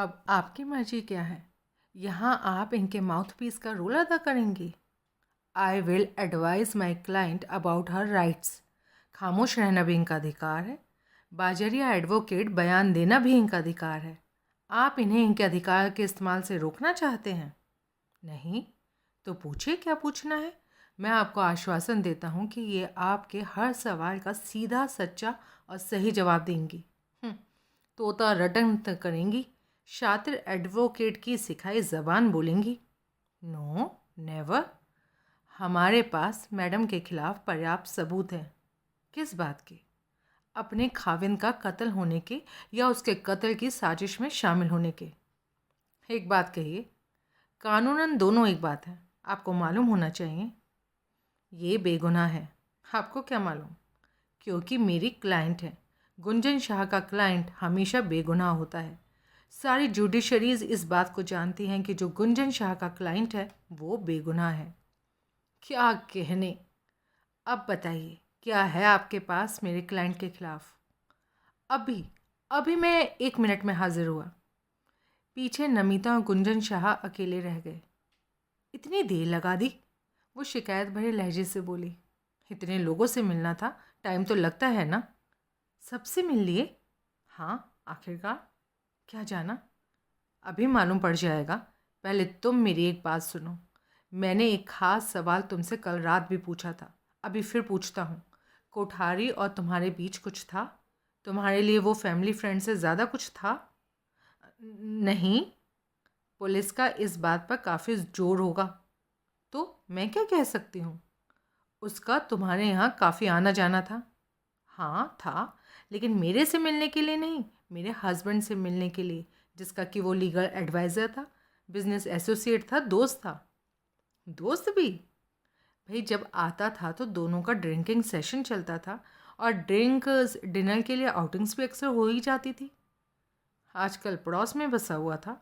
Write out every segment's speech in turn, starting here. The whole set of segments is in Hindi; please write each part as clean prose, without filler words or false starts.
अब आपकी मर्जी क्या है। यहाँ आप इनके माउथपीस का रोल अदा करेंगी। I will advise my client about her rights. खामोश रहना भी इनका अधिकार है। बाजरिया एडवोकेट बयान देना भी इनका अधिकार है। आप इन्हें इनके अधिकार के इस्तेमाल से रोकना चाहते हैं? नहीं तो पूछिए क्या पूछना है। मैं आपको आश्वासन देता हूँ कि ये आपके हर सवाल का सीधा, सच्चा और सही जवाब देंगी। तोता रटंत करेंगी, शातिर एडवोकेट की सिखाई ज़बान बोलेंगी। No, never. हमारे पास मैडम के खिलाफ पर्याप्त सबूत हैं। किस बात के? अपने खाविंद का कत्ल होने के या उसके कत्ल की साजिश में शामिल होने के। एक बात कहिए, कानूनन दोनों एक बात है, आपको मालूम होना चाहिए। ये बेगुनाह है। आपको क्या मालूम? क्योंकि मेरी क्लाइंट है। गुंजन शाह का क्लाइंट हमेशा बेगुनाह होता है। सारी जुडिशरीज इस बात को जानती हैं कि जो गुंजन शाह का क्लाइंट है वो बेगुनाह है। क्या कहने। अब बताइए, क्या है आपके पास मेरे क्लाइंट के खिलाफ? अभी अभी मैं 1 मिनट में हाजिर हुआ। पीछे नमिता और गुंजन शाह अकेले रह गए। इतनी देर लगा दी, वो शिकायत भरे लहजे से बोली। इतने लोगों से मिलना था, टाइम तो लगता है ना। सबसे मिल लिए? हाँ, आखिरकार। क्या जाना? अभी मालूम पड़ जाएगा। पहले तुम मेरी एक बात सुनो। मैंने एक ख़ास सवाल तुमसे कल रात भी पूछा था, अभी फिर पूछता हूँ। कोठारी और तुम्हारे बीच कुछ था? तुम्हारे लिए वो फैमिली फ्रेंड से ज़्यादा कुछ था? नहीं। पुलिस का इस बात पर काफ़ी ज़ोर होगा। तो मैं क्या कह सकती हूँ? उसका तुम्हारे यहाँ काफ़ी आना जाना था। हाँ था, लेकिन मेरे से मिलने के लिए नहीं, मेरे हस्बैंड से मिलने के लिए, जिसका कि वो लीगल एडवाइज़र था, बिजनेस एसोसिएट था, दोस्त था। दोस्त भी? भाई जब आता था तो दोनों का ड्रिंकिंग सेशन चलता था और ड्रिंक डिनर के लिए आउटिंग्स भी अक्सर हो ही जाती थी। आजकल पड़ोस में बसा हुआ था।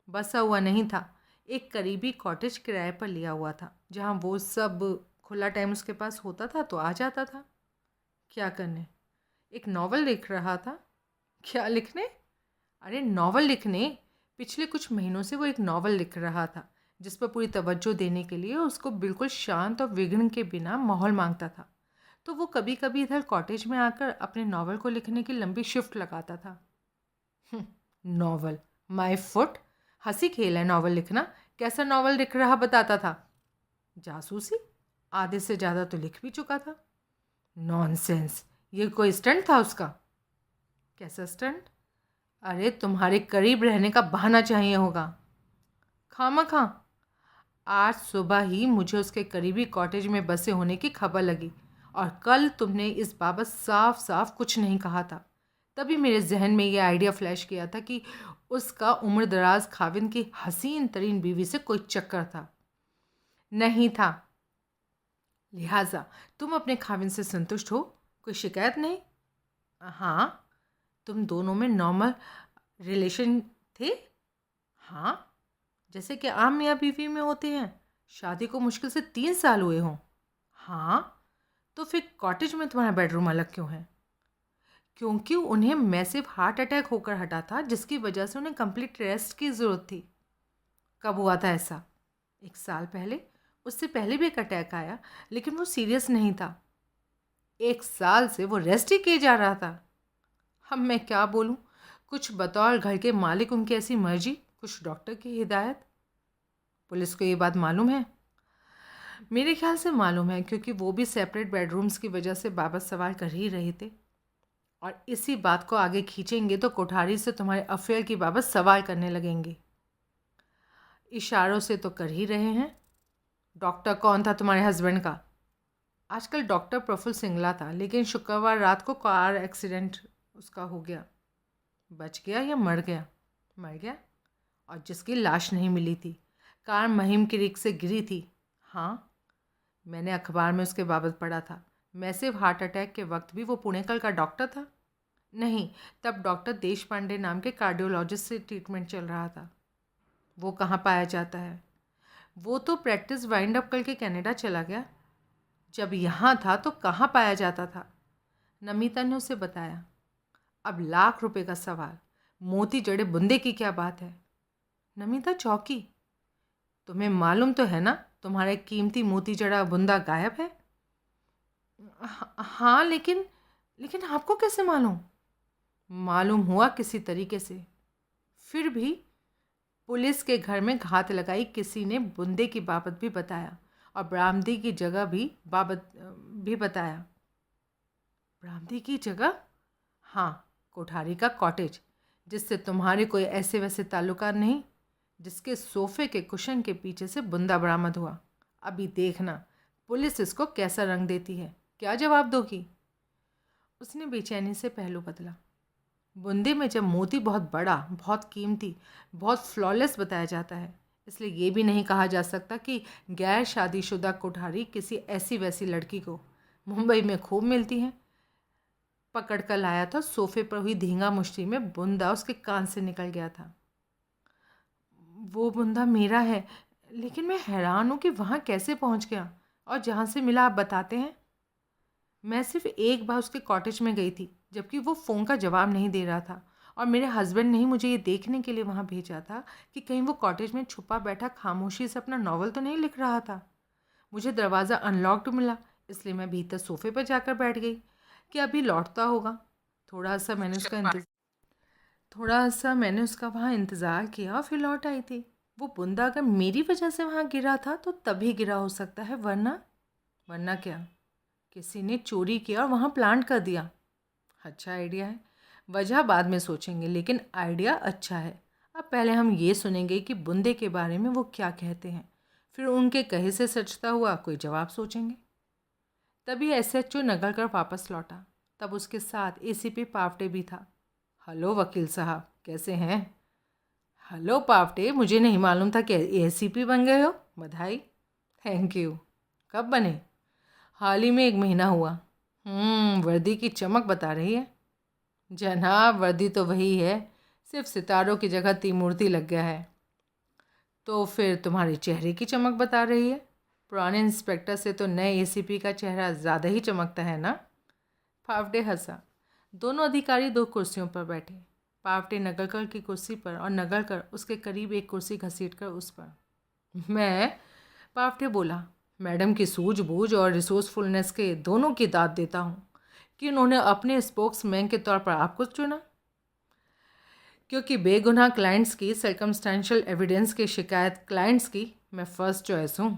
बसा हुआ नहीं था, एक करीबी कॉटेज किराए पर लिया हुआ था, जहाँ वो सब खुला टाइम उसके पास होता था तो आ जाता था। क्या करने? एक नॉवल लिख रहा था। क्या लिखने? अरे नॉवल लिखने। पिछले कुछ महीनों से वो एक नॉवल लिख रहा था, जिस पर पूरी तवज्जो देने के लिए उसको बिल्कुल शांत और विघ्न के बिना माहौल मांगता था। तो वो कभी कभी इधर कॉटेज में आकर अपने नॉवल को लिखने की लंबी शिफ्ट लगाता था। नॉवल? My foot. हंसी खेल है नॉवल लिखना। कैसा नॉवल लिख रहा बताता था? जासूसी। आधे से ज़्यादा तो लिख भी चुका था। नॉनसेंस। ये कोई स्टंट था उसका? कैसा स्टंट? अरे तुम्हारे करीब रहने का बहाना चाहिए होगा। खामखा। आज सुबह ही मुझे उसके करीबी कॉटेज में बसे होने की खबर लगी और कल तुमने इस बाबत साफ साफ कुछ नहीं कहा था। तभी मेरे जहन में ये आइडिया फ्लैश किया था कि उसका उम्र दराज खाविंद की हसीन तरीन बीवी से कोई चक्कर था। नहीं था। लिहाजा तुम अपने खाविंद से संतुष्ट हो? कोई शिकायत नहीं? हाँ। तुम दोनों में नॉर्मल रिलेशन थे? हाँ, जैसे कि आम मियाँ बीवी में होते हैं। शादी को मुश्किल से 3 साल हुए हों। हाँ। तो फिर कॉटेज में तुम्हारा बेडरूम अलग क्यों है? क्योंकि उन्हें मैसिव हार्ट अटैक होकर हटा था, जिसकी वजह से उन्हें कंप्लीट रेस्ट की ज़रूरत थी। कब हुआ था ऐसा? 1 साल पहले। उससे पहले भी एक अटैक आया, लेकिन वो सीरियस नहीं था। 1 साल से वो रेस्ट ही किए जा रहा था। अब मैं क्या बोलूँ? कुछ बतौर घर के मालिक उनकी ऐसी मर्जी, कुछ डॉक्टर की हिदायत। पुलिस को ये बात मालूम है? मेरे ख्याल से मालूम है, क्योंकि वो भी सेपरेट बेडरूम्स की वजह से बाबत सवाल कर ही रहे थे। और इसी बात को आगे खींचेंगे तो कोठारी से तुम्हारे अफेयर की बाबत सवाल करने लगेंगे। इशारों से तो कर ही रहे हैं। डॉक्टर कौन था तुम्हारे हस्बैंड का? आजकल डॉक्टर प्रफुल्ल सिंगला था, लेकिन शुक्रवार रात को कार एक्सीडेंट उसका हो गया। बच गया या मर गया? मर गया। और जिसकी लाश नहीं मिली थी, कार महिम की रिक से गिरी थी। हाँ, मैंने अखबार में उसके बाबत पढ़ा था। मैसिव हार्ट अटैक के वक्त भी वो पुणेकल का डॉक्टर था? नहीं, तब डॉक्टर देश पांडे नाम के कार्डियोलॉजिस्ट से ट्रीटमेंट चल रहा था। वो कहाँ पाया जाता है? वो तो प्रैक्टिस वाइंड अप करके कनाडा चला गया। जब यहाँ था तो कहाँ पाया जाता था? नमिता ने उसे बताया। अब लाख रुपए का सवाल। मोती जड़े बुंदे की क्या बात है? नमिता चौंकी। तुम्हें मालूम तो है ना तुम्हारे कीमती मोती जड़ा बुंदा गायब है? हाँ, लेकिन लेकिन आपको कैसे मालूम? मालूम हुआ किसी तरीके से। फिर भी पुलिस के घर में घात लगाई किसी ने बुंदे की बाबत भी बताया और बरामदी की जगह भी बाबत भी बताया। बरामदी की जगह? हाँ, कोठारी का कॉटेज, जिससे तुम्हारे कोई ऐसे वैसे ताल्लुकात नहीं, जिसके सोफे के कुशन के पीछे से बुंदा बरामद हुआ। अभी देखना पुलिस इसको कैसा रंग देती है। क्या जवाब दोगी? उसने बेचैनी से पहलू बदला। बुंदे में जब मोती बहुत बड़ा, बहुत कीमती, बहुत फ्लॉलेस बताया जाता है, इसलिए ये भी नहीं कहा जा सकता कि गैर शादीशुदा कोठारी किसी ऐसी वैसी लड़की को मुंबई में खूब मिलती हैं। पकड़ कर लाया था, सोफे पर हुई धींगा मुश्ती में बुंदा उसके कान से निकल गया था। वो बुंदा मेरा है, लेकिन मैं हैरान हूँ कि वहाँ कैसे पहुँच गया, और जहाँ से मिला आप बताते हैं? मैं सिर्फ एक बार उसके कॉटेज में गई थी, जबकि वो फ़ोन का जवाब नहीं दे रहा था, और मेरे हस्बैंड ने ही मुझे ये देखने के लिए वहाँ भेजा था कि कहीं वो कॉटेज में छुपा बैठा खामोशी से अपना नावल तो नहीं लिख रहा था। मुझे दरवाज़ा अनलॉक्ड मिला, इसलिए मैं भीतर सोफे पर जाकर बैठ गई कि अभी लौटता होगा। थोड़ा सा मैंने उसका वहाँ इंतज़ार किया और फिर लौट आई थी। वो बुंदा अगर मेरी वजह से वहाँ गिरा था तो तभी गिरा हो सकता है, वरना क्या? किसी ने चोरी किया और वहाँ प्लांट कर दिया। अच्छा आइडिया है। वजह बाद में सोचेंगे, लेकिन आइडिया अच्छा है। अब पहले हम ये सुनेंगे कि बुंदे के बारे में वो क्या कहते हैं, फिर उनके कहे से सचता हुआ कोई जवाब सोचेंगे। तभी एसएचओ नगर कर वापस लौटा। तब उसके साथ एसीपी पावटे भी था। हेलो वकील साहब, कैसे हैं? हेलो पावटे, मुझे नहीं मालूम था कि एसीपी बन गए हो। बधाई। Thank you. कब बने? हाल ही में 1 महीना हुआ। वर्दी की चमक बता रही है। जनाब, वर्दी तो वही है, सिर्फ सितारों की जगह तीमूर्ति लग गया है। तो फिर तुम्हारे चेहरे की चमक बता रही है। पुराने इंस्पेक्टर से तो नए एसीपी का चेहरा ज़्यादा ही चमकता है ना? पावटे हंसा। दोनों अधिकारी 2 कुर्सियों पर बैठे। पावटे नगरकर की कुर्सी पर और नगरकर उसके करीब एक कुर्सी घसीटकर उस पर। मैं पावटे बोला, मैडम की सूझबूझ और रिसोर्सफुलनेस के दोनों की दाद देता हूँ कि उन्होंने अपने स्पोक्समैन के तौर पर आपको चुना, क्योंकि बेगुनाह क्लाइंट्स की सर्कमस्टेंशियल एविडेंस की शिकायत क्लाइंट्स की मैं फर्स्ट चॉइस हूँ।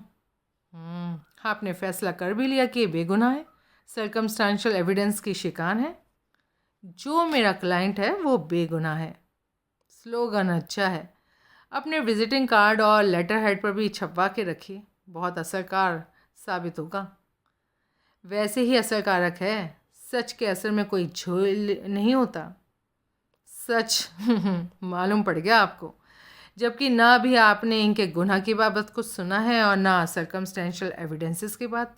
आपने फैसला कर भी लिया कि ये बेगुनाह है, सर्कमस्टेंशियल एविडेंस की शिकान है। जो मेरा क्लाइंट है वो बेगुनाह है। स्लोगन अच्छा है, अपने विजिटिंग कार्ड और लेटर हेड पर भी छपवा के रखिए, बहुत असरकार साबित होगा। वैसे ही असरकारक है। सच के असर में कोई झोल नहीं होता। सच मालूम पड़ गया आपको, जबकि ना भी आपने इनके गुनाह की बाबत कुछ सुना है और ना सर्कमस्टेंशियल एविडेंसेस की बात।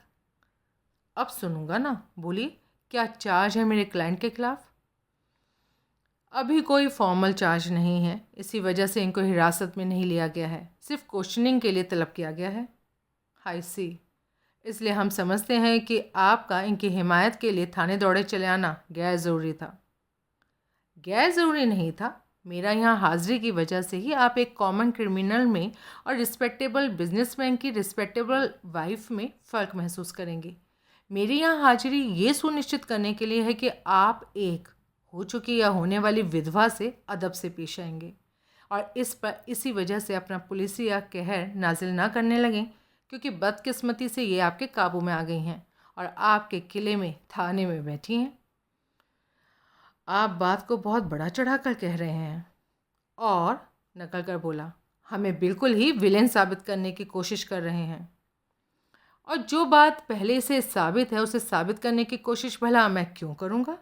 अब सुनूंगा ना, बोलिए, क्या चार्ज है मेरे क्लाइंट के खिलाफ? अभी कोई फॉर्मल चार्ज नहीं है, इसी वजह से इनको हिरासत में नहीं लिया गया है, सिर्फ क्वेश्चनिंग के लिए तलब किया गया है। आई सी। इसलिए हम समझते हैं कि आपका इनकी हिमायत के लिए थाने दौड़े चले आना गैर ज़रूरी था। गैर ज़रूरी नहीं था। मेरा यहाँ हाजिरी की वजह से ही आप एक कॉमन क्रिमिनल में और रिस्पेक्टेबल बिजनेसमैन की रिस्पेक्टेबल वाइफ में फ़र्क महसूस करेंगे। मेरी यहाँ हाजिरी ये सुनिश्चित करने के लिए है कि आप एक हो चुकी या होने वाली विधवा से अदब से पेश आएंगे और इसी वजह से अपना पुलिसी या कहर नाजिल ना करने लगें, क्योंकि बदकिस्मती से ये आपके काबू में आ गई हैं और आपके किले में थाने में बैठी हैं। आप बात को बहुत बड़ा चढ़ाकर कह रहे हैं। और नकल कर बोला, हमें बिल्कुल ही विलेन साबित करने की कोशिश कर रहे हैं। और जो बात पहले से साबित है उसे साबित करने की कोशिश भला मैं क्यों करूँगा?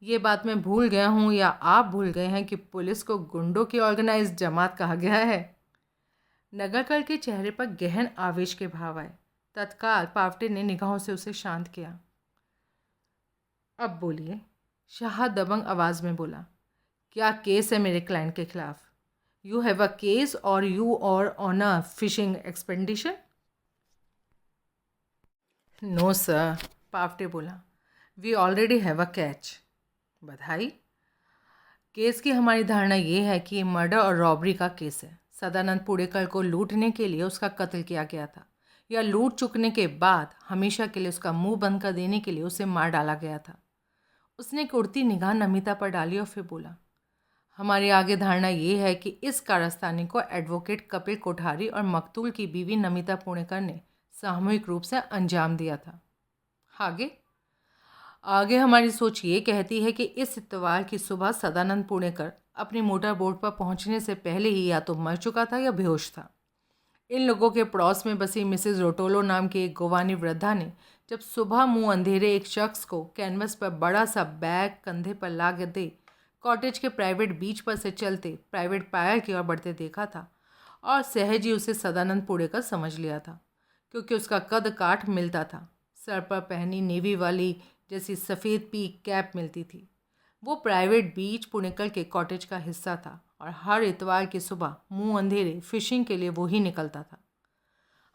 ये बात मैं भूल गया हूँ या आप भूल गए हैं कि पुलिस को गुंडों की ऑर्गेनाइज्ड जमात कहा गया है? नगरकर के चेहरे पर गहन आवेश के भाव आए। तत्काल पावटे ने निगाहों से उसे शांत किया। अब बोलिए, शाह दबंग आवाज़ में बोला, क्या केस है मेरे क्लाइंट के खिलाफ? यू हैव अ केस और you are on a fishing expedition? No sir, Pawte बोला, we already have a catch. बधाई। केस की हमारी धारणा ये है कि ये मर्डर और रॉबरी का केस है। सदानंद पुणेकर को लूटने के लिए उसका कत्ल किया गया था, या लूट चुकने के बाद हमेशा के लिए उसका मुंह बंद कर देने के लिए उसे मार डाला गया था। उसने एक उड़ती निगाह नमिता पर डाली और फिर बोला, हमारी आगे धारणा ये है कि इस कारस्तानी को एडवोकेट कपिल कोठारी और मकतूल की बीवी नमिता पुणेकर ने सामूहिक रूप से अंजाम दिया था। आगे आगे हमारी सोच ये कहती है कि इस इत्तवार की सुबह सदानंद पुणेकर अपनी मोटर बोट पर पहुंचने से पहले ही या तो मर चुका था या बेहोश था। इन लोगों के पड़ोस में बसी मिसेस रोटोलो नाम की एक गोवानी वृद्धा ने जब सुबह मुंह अंधेरे एक शख्स को कैनवस पर बड़ा सा बैग कंधे पर लाद दे कॉटेज के प्राइवेट बीच पर से चलते प्राइवेट पायर की ओर बढ़ते देखा था, और सहज ही उसे सदानंद पुणेकर समझ लिया था, क्योंकि उसका कद काठ मिलता था। सर पर पहनी नेवी वाली जैसी सफ़ेद पीक कैप मिलती थी। वो प्राइवेट बीच पुणेकर के कॉटेज का हिस्सा था और हर इतवार की सुबह मुंह अंधेरे फिशिंग के लिए वो ही निकलता था।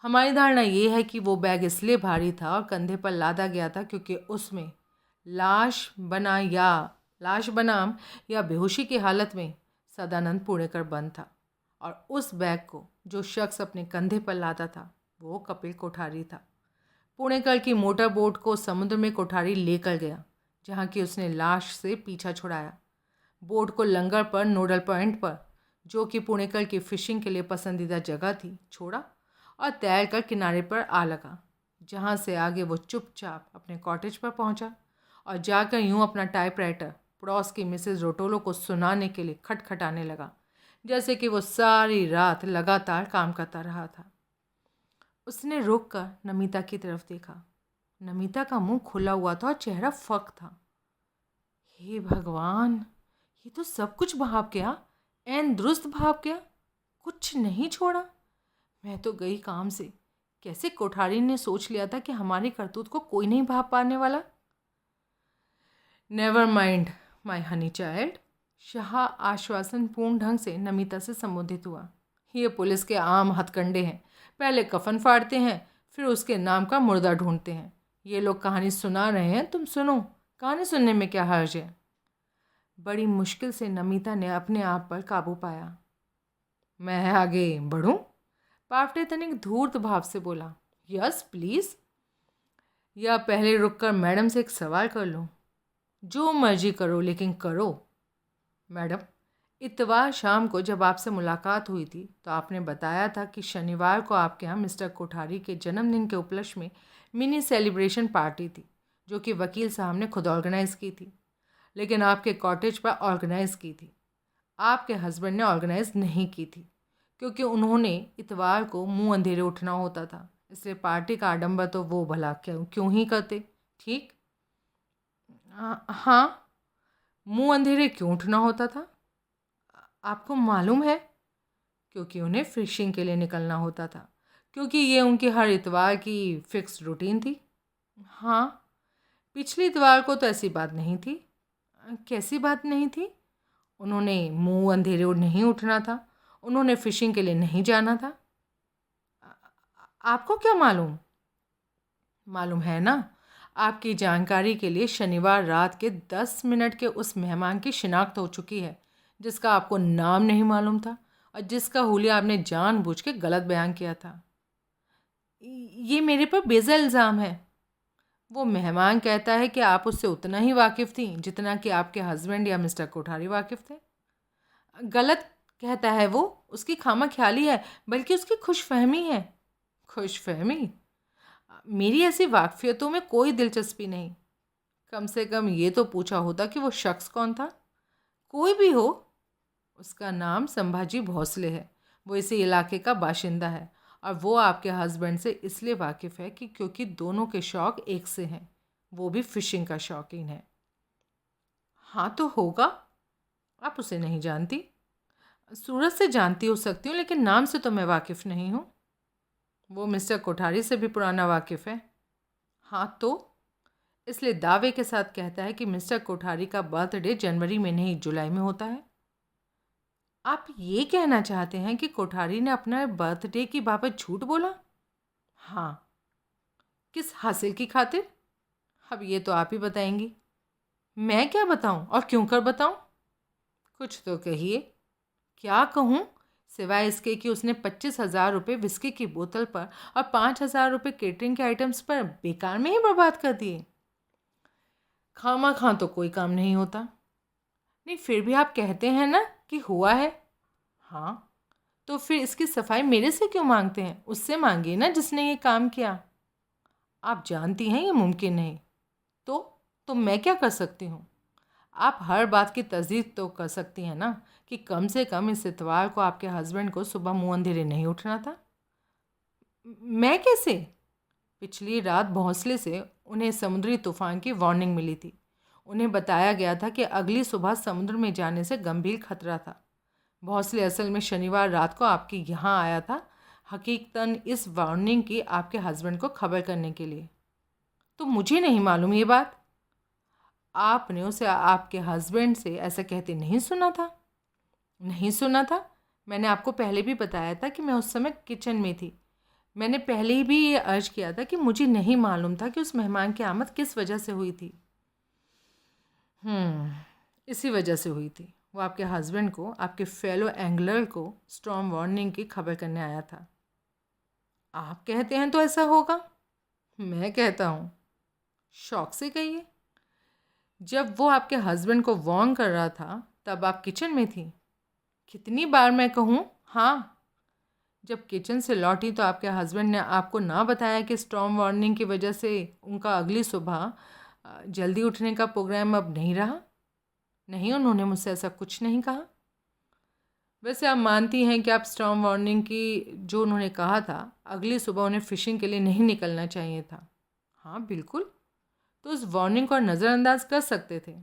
हमारी धारणा ये है कि वो बैग इसलिए भारी था और कंधे पर लादा गया था क्योंकि उसमें लाश बनाम या बेहोशी की हालत में सदानंद पुणेकर बंद था, और उस बैग को जो शख्स अपने कंधे पर लादा था वो कपिल कोठारी था। पुणेकर की मोटर बोट को समुद्र में कोठारी लेकर गया, जहाँ की उसने लाश से पीछा छुड़ाया। बोट को लंगर पर नोडल पॉइंट पर, जो कि पुणेकर की फिशिंग के लिए पसंदीदा जगह थी, छोड़ा और तैरकर किनारे पर आ लगा, जहाँ से आगे वो चुपचाप अपने कॉटेज पर पहुँचा और जाकर यूं अपना टाइपराइटर पड़ोस की मिसेस रोटोलो को सुनाने के लिए खटखटाने लगा, जैसे कि वो सारी रात लगातार काम करता रहा था। उसने रुक कर नमिता की तरफ देखा। नमिता का मुंह खुला हुआ था और चेहरा फक था। हे भगवान, ये तो सब कुछ भाप गया, एन दुरुस्त भाप गया, कुछ नहीं छोड़ा। मैं तो गई काम से। कैसे कोठारी ने सोच लिया था कि हमारी करतूत को कोई नहीं भाप पाने वाला। Never mind my honey child, Shah आश्वासनपूर्ण ढंग से नमिता से संबोधित हुआ। ये पुलिस के आम हथकंडे हैं। पहले कफन फाड़ते हैं, फिर उसके नाम का मुर्दा ढूंढते हैं। ये लोग कहानी सुना रहे हैं, तुम सुनो। कहानी सुनने में क्या हर्ज है। बड़ी मुश्किल से नमिता ने अपने आप पर काबू पाया। मैं आगे बढ़ूं? पावटे तनिक धूर्त भाव से बोला। Yes please. या पहले रुककर मैडम से एक सवाल कर लूं? जो मर्जी करो, लेकिन करो। मैडम, इतवार शाम को जब आपसे मुलाकात हुई थी तो आपने बताया था कि शनिवार को आपके यहाँ मिस्टर कोठारी के जन्मदिन के उपलक्ष्य में मिनी सेलिब्रेशन पार्टी थी, जो कि वकील साहब ने खुद ऑर्गेनाइज़ की थी, लेकिन आपके कॉटेज पर ऑर्गेनाइज़ की थी। आपके हस्बैंड ने ऑर्गेनाइज़ नहीं की थी, क्योंकि उन्होंने इतवार को मुंह अंधेरे उठना होता था, इसलिए पार्टी का आडंबर तो वो भला क्यों ही करते। ठीक? हाँ, मुंह अंधेरे क्यों उठना होता था? आपको मालूम है? क्योंकि उन्हें फिशिंग के लिए निकलना होता था, क्योंकि ये उनकी हर इतवार की फिक्स रूटीन थी। हाँ, पिछली इतवार को तो ऐसी बात नहीं थी। कैसी बात नहीं थी? उन्होंने मुंह अंधेरे नहीं उठना था, उन्होंने फिशिंग के लिए नहीं जाना था। आपको क्या मालूम? मालूम है ना। आपकी जानकारी के लिए शनिवार रात के 10 मिनट के उस मेहमान की शिनाख्त हो चुकी है, जिसका आपको नाम नहीं मालूम था और जिसका हुलिया आपने जानबूझ के गलत बयान किया था। ये मेरे पर बेजा इल्ज़ाम है। वो मेहमान कहता है कि आप उससे उतना ही वाकिफ़ थी जितना कि आपके हस्बैंड या मिस्टर कोठारी वाकिफ़ थे। गलत कहता है वो, उसकी खामख्याली है, बल्कि उसकी खुशफहमी है। खुशफहमी? मेरी ऐसी वाकफियतों में कोई दिलचस्पी नहीं। कम से कम ये तो पूछा होता कि वो शख्स कौन था। कोई भी हो, उसका नाम संभाजी भोसले है। वो इसी इलाके का बाशिंदा है और वो आपके हस्बैंड से इसलिए वाकिफ़ है कि क्योंकि दोनों के शौक़ एक से हैं। वो भी फिशिंग का शौकीन है। हाँ तो होगा। आप उसे नहीं जानती? सूरत से जानती हो सकती हूँ, लेकिन नाम से तो मैं वाकिफ़ नहीं हूँ। वो मिस्टर कोठारी से भी पुराना वाकिफ़ है। हाँ तो? इसलिए दावे के साथ कहता है कि मिस्टर कोठारी का बर्थडे जनवरी में नहीं जुलाई में होता है। आप ये कहना चाहते हैं कि कोठारी ने अपना बर्थडे की बाबत झूठ बोला? हाँ। किस हासिल की खातिर? अब ये तो आप ही बताएंगी। मैं क्या बताऊं और क्यों कर बताऊं? कुछ तो कहिए। क्या कहूँ, सिवाय इसके कि उसने 25,000 रुपये विस्की की बोतल पर और 5,000 रुपये केटरिंग के आइटम्स पर बेकार में ही बर्बाद कर दिए। खामा खां तो कोई काम नहीं होता। नहीं, फिर भी आप कहते हैं ना कि हुआ है। हाँ, तो फिर इसकी सफाई मेरे से क्यों मांगते हैं? उससे मांगिए ना जिसने ये काम किया। आप जानती हैं ये मुमकिन नहीं। तो तो मैं क्या कर सकती हूँ? आप हर बात की तस्दीक तो कर सकती हैं ना कि कम से कम इस इतवार को आपके हस्बैंड को सुबह मुँह अंधेरे नहीं उठना था। मैं कैसे? पिछली रात भोंसले से उन्हें समुद्री तूफान की वार्निंग मिली थी। उन्हें बताया गया था कि अगली सुबह समुद्र में जाने से गंभीर खतरा था। भोंसले असल में शनिवार रात को आपके यहाँ आया था, हकीकतन इस वार्निंग की आपके हस्बैंड को खबर करने के लिए। तो मुझे नहीं मालूम ये बात। आपने उसे आपके हस्बैंड से ऐसा कहते नहीं सुना था? नहीं सुना था। मैंने आपको पहले भी बताया था कि मैं उस समय किचन में थी। मैंने पहले ही भी ये अर्ज किया था कि मुझे नहीं मालूम था कि उस मेहमान की आमद किस वजह से हुई थी। इसी वजह से हुई थी। वो आपके हस्बैंड को, आपके फेलो एंगलर को स्टॉर्म वार्निंग की खबर करने आया था। आप कहते हैं तो ऐसा होगा। मैं कहता हूँ। शौक से कहिए। जब वो आपके हस्बैंड को वार्न कर रहा था तब आप किचन में थी। कितनी बार मैं कहूँ? हाँ। जब किचन से लौटी तो आपके हस्बैंड ने आपको ना बताया कि स्टॉर्म वार्निंग की वजह से उनका अगली सुबह जल्दी उठने का प्रोग्राम अब नहीं रहा? नहीं, उन्होंने मुझसे ऐसा कुछ नहीं कहा। वैसे आप मानती हैं कि आप स्टॉर्म वार्निंग की जो उन्होंने कहा था, अगली सुबह उन्हें फ़िशिंग के लिए नहीं निकलना चाहिए था? हाँ बिल्कुल। तो उस वार्निंग को नज़रअंदाज कर सकते थे।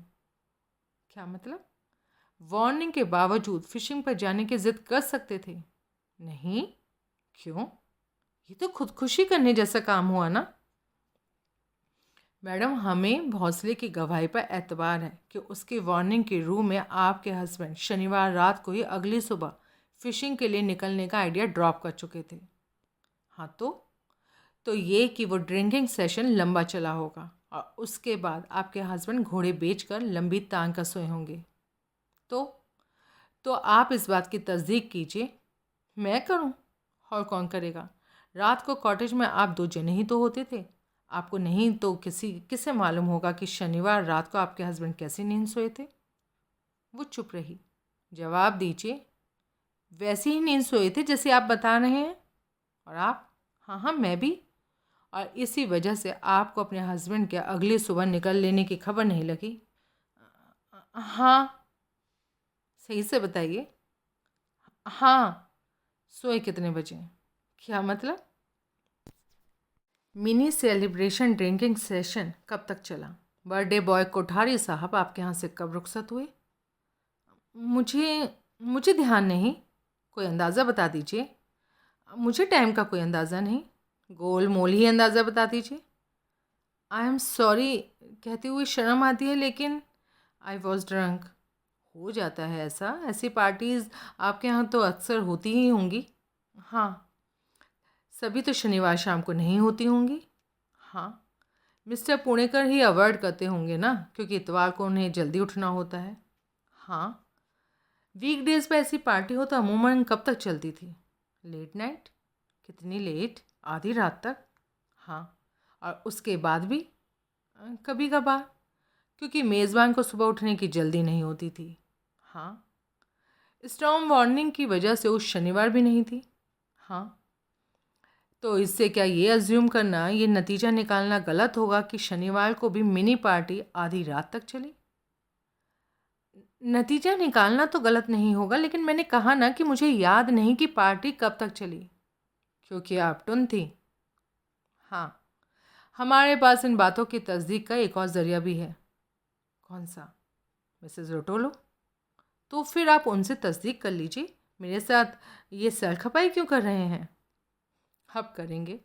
क्या मतलब? वार्निंग के बावजूद फ़िशिंग पर जाने की ज़िद कर सकते थे? नहीं। क्यों? ये तो खुदकुशी करने जैसा काम हुआ ना। मैडम, हमें भोंसले की गवाही पर एतबार है कि उसकी वार्निंग की रूह में आपके हस्बैंड शनिवार रात को ही अगली सुबह फ़िशिंग के लिए निकलने का आइडिया ड्रॉप कर चुके थे। हाँ तो ये कि वो ड्रिंकिंग सेशन लंबा चला होगा और उसके बाद आपके हस्बैंड घोड़े बेचकर लंबी तांग कर सोए होंगे। तो तो आप इस बात की तस्दीक कीजिए। मैं करूं? और कौन करेगा? रात को कॉटेज में आप दो जने ही तो होते थे। आपको नहीं तो किसे मालूम होगा कि शनिवार रात को आपके हस्बैंड कैसे नींद सोए थे? वो चुप रही। जवाब दीजिए। वैसे ही नींद सोए थे जैसे आप बता रहे हैं। और आप? हाँ हाँ, मैं भी। और इसी वजह से आपको अपने हस्बैंड के अगली सुबह निकल लेने की खबर नहीं लगी? हाँ। सही से बताइए। हाँ। सोए कितने बजे? क्या मतलब? मिनी सेलिब्रेशन ड्रिंकिंग सेशन कब तक चला? बर्थडे बॉय कोठारी साहब आपके यहाँ से कब रुखसत हुए? मुझे मुझे ध्यान नहीं। कोई अंदाज़ा बता दीजिए। मुझे टाइम का कोई अंदाज़ा नहीं। गोल मोल ही अंदाज़ा बता दीजिए। आई एम सॉरी कहते हुए शर्म आती है, लेकिन आई वॉज ड्रंक। हो जाता है ऐसा। ऐसी पार्टीज़ आपके यहाँ तो अक्सर होती ही होंगी। हाँ। सभी तो शनिवार शाम को नहीं होती होंगी। हाँ। मिस्टर पुणेकर ही अवॉइड करते होंगे ना, क्योंकि इतवार को उन्हें जल्दी उठना होता है। हाँ। वीकडेज़ पर ऐसी पार्टी हो तो अमूमन कब तक चलती थी? Late night. कितनी लेट? आधी रात तक। हाँ। और उसके बाद भी? कभी कभार, क्योंकि मेज़बान को सुबह उठने की जल्दी नहीं होती थी। हाँ। स्टॉर्म वार्निंग की वजह से उस शनिवार भी नहीं थी। हाँ। तो इससे क्या ये अज्यूम करना, ये नतीजा निकालना गलत होगा कि शनिवार को भी मिनी पार्टी आधी रात तक चली? नतीजा निकालना तो गलत नहीं होगा, लेकिन मैंने कहा ना कि मुझे याद नहीं कि पार्टी कब तक चली, क्योंकि आप टुन थी। हाँ। हमारे पास इन बातों की तस्दीक का एक और ज़रिया भी है। कौन सा? मिसेस रोटोलो। तो फिर आप उनसे तस्दीक कर लीजिए। मेरे साथ ये सर खपाई क्यों कर रहे हैं? अब करेंगे।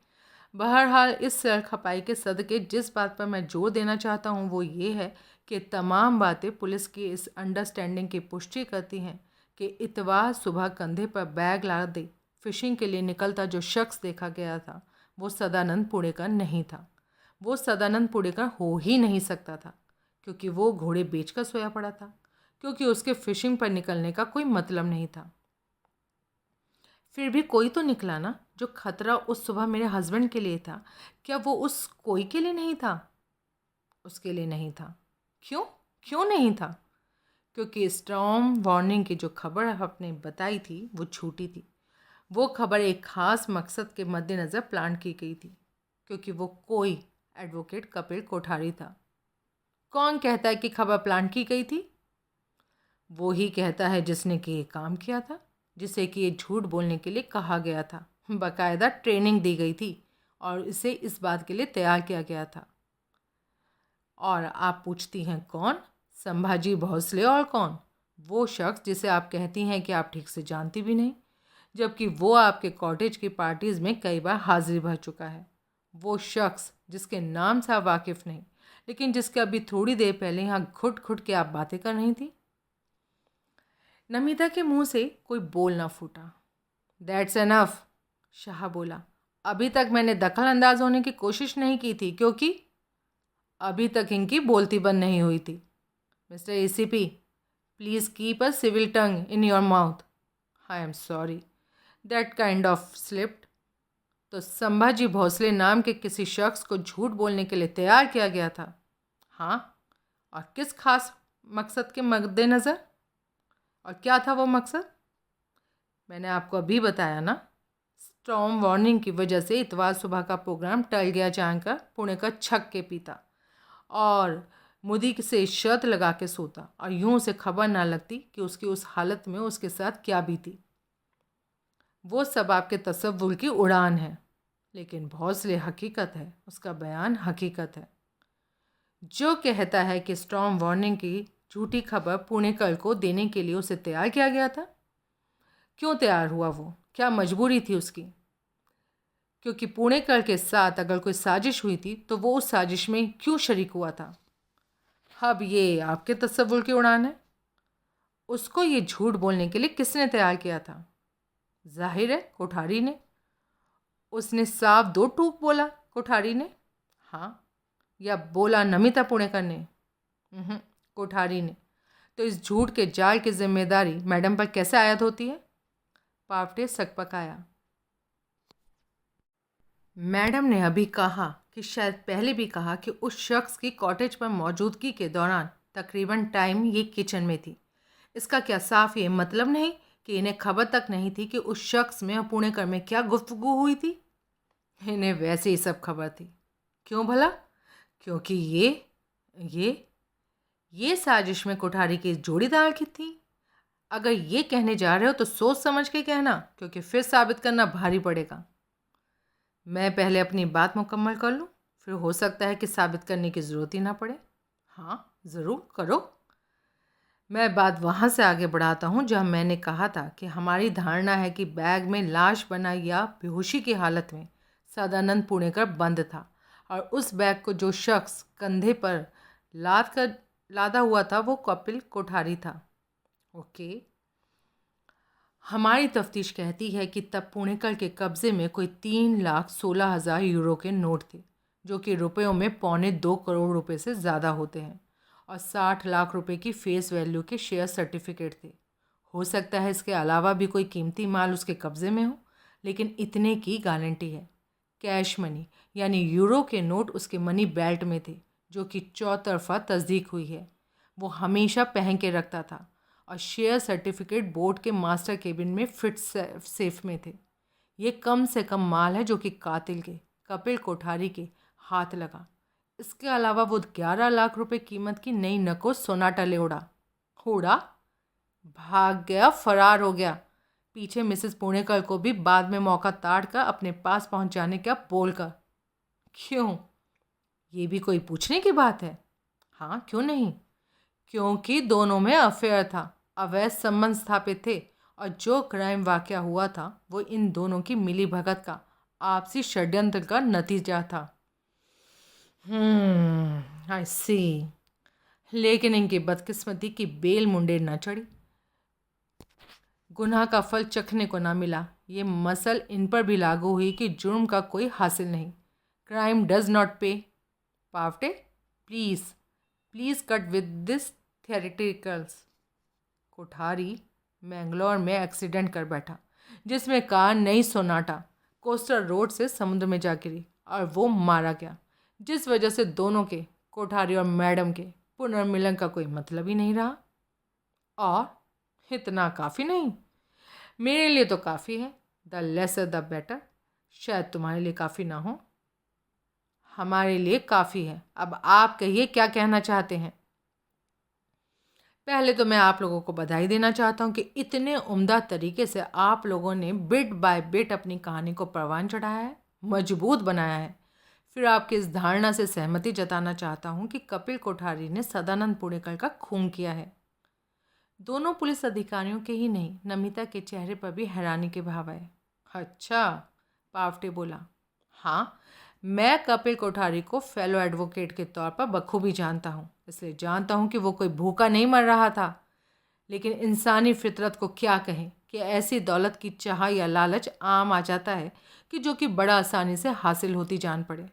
बहरहाल इस सर खपाई के सदके जिस बात पर मैं जोर देना चाहता हूँ वो ये है कि तमाम बातें पुलिस की इस अंडरस्टैंडिंग की पुष्टि करती हैं कि इतवार सुबह कंधे पर बैग लादे फिशिंग के लिए निकलता जो शख्स देखा गया था वो सदानंद पुणेकर नहीं था। वो सदानंद पुणेकर हो ही नहीं सकता था, क्योंकि वो घोड़े बेचकर सोया पड़ा था, क्योंकि उसके फिशिंग पर निकलने का कोई मतलब नहीं था। फिर भी कोई तो निकला ना। जो खतरा उस सुबह मेरे हस्बैंड के लिए था, क्या वो उस कोई के लिए नहीं था? उसके लिए नहीं था। क्यों? क्यों नहीं था? क्योंकि स्टॉर्म वार्निंग की जो खबर आपने बताई थी वो झूठी थी। वो खबर एक ख़ास मकसद के मद्देनज़र प्लान की गई थी, क्योंकि वो कोई एडवोकेट कपिल कोठारी था। कौन कहता है कि खबर प्लान की गई थी? वो ही कहता है जिसने कि ये काम किया था, जिसे कि ये झूठ बोलने के लिए कहा गया था, बाकायदा ट्रेनिंग दी गई थी और इसे इस बात के लिए तैयार किया गया था। और आप पूछती हैं कौन? संभाजी भोसले और कौन? वो शख्स जिसे आप कहती हैं कि आप ठीक से जानती भी नहीं, जबकि वो आपके कॉटेज की पार्टीज़ में कई बार हाजिरी भर चुका है। वो शख्स जिसके नाम से आप वाकिफ़ नहीं, लेकिन जिसके अभी थोड़ी देर पहले यहाँ घुट घुट के आप बातें कर रही थी। नमिता के मुंह से कोई बोल ना फूटा। दैट्स एनफ, शाह बोला। अभी तक मैंने दखल अंदाज होने की कोशिश नहीं की थी, क्योंकि अभी तक इनकी बोलती बंद नहीं हुई थी। Mister ACP, please keep a civil tongue in your mouth. I am sorry, that kind of slipped. तो संभाजी भोसले नाम के किसी शख्स को झूठ बोलने के लिए तैयार किया गया था? हाँ, और किस खास मकसद के मद्देनज़र? और क्या था वो मकसद? मैंने आपको अभी बताया ना। स्टॉर्म वार्निंग की वजह से इतवार सुबह का प्रोग्राम टल गया जानकर पुणे का छक के पीता और मुदी से शर्त लगा के सोता, और यूं उसे खबर ना लगती कि उसकी उस हालत में उसके साथ क्या बीती। वो सब आपके तसव्वुर की उड़ान है, लेकिन भोसले हकीकत है, उसका बयान हकीकत है। जो कहता है कि स्टॉर्म वार्निंग की झूठी खबर पुणेकर को देने के लिए उसे तैयार किया गया था। क्यों तैयार हुआ वो? क्या मजबूरी थी उसकी? क्योंकि पुणेकर के साथ अगर कोई साजिश हुई थी तो वो उस साजिश में क्यों शरीक हुआ था? अब ये आपके तसव्वुर की उड़ान है। उसको ये झूठ बोलने के लिए किसने तैयार किया था? जाहिर है कोठारी ने। उसने साफ दो टूक बोला कोठारी ने। हाँ, या बोला नमिता पुणेकर ने? कोठारी ने। तो इस झूठ के जाल की जिम्मेदारी मैडम पर कैसे आयद होती है? पावटे सकपकाया। मैडम ने अभी कहा कि शायद पहले भी कहा कि उस शख्स की कॉटेज पर मौजूदगी के दौरान तकरीबन टाइम ये किचन में थी। इसका क्या साफ ये मतलब नहीं कि इन्हें खबर तक नहीं थी कि उस शख्स में और पुणेकर में क्या गुफ्तगू हुई थी? इन्हें वैसे ही सब खबर थी। क्यों भला? क्योंकि ये साजिश में कोठारी की जोड़ीदार की थी। अगर ये कहने जा रहे हो तो सोच समझ के कहना, क्योंकि फिर साबित करना भारी पड़ेगा। मैं पहले अपनी बात मुकम्मल कर लूँ, फिर हो सकता है कि साबित करने की ज़रूरत ही ना पड़े। हाँ, ज़रूर करो। मैं बात वहाँ से आगे बढ़ाता हूँ जहाँ मैंने कहा था कि हमारी धारणा है कि बैग में लाश बना या बेहोशी की हालत में सदानंद पुणेकर बंद था, और उस बैग को जो शख्स कंधे पर लादा हुआ था वो कपिल कोठारी था। ओके। हमारी तफ्तीश कहती है कि तब पुणेकर के कब्ज़े में कोई 3,16,000 यूरो के नोट थे, जो कि रुपयों में 2.25 करोड़ रुपए से ज़्यादा होते हैं, और 60 लाख रुपए की फेस वैल्यू के शेयर सर्टिफिकेट थे। हो सकता है इसके अलावा भी कोई कीमती माल उसके कब्ज़े में हो, लेकिन इतने की गारंटी है। कैश मनी यानी यूरो के नोट उसके मनी बेल्ट में थे, जो कि चौतरफा तस्दीक हुई है। वो हमेशा पहन के रखता था, और शेयर सर्टिफिकेट बोर्ड के मास्टर केबिन में फिट सेफ में थे। ये कम से कम माल है जो कि कातिल के, कपिल कोठारी के हाथ लगा। इसके अलावा वो 11 लाख रुपए कीमत की नई नको सोनाटा ले उड़ा, भाग गया, फरार हो गया, पीछे मिसेस पुणेकर को भी बाद में मौका ताड़ कर अपने पास पहुंचाने का बोलकर। क्यों? ये भी कोई पूछने की बात है? हाँ, क्यों नहीं? क्योंकि दोनों में अफेयर था, अवैध संबंध स्थापित थे, और जो क्राइम वाकया हुआ था वो इन दोनों की मिली भगत का आपसी षड्यंत्र का नतीजा था। आई सी। लेकिन इनकी बदकिस्मती की बेल मुंडे न चढ़ी, गुनाह का फल चखने को ना मिला। ये मसल इन पर भी लागू हुई कि जुर्म का कोई हासिल नहीं। Crime does not pay. Pawte, please cut with this theoreticals. Kothari Mangalore में एक्सीडेंट कर बैठा, जिसमें कार नई सोनाटा कोस्टर रोड से समुद्र में जा गिरी और वो मारा गया, जिस वजह से दोनों के, कोठारी और मैडम के, पुनर्मिलन का कोई मतलब ही नहीं रहा। और इतना काफ़ी नहीं? मेरे लिए तो काफ़ी है। The lesser the better. शायद तुम्हारे लिए काफ़ी ना हो। हमारे लिए काफ़ी है। अब आप कहिए क्या कहना चाहते हैं। पहले तो मैं आप लोगों को बधाई देना चाहता हूँ कि इतने उम्दा तरीके से आप लोगों ने बिट बाय बिट अपनी कहानी को परवान चढ़ाया है, मजबूत बनाया है। फिर आपकी इस धारणा से सहमति जताना चाहता हूँ कि कपिल कोठारी ने सदानंद पुणेकर का खून किया है। दोनों पुलिस अधिकारियों के ही नहीं, नमिता के चेहरे पर भी हैरानी के भाव आए। अच्छा, पावटे बोला। हाँ, मैं कपिल कोठारी को फेलो एडवोकेट के तौर पर बखूबी जानता हूँ। इसलिए जानता हूँ कि वो कोई भूखा नहीं मर रहा था। लेकिन इंसानी फितरत को क्या कहें कि ऐसी दौलत की चाह या लालच आम आ जाता है कि जो कि बड़ा आसानी से हासिल होती जान पड़े।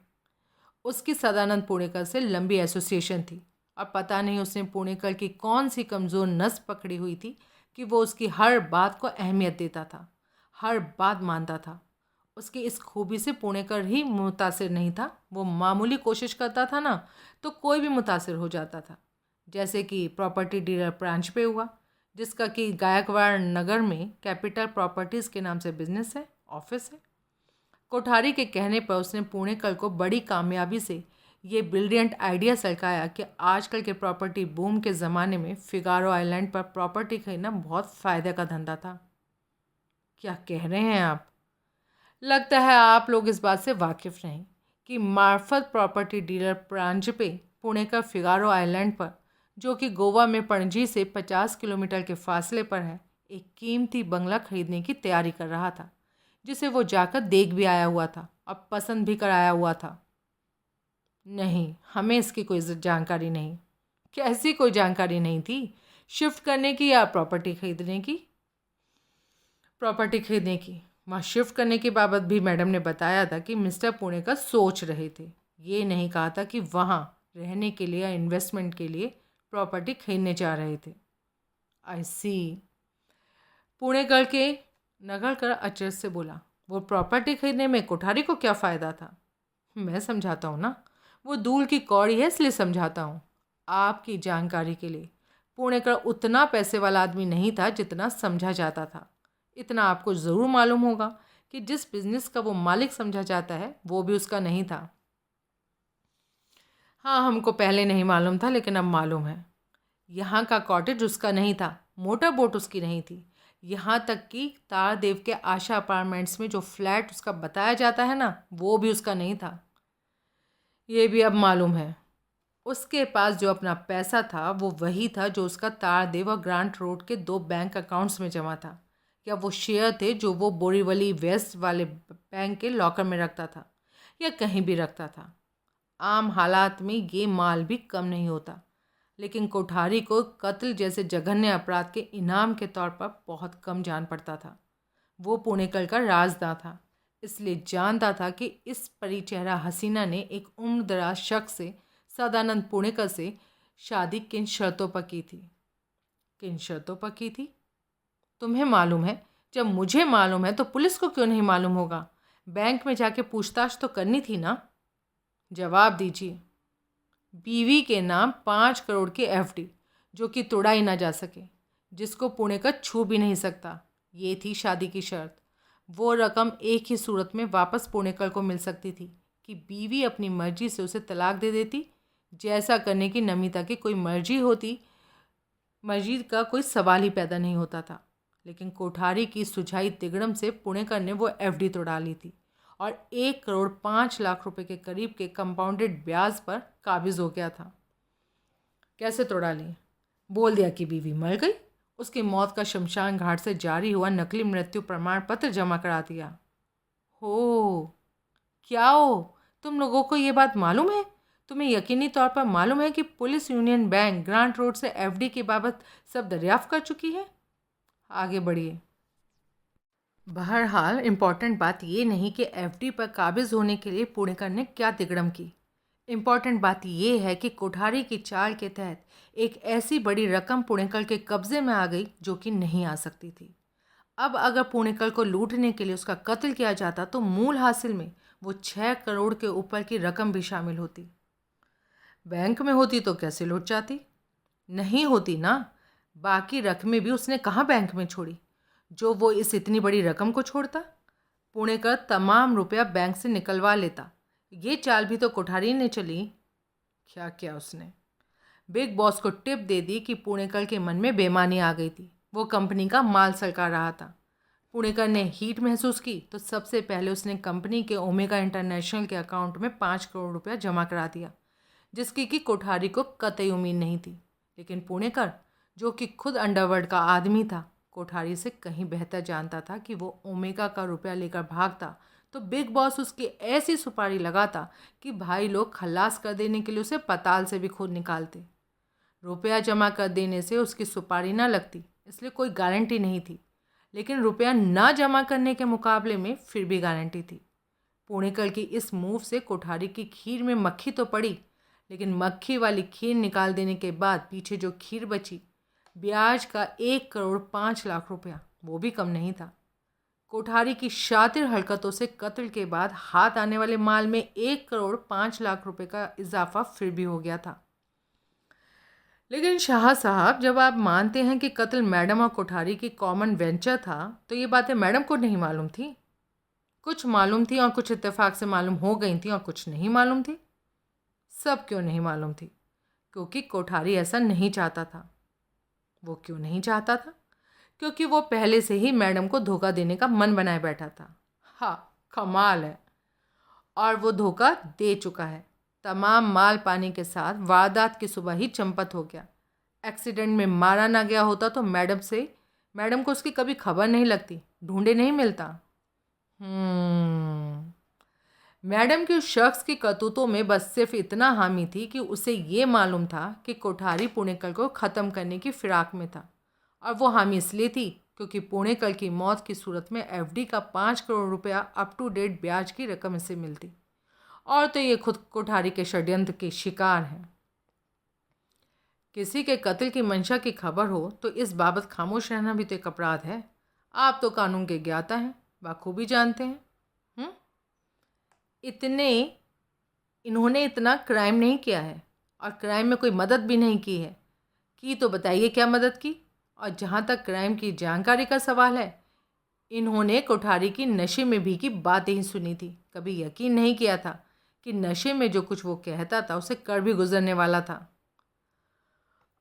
उसकी सदानंद पुणेकर से लंबी एसोसिएशन थी और पता नहीं उसने पुणेकर की कौन सी कमज़ोर नस पकड़ी हुई थी कि वो उसकी हर बात को अहमियत देता था, हर बात मानता था। उसकी इस खूबी से पुणेकर ही मुतासिर नहीं था। वो मामूली कोशिश करता था ना तो कोई भी मुतासिर हो जाता था। जैसे कि प्रॉपर्टी डीलर प्रांच पे हुआ, जिसका कि गायकवाड़ नगर में कैपिटल प्रॉपर्टीज़ के नाम से बिजनेस है, ऑफिस है। कोठारी के कहने पर उसने पुणेकर को बड़ी कामयाबी से ये ब्रिलियंट आइडिया सलकाया कि आजकल के प्रॉपर्टी बूम के ज़माने में फिगारो आइलैंड पर प्रॉपर्टी खरीदना बहुत फ़ायदे का धंधा था। क्या कह रहे हैं आप? लगता है आप लोग इस बात से वाकिफ़ नहीं कि मार्फत property dealer Paranjpe Punekar Figaro island पर, जो कि गोवा में पणजी से 50 किलोमीटर के फासले पर है, एक कीमती बंगला खरीदने की तैयारी कर रहा था, जिसे वो जाकर देख भी आया हुआ था और पसंद भी कर आया हुआ था। नहीं, हमें इसकी कोई जानकारी नहीं। कैसी कोई जानकारी नहीं थी? शिफ्ट करने की या प्रॉपर्टी खरीदने की? प्रॉपर्टी खरीदने की। वहाँ शिफ्ट करने की बाबत भी मैडम ने बताया था कि मिस्टर पुणेकर सोच रहे थे। ये नहीं कहा था कि वहाँ रहने के लिए या इन्वेस्टमेंट के लिए प्रॉपर्टी खरीदने जा रहे थे। आई सी। पुणेकर के नगर कर अचरज से बोला। वो प्रॉपर्टी खरीदने में कोठारी को क्या फ़ायदा था? मैं समझाता हूँ ना, वो दूल की कौड़ी है इसलिए समझाता हूँ। आपकी जानकारी के लिए, पुणेकर उतना पैसे वाला आदमी नहीं था जितना समझा जाता था। इतना आपको ज़रूर मालूम होगा कि जिस बिज़नेस का वो मालिक समझा जाता है वो भी उसका नहीं था। हाँ, हमको पहले नहीं मालूम था लेकिन अब मालूम है। यहाँ का कॉटेज उसका नहीं था, मोटर बोट उसकी नहीं थी, यहाँ तक कि तारदेव के आशा अपार्टमेंट्स में जो फ्लैट उसका बताया जाता है ना, वो भी उसका नहीं था। ये भी अब मालूम है। उसके पास जो अपना पैसा था वो वही था जो उसका तारदेव और ग्रांट रोड के 2 बैंक अकाउंट्स में जमा था, या वो शेयर थे जो वो बोरीवली वेस्ट वाले बैंक के लॉकर में रखता था या कहीं भी रखता था। आम हालात में ये माल भी कम नहीं होता, लेकिन कोठारी को कत्ल जैसे जघन्य अपराध के इनाम के तौर पर बहुत कम जान पड़ता था। वो पुणेकर का राजदा था, इसलिए जानता था कि इस परिचेहरा हसीना ने एक उम्रदराज शख्स से, सदानंद पुणेकर से, शादी किन शर्तों पर की थी। किन शर्तों पर की थी? तुम्हें मालूम है? जब मुझे मालूम है तो पुलिस को क्यों नहीं मालूम होगा? बैंक में जाके पूछताछ तो करनी थी ना। जवाब दीजिए। बीवी के नाम 5 करोड़ की एफडी, जो कि तोड़ा ही ना जा सके, जिसको पुणेकर छू भी नहीं सकता, ये थी शादी की शर्त। वो रकम एक ही सूरत में वापस पुणेकर को मिल सकती थी कि बीवी अपनी मर्जी से उसे तलाक दे देती। जैसा करने की नमिता की कोई मर्जी होती, मर्जी का कोई सवाल ही पैदा नहीं होता था। लेकिन कोठारी की सुझाई तिगड़म से पुणेकर ने वो एफडी तोड़ा ली थी और 1,05,00,000 रुपए के करीब के कंपाउंडेड ब्याज पर काबिज हो गया था। कैसे तोड़ा ली? बोल दिया कि बीवी मर गई, उसकी मौत का शमशान घाट से जारी हुआ नकली मृत्यु प्रमाण पत्र जमा करा दिया। हो, क्या हो, तुम लोगों को ये बात मालूम है? तुम्हें यकीनी तौर पर मालूम है कि police union bank grant road से एफडी की बाबत सब दरियाफ्त कर चुकी है? आगे बढ़िए। बहरहाल इम्पॉर्टेंट बात ये नहीं कि एफडी पर काबिज होने के लिए पुणेकर ने क्या तिगड़म की। इम्पॉर्टेंट बात ये है कि कोठारी की चाल के तहत एक ऐसी बड़ी रकम पुणेकल के कब्जे में आ गई जो कि नहीं आ सकती थी। अब अगर पुणेकल को लूटने के लिए उसका कत्ल किया जाता तो मूल हासिल में वो 6 करोड़ के ऊपर की रकम भी शामिल होती। बैंक में होती तो कैसे लौट जाती? नहीं होती ना। बाकी रकमें भी उसने कहाँ बैंक में छोड़ी जो वो इस इतनी बड़ी रकम को छोड़ता। पुणेकर तमाम रुपया बैंक से निकलवा लेता। ये चाल भी तो कोठारी ने चली। क्या किया उसने? बिग बॉस को टिप दे दी कि पुणेकर के मन में बेईमानी आ गई थी। वो कंपनी का माल सरका रहा था। पुणेकर ने हीट महसूस की तो सबसे पहले उसने कंपनी के ओमेगा इंटरनेशनल के अकाउंट में 5 करोड़ रुपया जमा करा दिया, जिसकी कि कोठारी को कतई उम्मीद नहीं थी। लेकिन पुणेकर, जो कि खुद अंडरवर्ल्ड का आदमी था, कोठारी से कहीं बेहतर जानता था कि वो ओमेगा का रुपया लेकर भागता तो बिग बॉस उसकी ऐसी सुपारी लगाता कि भाई लोग खल्लास कर देने के लिए उसे पताल से भी खुद निकालते। रुपया जमा कर देने से उसकी सुपारी ना लगती, इसलिए कोई गारंटी नहीं थी, लेकिन रुपया ना जमा करने के मुकाबले में फिर भी गारंटी थी। पुणेकर की इस मूव से कोठारी की खीर में मक्खी तो पड़ी, लेकिन मक्खी वाली खीर निकाल देने के बाद पीछे जो खीर बची, ब्याज का 1 करोड़ 5 लाख रुपया, वो भी कम नहीं था। कोठारी की शातिर हरकतों से कत्ल के बाद हाथ आने वाले माल में 1 करोड़ 5 लाख रुपए का इजाफा फिर भी हो गया था। लेकिन शाह साहब, जब आप मानते हैं कि कत्ल मैडम और कोठारी की कॉमन वेंचर था, तो ये बातें मैडम को नहीं मालूम थी? कुछ मालूम थी और कुछ इत्तेफाक से मालूम हो गई थी और कुछ नहीं मालूम थी। सब क्यों नहीं मालूम थी? क्योंकि कोठारी ऐसा नहीं चाहता था। वो क्यों नहीं चाहता था? क्योंकि वो पहले से ही मैडम को धोखा देने का मन बनाए बैठा था। हाँ, कमाल है। और वो धोखा दे चुका है। तमाम माल पानी के साथ वारदात की सुबह ही चंपत हो गया। एक्सीडेंट में मारा ना गया होता तो मैडम को उसकी कभी खबर नहीं लगती, ढूंढे नहीं मिलता। मैडम की उस शख्स की करतूतों में बस सिर्फ इतना हामी थी कि उसे ये मालूम था कि कोठारी पुणेकर को ख़त्म करने की फिराक में था। और वो हामी इसलिए थी क्योंकि पुणेकर की मौत की सूरत में एफडी का 5 करोड़ रुपया अप टू डेट ब्याज की रकम इसे मिलती। और तो ये खुद कोठारी के षड्यंत्र के शिकार हैं। किसी के कत्ल की मंशा की खबर हो तो इस बाबत खामोश रहना भी तो एक अपराध है। आप तो कानून के ज्ञाता हैं, बाखूबी जानते हैं। इन्होंने इतना क्राइम नहीं किया है और क्राइम में कोई मदद भी नहीं की है। की तो बताइए क्या मदद की? और जहाँ तक क्राइम की जानकारी का सवाल है, इन्होंने कोठारी की नशे में भी की बातें ही सुनी थी। कभी यकीन नहीं किया था कि नशे में जो कुछ वो कहता था उसे कर भी गुजरने वाला था।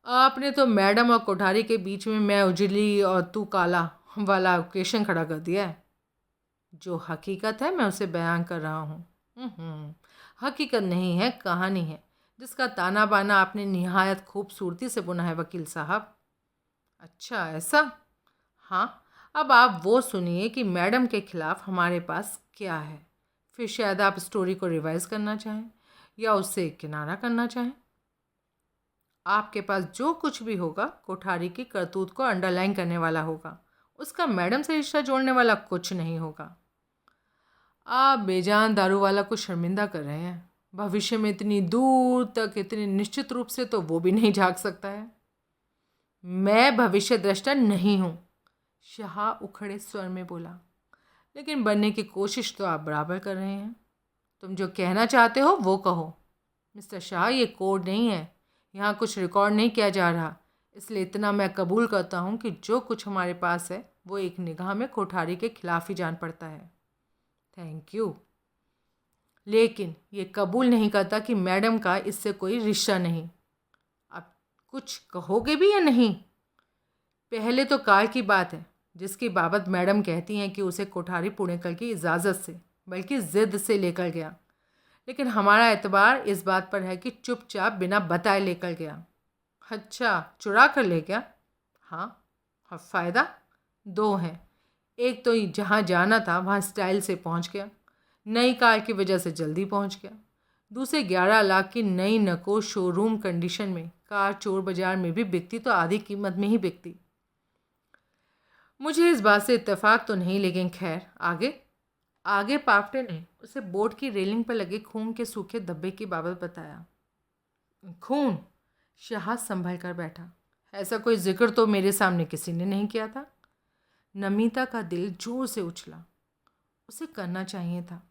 आपने तो मैडम और कोठारी के बीच में मैं उजली और तू काला वाला क्वेश्चन खड़ा कर दिया है। जो हकीकत है मैं उसे बयान कर रहा हूँ। हकीकत नहीं है, कहानी है, जिसका ताना बाना आपने निहायत खूबसूरती से बुना है वकील साहब। अच्छा, ऐसा? हाँ, अब आप वो सुनिए कि मैडम के खिलाफ हमारे पास क्या है। फिर शायद आप स्टोरी को रिवाइज करना चाहें या उससे किनारा करना चाहें। आपके पास जो कुछ भी होगा कोठारी की करतूत को अंडरलाइन करने वाला होगा, उसका मैडम से रिश्ता जोड़ने वाला कुछ नहीं होगा। आप बेजान दारू वाला को शर्मिंदा कर रहे हैं। भविष्य में इतनी दूर तक, इतनी निश्चित रूप से तो वो भी नहीं झाँक सकता है। मैं भविष्य दृष्टा नहीं हूँ, शाह उखड़े स्वर में बोला। लेकिन बनने की कोशिश तो आप बराबर कर रहे हैं। तुम जो कहना चाहते हो वो कहो। मिस्टर शाह, ये कोर्ट नहीं है, यहाँ कुछ रिकॉर्ड नहीं किया जा रहा। इसलिए इतना मैं कबूल करता हूँ कि जो कुछ हमारे पास है वो एक निगाह में कोठारी के खिलाफ ही जान पड़ता है। Thank you. लेकिन ये कबूल नहीं करता कि मैडम का इससे कोई रिश्ता नहीं। अब कुछ कहोगे भी या नहीं? पहले तो कार की बात है, जिसकी बाबत मैडम कहती हैं कि उसे कोठारी पुणेकर की इजाज़त से, बल्कि ज़िद से लेकर गया। लेकिन हमारा एतबार इस बात पर है कि चुपचाप बिना बताए लेकर गया। अच्छा, चुरा कर ले गया? हाँ। और फ़ायदा? दो हैं। एक तो जहाँ जाना था वहाँ स्टाइल से पहुँच गया, नई कार की वजह से जल्दी पहुँच गया। दूसरे 11 लाख की नई नको शोरूम कंडीशन में कार चोर बाज़ार में भी बिकती तो आधी कीमत में ही बिकती। मुझे इस बात से इत्तेफाक तो नहीं, लेकिन खैर, आगे पावटे ने उसे बोट की रेलिंग पर लगे खून के सूखे धब्बे की बाबत बताया। खून? शाह संभल कर बैठा। ऐसा कोई जिक्र तो मेरे सामने किसी ने नहीं किया था। नमिता का दिल जोर से उछला। उसे करना चाहिए था।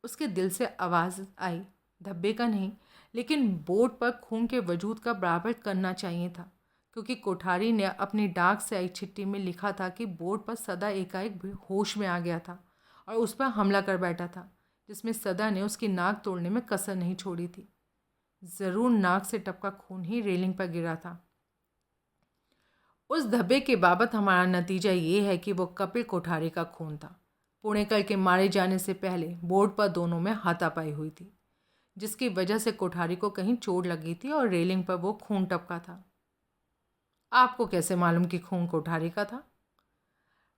उसके दिल से आवाज़ आई, धब्बे का नहीं, लेकिन बोर्ड पर खून के वजूद का बराबर करना चाहिए था, क्योंकि कोठारी ने अपनी डाक से आई चिट्ठी में लिखा था कि बोर्ड पर सदा एकाएक होश में आ गया था और उस पर हमला कर बैठा था, जिसमें सदा ने उसकी नाक तोड़ने में कसर नहीं छोड़ी थी। ज़रूर नाक से टपका खून ही रेलिंग पर गिरा था। उस धब्बे के बाबत हमारा नतीजा ये है कि वो कपिल कोठारी का खून था। पुणेकर के मारे जाने से पहले बोर्ड पर दोनों में हाथापाई हुई थी, जिसकी वजह से कोठारी को कहीं चोट लगी थी और रेलिंग पर वो खून टपका था। आपको कैसे मालूम कि खून कोठारी का था?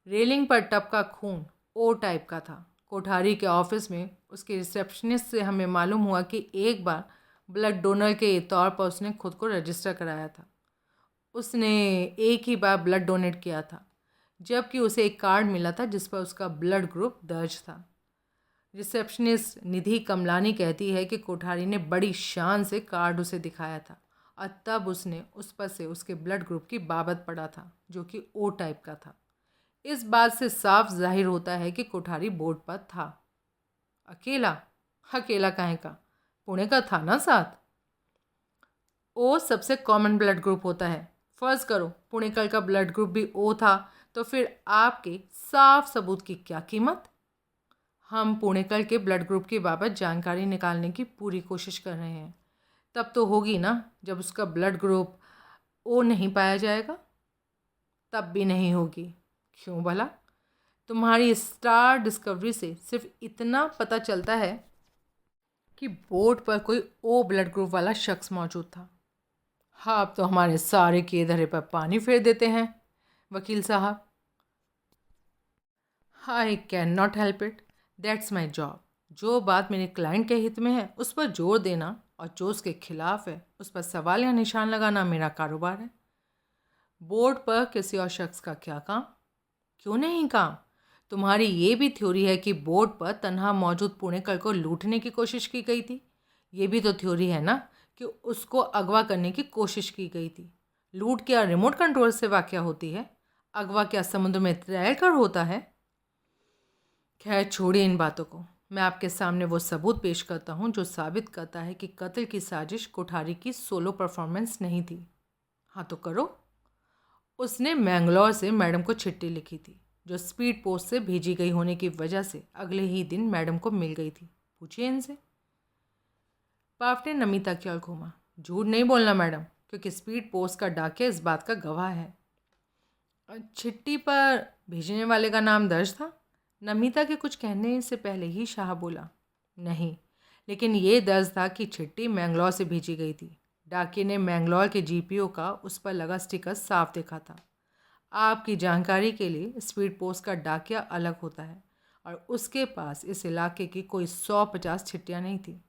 रेलिंग पर टपका खून ओ टाइप का था। कोठारी के ऑफिस में उसके रिसेप्शनिस्ट से हमें मालूम हुआ कि एक बार ब्लड डोनर के तौर पर उसने खुद को रजिस्टर कराया था। उसने एक ही बार ब्लड डोनेट किया था, जबकि उसे एक कार्ड मिला था जिस पर उसका ब्लड ग्रुप दर्ज था। रिसेप्शनिस्ट निधि कमलानी कहती है कि कोठारी ने बड़ी शान से कार्ड उसे दिखाया था और तब उसने उस पर से उसके ब्लड ग्रुप की बाबत पढ़ा था, जो कि ओ टाइप का था। इस बात से साफ जाहिर होता है कि कोठारी बोर्ड पर था। अकेला? अकेला काहे का? पुणे का था ना साथ। ओ सबसे कॉमन ब्लड ग्रुप होता है। फर्ज करो पुणेकर का ब्लड ग्रुप भी ओ था, तो फिर आपके साफ सबूत की क्या कीमत? हम पुणेकर के ब्लड ग्रुप की बाबत जानकारी निकालने की पूरी कोशिश कर रहे हैं। तब तो होगी ना जब उसका ब्लड ग्रुप ओ नहीं पाया जाएगा। तब भी नहीं होगी। क्यों भला? तुम्हारी स्टार डिस्कवरी से सिर्फ इतना पता चलता है कि बोर्ड पर कोई ओ ब्लड ग्रुप वाला शख्स मौजूद था। हाँ, अब तो हमारे सारे किए धरे पर पानी फेर देते हैं वकील साहब। I can not help it, that's my job. जो बात मेरे क्लाइंट के हित में है उस पर जोर देना और जो उसके खिलाफ है उस पर सवाल या निशान लगाना मेरा कारोबार है। बोर्ड पर किसी और शख्स का क्या काम? क्यों नहीं काम? तुम्हारी ये भी थ्योरी है कि बोर्ड पर तन्हा मौजूद पुणेकर को लूटने की कोशिश की गई थी। ये भी तो थ्योरी है ना कि उसको अगवा करने की कोशिश की गई थी। लूट क्या रिमोट कंट्रोल से वाक़या होती है? अगवा क्या समुद्र में तैर कर होता है? खैर छोड़िए इन बातों को। मैं आपके सामने वो सबूत पेश करता हूँ जो साबित करता है कि कत्ल की साजिश कोठारी की सोलो परफॉर्मेंस नहीं थी। हाँ तो करो। उसने मैंगलोर से मैडम को चिट्ठी लिखी थी, जो स्पीड पोस्ट से भेजी गई होने की वजह से अगले ही दिन मैडम को मिल गई थी। पूछिए इनसे। पाफ ने नमिता की ओर घूमा। झूठ नहीं बोलना मैडम, क्योंकि स्पीड पोस्ट का डाकिया इस बात का गवाह है। चिट्ठी पर भेजने वाले का नाम दर्ज था? नमिता के कुछ कहने से पहले ही शाह बोला। नहीं, लेकिन ये दर्ज था कि चिट्ठी मैंगलोर से भेजी गई थी। डाकिये ने मैंगलोर के जीपीओ का उस पर लगा स्टिकर साफ देखा था। आपकी जानकारी के लिए स्पीड पोस्ट का डाकिया अलग होता है और उसके पास इस इलाके की कोई 150 चिट्ठियाँ नहीं थी।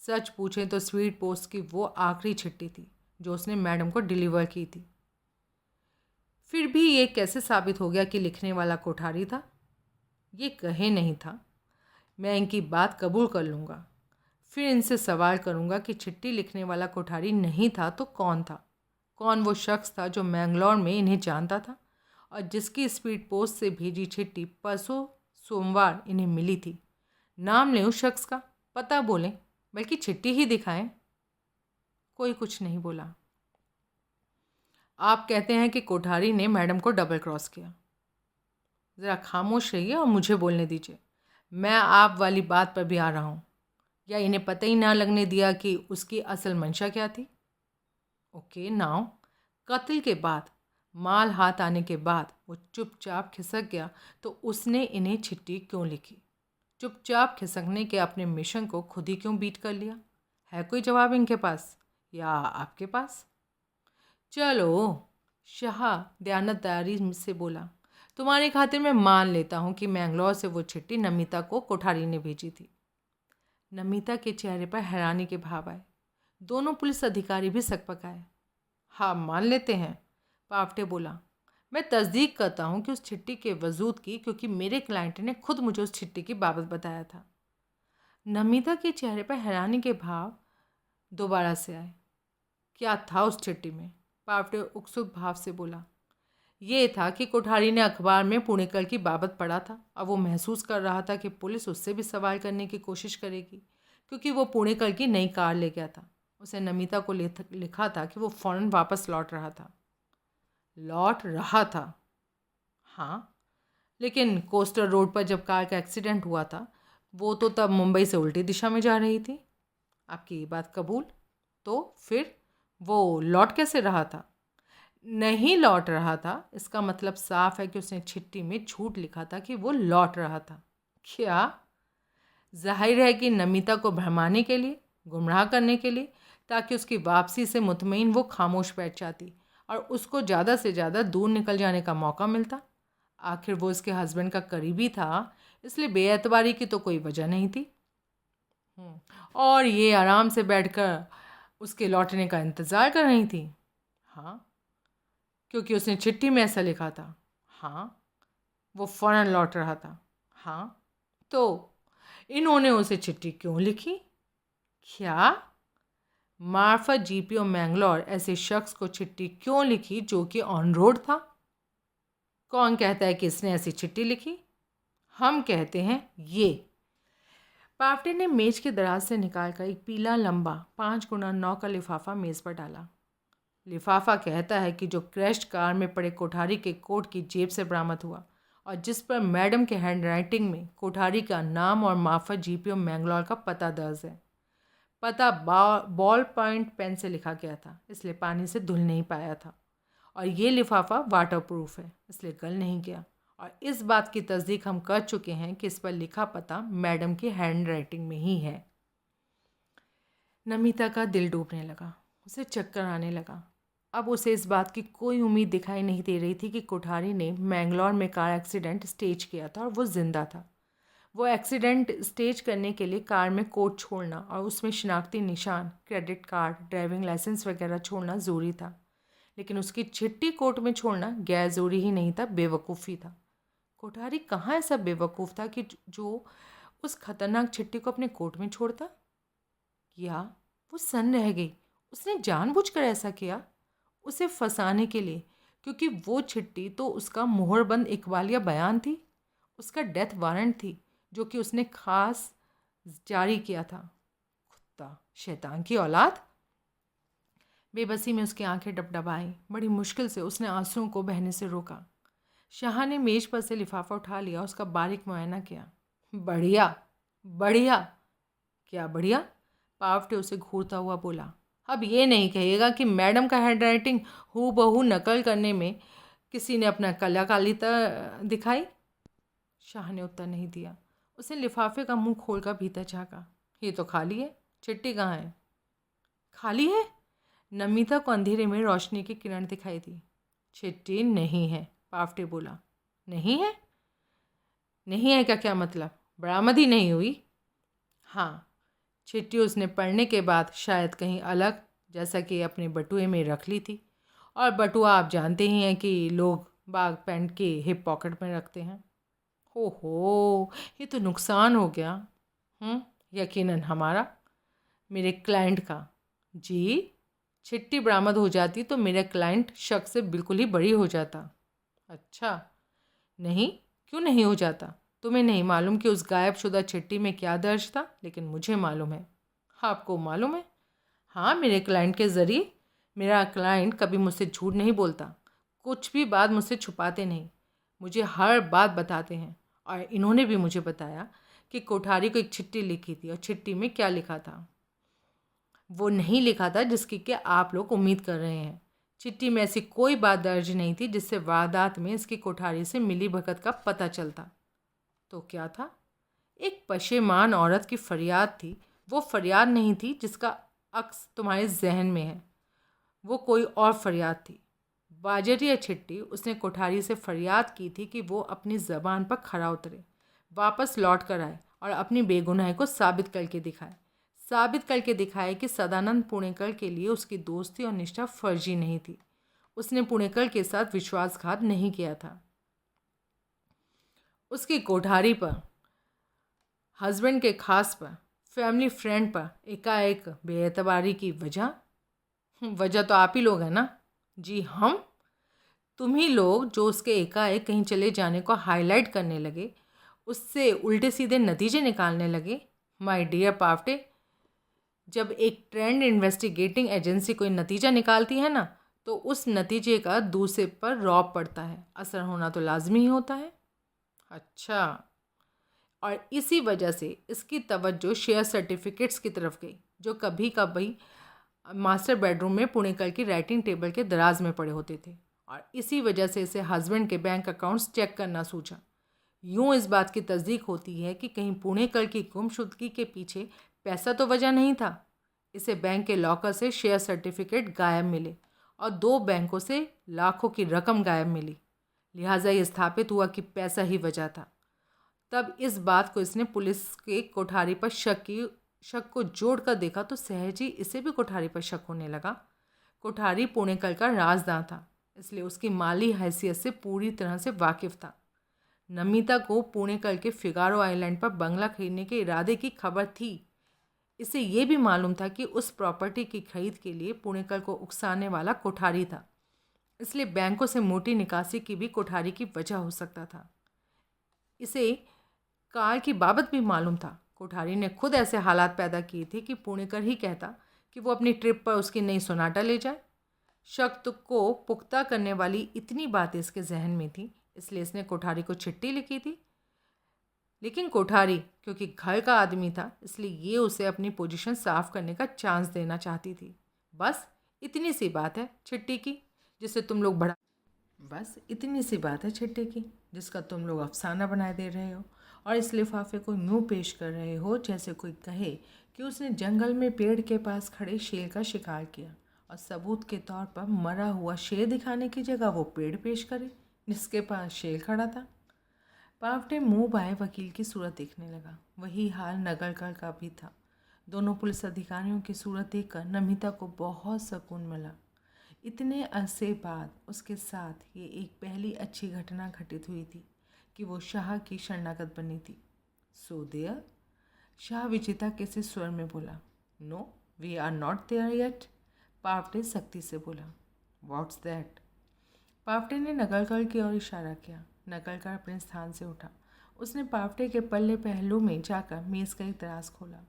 सच पूछें तो स्पीड पोस्ट की वो आखिरी चिट्ठी थी जो उसने मैडम को डिलीवर की थी। फिर भी ये कैसे साबित हो गया कि लिखने वाला कोठारी था? ये कहे नहीं था। मैं इनकी बात कबूल कर लूँगा। फिर इनसे सवाल करूँगा कि चिट्ठी लिखने वाला कोठारी नहीं था तो कौन था? कौन वो शख्स था जो मैंगलोर में इन्हें जानता था और जिसकी स्पीड पोस्ट से भेजी चिट्ठी परसों सोमवार इन्हें मिली थी? नाम लें उस शख्स का, पता बोलें, बल्कि चिट्ठी ही दिखाएं। कोई कुछ नहीं बोला। आप कहते हैं कि कोठारी ने मैडम को डबल क्रॉस किया। ज़रा खामोश रहिए और मुझे बोलने दीजिए। मैं आप वाली बात पर भी आ रहा हूँ। या इन्हें पता ही ना लगने दिया कि उसकी असल मंशा क्या थी? ओके नाउ, कत्ल के बाद, माल हाथ आने के बाद वो चुपचाप खिसक गया, तो उसने इन्हें चिट्ठी क्यों लिखी? चुपचाप खिसकने के अपने मिशन को खुद ही क्यों बीट कर लिया? है कोई जवाब इनके पास या आपके पास? चलो, शाह दयानतदारी से बोला। तुम्हारी खातिर मैं मान लेता हूँ कि मैंगलोर से वो चिट्ठी नमिता को कोठारी ने भेजी थी। नमिता के चेहरे पर हैरानी के भाव आए। दोनों पुलिस अधिकारी भी सकपकाए। हाँ मान लेते हैं, पावटे बोला। मैं तस्दीक करता हूँ कि उस चिट्ठी के वजूद की, क्योंकि मेरे क्लाइंट ने खुद मुझे उस चिट्ठी की बाबत बताया था। नमिता के चेहरे पर हैरानी के भाव दोबारा से आए। क्या था उस चिट्ठी में? पावटे उत्सुक भाव से बोला। ये था कि कोठारी ने अखबार में पुणेकर की बाबत पढ़ा था और वो महसूस कर रहा था कि पुलिस उससे भी सवाल करने की कोशिश करेगी, क्योंकि वो पुणेकर की नई कार ले गया था। उसे नमिता को लिखा था कि वो फ़ौरन वापस लौट रहा था। लौट रहा था? हाँ, लेकिन कोस्टर रोड पर जब कार का एक्सीडेंट हुआ था, वो तो तब मुंबई से उल्टी दिशा में जा रही थी। आपकी बात कबूल। तो फिर वो लौट कैसे रहा था? नहीं लौट रहा था, इसका मतलब साफ है कि उसने चिट्ठी में झूठ लिखा था कि वो लौट रहा था। क्या? जाहिर है कि नमिता को भरमाने के लिए, गुमराह करने के लिए, ताकि उसकी वापसी से मुतमईन वो खामोश बैठ जाती और उसको ज़्यादा से ज़्यादा दूर निकल जाने का मौका मिलता। आखिर वो उसके हस्बैंड का करीबी था, इसलिए बेएतबारी की तो कोई वजह नहीं थी। और ये आराम से बैठकर उसके लौटने का इंतज़ार कर रही थी। हाँ, क्योंकि उसने चिट्ठी में ऐसा लिखा था। हाँ, वो फ़ौरन लौट रहा था। हाँ, तो इन्होंने उसे चिट्ठी क्यों लिखी? क्या? मार्फत जीपीओ मैंगलोर ऐसे शख्स को चिट्ठी क्यों लिखी जो कि ऑन रोड था? कौन कहता है कि इसने ऐसी चिट्ठी लिखी? हम कहते हैं ये। पावटे ने मेज के दराज से निकालकर एक पीला लंबा 5x9 का लिफाफा मेज़ पर डाला। लिफाफा कहता है कि जो क्रैश्ड कार में पड़े कोठारी के कोट की जेब से बरामद हुआ और जिस पर मैडम के हैंडराइटिंग में कोठारी का नाम और मार्फत जीपीओ मैंगलोर का पता दर्ज है। पता बॉल पॉइंट पेन से लिखा गया था, इसलिए पानी से धुल नहीं पाया था, और ये लिफाफा वाटरप्रूफ है, इसलिए गल नहीं गया। और इस बात की तस्दीक हम कर चुके हैं कि इस पर लिखा पता मैडम की हैंड राइटिंग में ही है। नमिता का दिल डूबने लगा, उसे चक्कर आने लगा। अब उसे इस बात की कोई उम्मीद दिखाई नहीं दे रही थी कि कोठारी ने मैंगलोर में कार एक्सीडेंट स्टेज किया था और वो जिंदा था। वो एक्सीडेंट स्टेज करने के लिए कार में कोट छोड़ना और उसमें शनाख्ती निशान, क्रेडिट कार्ड, ड्राइविंग लाइसेंस वगैरह छोड़ना ज़रूरी था, लेकिन उसकी चिट्ठी कोट में छोड़ना गैर ज़रूरी ही नहीं था, बेवकूफ़ी था। कोठारी कहाँ ऐसा बेवकूफ़ था कि जो उस खतरनाक चिट्ठी को अपने कोट में छोड़ता? या वो सन्न रह गई, उसने जानबूझकर ऐसा किया उसे फंसाने के लिए, क्योंकि वो चिट्ठी तो उसका मोहरबंद इकबालिया बयान थी, उसका डेथ वारंट थी जो कि उसने खास जारी किया था। कुत्ता, शैतान की औलाद। बेबसी में उसकी आंखें डबडबाईं। बड़ी मुश्किल से उसने आंसुओं को बहने से रोका। शाह ने मेज पर से लिफाफा उठा लिया, उसका बारीक मुआयना किया। बढ़िया, बढ़िया। क्या बढ़िया? पावटे उसे घूरता हुआ बोला। अब ये नहीं कहिएगा कि मैडम का हैंडराइटिंग हूबहू नकल करने में किसी ने अपना कलाकारिता दिखाई? शाह ने उत्तर नहीं दिया। उसने लिफाफे का मुंह खोलकर भीतर झाँका। ये तो खाली है, चिट्ठी कहाँ है? खाली है? नमिता को अंधेरे में रोशनी की किरण दिखाई दी। चिट्ठी नहीं है, पावटे बोला। नहीं है? नहीं है का क्या मतलब? बरामद ही नहीं हुई? हाँ, चिट्ठी उसने पढ़ने के बाद शायद कहीं अलग, जैसा कि अपने बटुए में रख ली थी, और बटुआ आप जानते ही हैं कि लोग बाग पैंट के हिप पॉकेट में रखते हैं। हो, ये तो नुकसान हो गया। यकीनन हमारा, मेरे क्लाइंट का। जी, चिट्ठी बरामद हो जाती तो मेरा क्लाइंट शक से बिल्कुल ही बरी हो जाता। अच्छा, नहीं, क्यों नहीं हो जाता? तुम्हें नहीं मालूम कि उस गायबशुदा चिट्ठी में क्या दर्ज था, लेकिन मुझे मालूम है। आपको मालूम है? हाँ, मेरे क्लाइंट के ज़रिए। मेरा क्लाइंट कभी मुझसे झूठ नहीं बोलता, कुछ भी बात मुझसे छुपाते नहीं, मुझे हर बात बताते हैं। और इन्होंने भी मुझे बताया कि कोठारी को एक चिट्ठी लिखी थी, और चिट्ठी में क्या लिखा था? वो नहीं लिखा था जिसकी कि आप लोग उम्मीद कर रहे हैं। चिट्ठी में ऐसी कोई बात दर्ज नहीं थी जिससे वारदात में इसकी कोठारी से मिली भगत का पता चलता। तो क्या था? एक पशेमान औरत की फरियाद थी। वो फरियाद नहीं थी जिसका अक्स तुम्हारे जहन में है, वो कोई और फरियाद थी। बाजरिया चिट्ठी उसने कोठारी से फरियाद की थी कि वो अपनी ज़बान पर खरा उतरे, वापस लौट कर आए और अपनी बेगुनाही को साबित करके दिखाए कि सदानंद पुणेकर के लिए उसकी दोस्ती और निष्ठा फर्जी नहीं थी। उसने पुणेकर के साथ विश्वासघात नहीं किया था। उसकी कोठारी पर, हस्बैंड के खास पर फैमिली फ्रेंड पर एकाएक बेएतबारी की वजह तो आप ही लोग हैं ना। जी हम, तुम ही लोग जो उसके एकाएक कहीं चले जाने को हाईलाइट करने लगे, उससे उल्टे सीधे नतीजे निकालने लगे। माय डियर पावटे, जब एक ट्रेंड इन्वेस्टिगेटिंग एजेंसी कोई नतीजा निकालती है ना, तो उस नतीजे का दूसरे पर रौब पड़ता है, असर होना तो लाजमी ही होता है। अच्छा, और इसी वजह से इसकी तवज्जो शेयर सर्टिफिकेट्स की तरफ गई, जो कभी कभी मास्टर बेडरूम में पुणेकर की राइटिंग टेबल के दराज में पड़े होते थे, और इसी वजह से इसे हस्बैंड के बैंक अकाउंट्स चेक करना सूझा। यूँ इस बात की तस्दीक होती है कि कहीं पुणेकर की गुमशुदगी के पीछे पैसा तो वजह नहीं था। इसे बैंक के लॉकर से शेयर सर्टिफिकेट गायब मिले और 2 बैंकों से लाखों की रकम गायब मिली। लिहाजा ये स्थापित हुआ कि पैसा ही वजह था। तब इस बात को इसने पुलिस के कोठारी पर शक को जोड़कर देखा तो सहज ही इसे भी कोठारी पर शक होने लगा। कोठारी पुणेकर का राजदार था, इसलिए उसकी माली हैसियत से पूरी तरह से वाकिफ था। नमिता को पुणेकर के फिगारो आइलैंड पर बंगला खरीदने के इरादे की खबर थी। इसे ये भी मालूम था कि उस प्रॉपर्टी की खरीद के लिए पुणेकर को उकसाने वाला कोठारी था, इसलिए बैंकों से मोटी निकासी की भी कोठारी की वजह हो सकता था। इसे कार की बाबत भी मालूम था। कोठारी ने खुद ऐसे हालात पैदा किए थे कि पुणेकर ही कहता कि वो अपनी ट्रिप पर उसकी नई सोनाटा ले जाए। शक को पुख्ता करने वाली इतनी बातें इसके जहन में थी, इसलिए इसने कोठारी को चिट्ठी लिखी थी। लेकिन कोठारी क्योंकि घर का आदमी था, इसलिए ये उसे अपनी पोजीशन साफ करने का चांस देना चाहती थी। बस इतनी सी बात है चिट्ठी की, जिसे तुम लोग बड़ा बस इतनी सी बात है चिट्ठी की जिसका तुम लोग अफसाना बनाए दे रहे हो, और इस लिफाफे को यूँ पेश कर रहे हो जैसे कोई कहे कि उसने जंगल में पेड़ के पास खड़े शेर का शिकार किया, और सबूत के तौर पर मरा हुआ शेर दिखाने की जगह वो पेड़ पेश करे जिसके पास शेर खड़ा था। पावटे मुंह बाएं वकील की सूरत देखने लगा। वही हाल नगरकर का भी था। दोनों पुलिस अधिकारियों की सूरत देखकर नमिता को बहुत सुकून मिला। इतने अरसे बाद उसके साथ ये एक पहली अच्छी घटना घटित हुई थी कि वो शाह की शरणागत बनी थी। सो देयर, शाह विजेता के से स्वर में बोला। No, we are not there yet, Pawte सख्ती से बोला। What's that? पावटे ने नगरकर की ओर इशारा किया। नगरकर अपने स्थान से उठा। उसने पावटे के पल्ले पहलू में जाकर मेज़ का एक दराज खोला,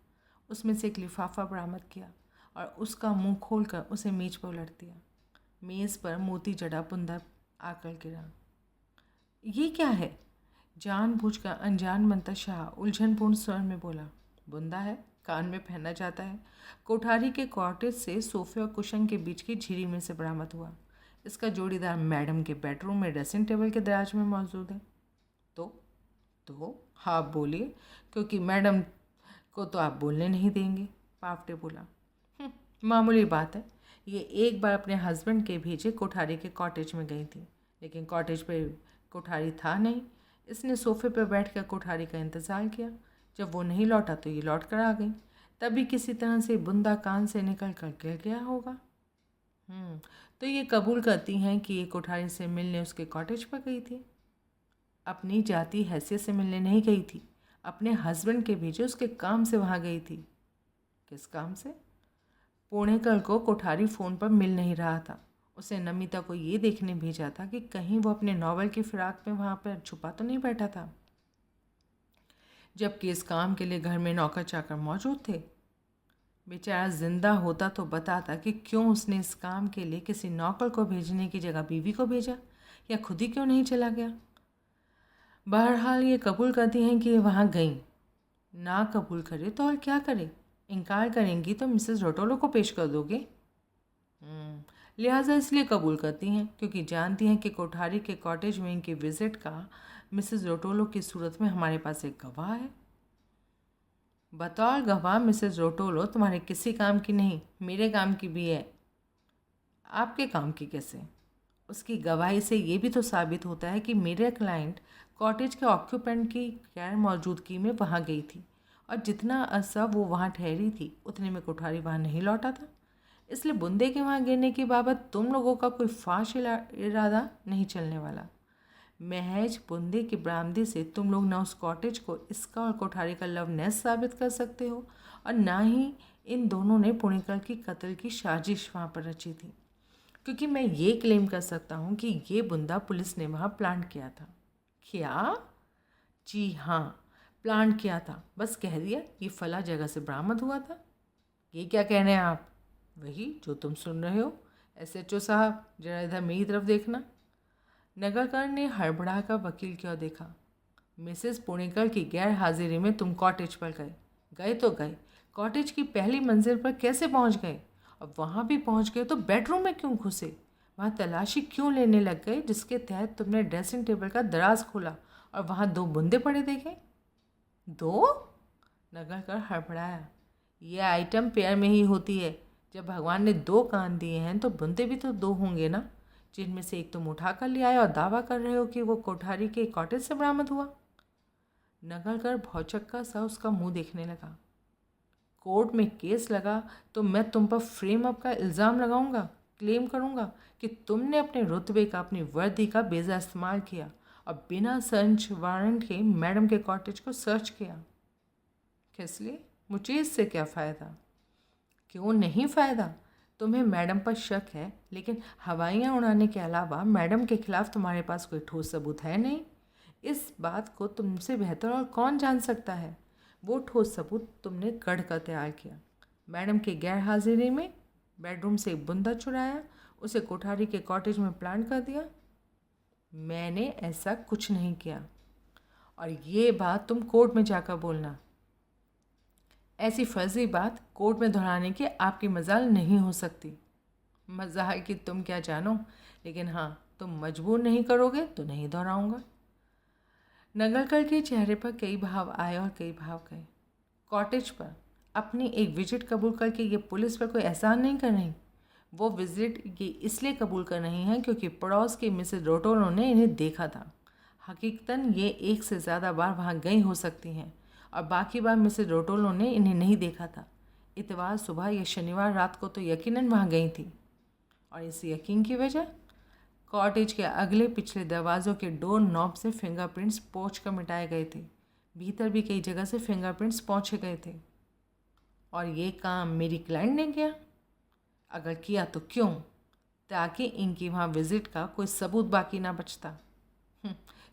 उसमें से एक लिफाफा बरामद किया और उसका मुंह खोलकर उसे मेज पर उलट दिया। मेज़ पर मोती जड़ा बुंदा आकर गिरा। ये क्या है? जानबूझकर अनजान बनता शाह उलझनपूर्ण स्वर में बोला। बुंदा है, कान में पहना जाता है। कोठारी के कॉटेज से सोफे और कुशन के बीच की झिरी में से बरामद हुआ। इसका जोड़ीदार मैडम के बेडरूम में ड्रेसिंग टेबल के दराज में मौजूद है। तो आप बोलिए, क्योंकि मैडम को तो आप बोलने नहीं देंगे, पावटे बोला। मामूली बात है। ये एक बार अपने हस्बैंड के भेजे कोठारी के कॉटेज में गई थी, लेकिन कॉटेज पे कोठारी था नहीं। इसने सोफे पर बैठकर कोठारी का इंतज़ार किया। जब वो नहीं लौटा तो ये लौट कर आ गई। तभी किसी तरह से बुंदा कान से निकल कर गिर गया होगा। तो ये कबूल करती हैं कि ये कोठारी से मिलने उसके कॉटेज पर गई थी। अपनी जाति हैसियत से मिलने नहीं गई थी, अपने हस्बैंड के भेजे उसके काम से वहाँ गई थी। किस काम से? पुणेकर को कोठारी फ़ोन पर मिल नहीं रहा था। उसे नमिता को ये देखने भेजा था कि कहीं वो अपने नॉवल की फिराक में वहाँ पर छुपा तो नहीं बैठा था, जबकि इस काम के लिए घर में नौकर चाकर मौजूद थे। बेचारा जिंदा होता तो बताता कि क्यों उसने इस काम के लिए किसी नौकर को भेजने की जगह बीवी को भेजा, या खुद ही क्यों नहीं चला गया। बहरहाल ये कबूल करती हैं कि ये वहाँ गई। ना कबूल करे तो और क्या करे? इनकार करेंगी तो मिसेस रोटोलो को पेश कर दोगे। लिहाजा इसलिए कबूल करती हैं क्योंकि जानती हैं कि कोठारी के कॉटेज में इनकी विज़िट का मिसेस रोटोलो की सूरत में हमारे पास एक गवाह है। बतौर गवाह मिसेस रोटोलो तुम्हारे किसी काम की नहीं, मेरे काम की भी है। आपके काम की कैसे? उसकी गवाही से ये भी तो साबित होता है कि मेरे क्लाइंट कॉटेज के ऑक्यूपेंट की गैर मौजूदगी में वहाँ गई थी, और जितना अरसा वो वहाँ ठहरी थी उतने में कोठारी वहाँ नहीं लौटा था। इसलिए बुंदे के वहाँ गिरने की बाबत तुम लोगों का कोई फाश इरादा नहीं चलने वाला। महज बूंदे की बरामदी से तुम लोग ना उस कॉटेज को इसका और कोठारी का लव नेस्ट साबित कर सकते हो और ना ही इन दोनों ने पुणेकर की कत्ल की साजिश वहाँ पर रची थी, क्योंकि मैं ये क्लेम कर सकता हूँ कि ये बुंदा पुलिस ने वहाँ प्लांट किया था। क्या? जी हाँ, प्लांट किया था। बस कह दिया ये फला जगह से बरामद हुआ था। ये क्या कह रहे हैं आप? वही जो तुम सुन रहे हो। SHO साहब, जरा इधर मेरी तरफ देखना। नगरकर ने हड़बड़ा कर वकील की ओर देखा। मिसेस पुणेकर की गैर हाजिरी में तुम कॉटेज पर गए तो गए, कॉटेज की पहली मंजिल पर कैसे पहुंच गए? और वहां भी पहुंच गए तो बेडरूम में क्यों घुसे? वहां तलाशी क्यों लेने लग गए, जिसके तहत तुमने ड्रेसिंग टेबल का दराज खोला और वहां 2 बूंदे पड़े देखे? 2? नगरकर हड़बड़ाया। यह आइटम पेयर में ही होती है। जब भगवान ने 2 कान दिए हैं तो बूंदे भी तो 2 होंगे ना, जिनमें से एक तुम उठा कर ले आए और दावा कर रहे हो कि वो कोठारी के कॉटेज से बरामद हुआ। नगरकर भौचक्का सा उसका मुंह देखने लगा। कोर्ट में केस लगा तो मैं तुम पर फ्रेम अप का इल्ज़ाम लगाऊंगा, क्लेम करूंगा कि तुमने अपने रुतबे का, अपनी वर्दी का बेजा इस्तेमाल किया और बिना सर्च वारंट के मैडम के कॉटेज को सर्च किया। किस लिए? मुझे इससे क्या फ़ायदा? क्यों नहीं फ़ायदा? तुम्हें मैडम पर शक है, लेकिन हवाइयाँ उड़ाने के अलावा मैडम के खिलाफ तुम्हारे पास कोई ठोस सबूत है नहीं। इस बात को तुमसे बेहतर और कौन जान सकता है? वो ठोस सबूत तुमने गढ़ कर तैयार किया। मैडम की गैर हाजिरी में बेडरूम से एक बुंदा चुराया, उसे कोठारी के कॉटेज में प्लांट कर दिया। मैंने ऐसा कुछ नहीं किया, और ये बात तुम कोर्ट में जाकर बोलना। ऐसी फर्जी बात कोर्ट में दोहराने की आपकी मजाल नहीं हो सकती। मजाल की तुम क्या जानो, लेकिन हाँ, तुम मजबूर नहीं करोगे तो नहीं दोहराऊंगा। नगरकर के चेहरे पर कई भाव आए और कई भाव गए। कॉटेज पर अपनी एक विजिट कबूल करके ये पुलिस पर कोई एहसान नहीं कर रही। वो विजिट ये इसलिए कबूल कर रही हैं क्योंकि पड़ोस की मिसेज रोटोलो ने इन्हें देखा था। हकीकतन ये 1 से ज़्यादा बार वहाँ गई हो सकती हैं और बाकी बार मिसेज रोटोलो ने इन्हें नहीं देखा था। इतवार सुबह या शनिवार रात को तो यकीनन वहाँ गई थी, और इस यकीन की वजह कॉटेज के अगले पिछले दरवाज़ों के डोर नॉब से फिंगरप्रिंट्स पोंछ कर मिटाए गए थे। भीतर भी कई जगह से फिंगरप्रिंट्स पहुँचे गए थे। और ये काम मेरी क्लाइंट ने किया? अगर किया तो क्यों? ताकि इनकी वहाँ विज़िट का कोई सबूत बाकी ना बचता।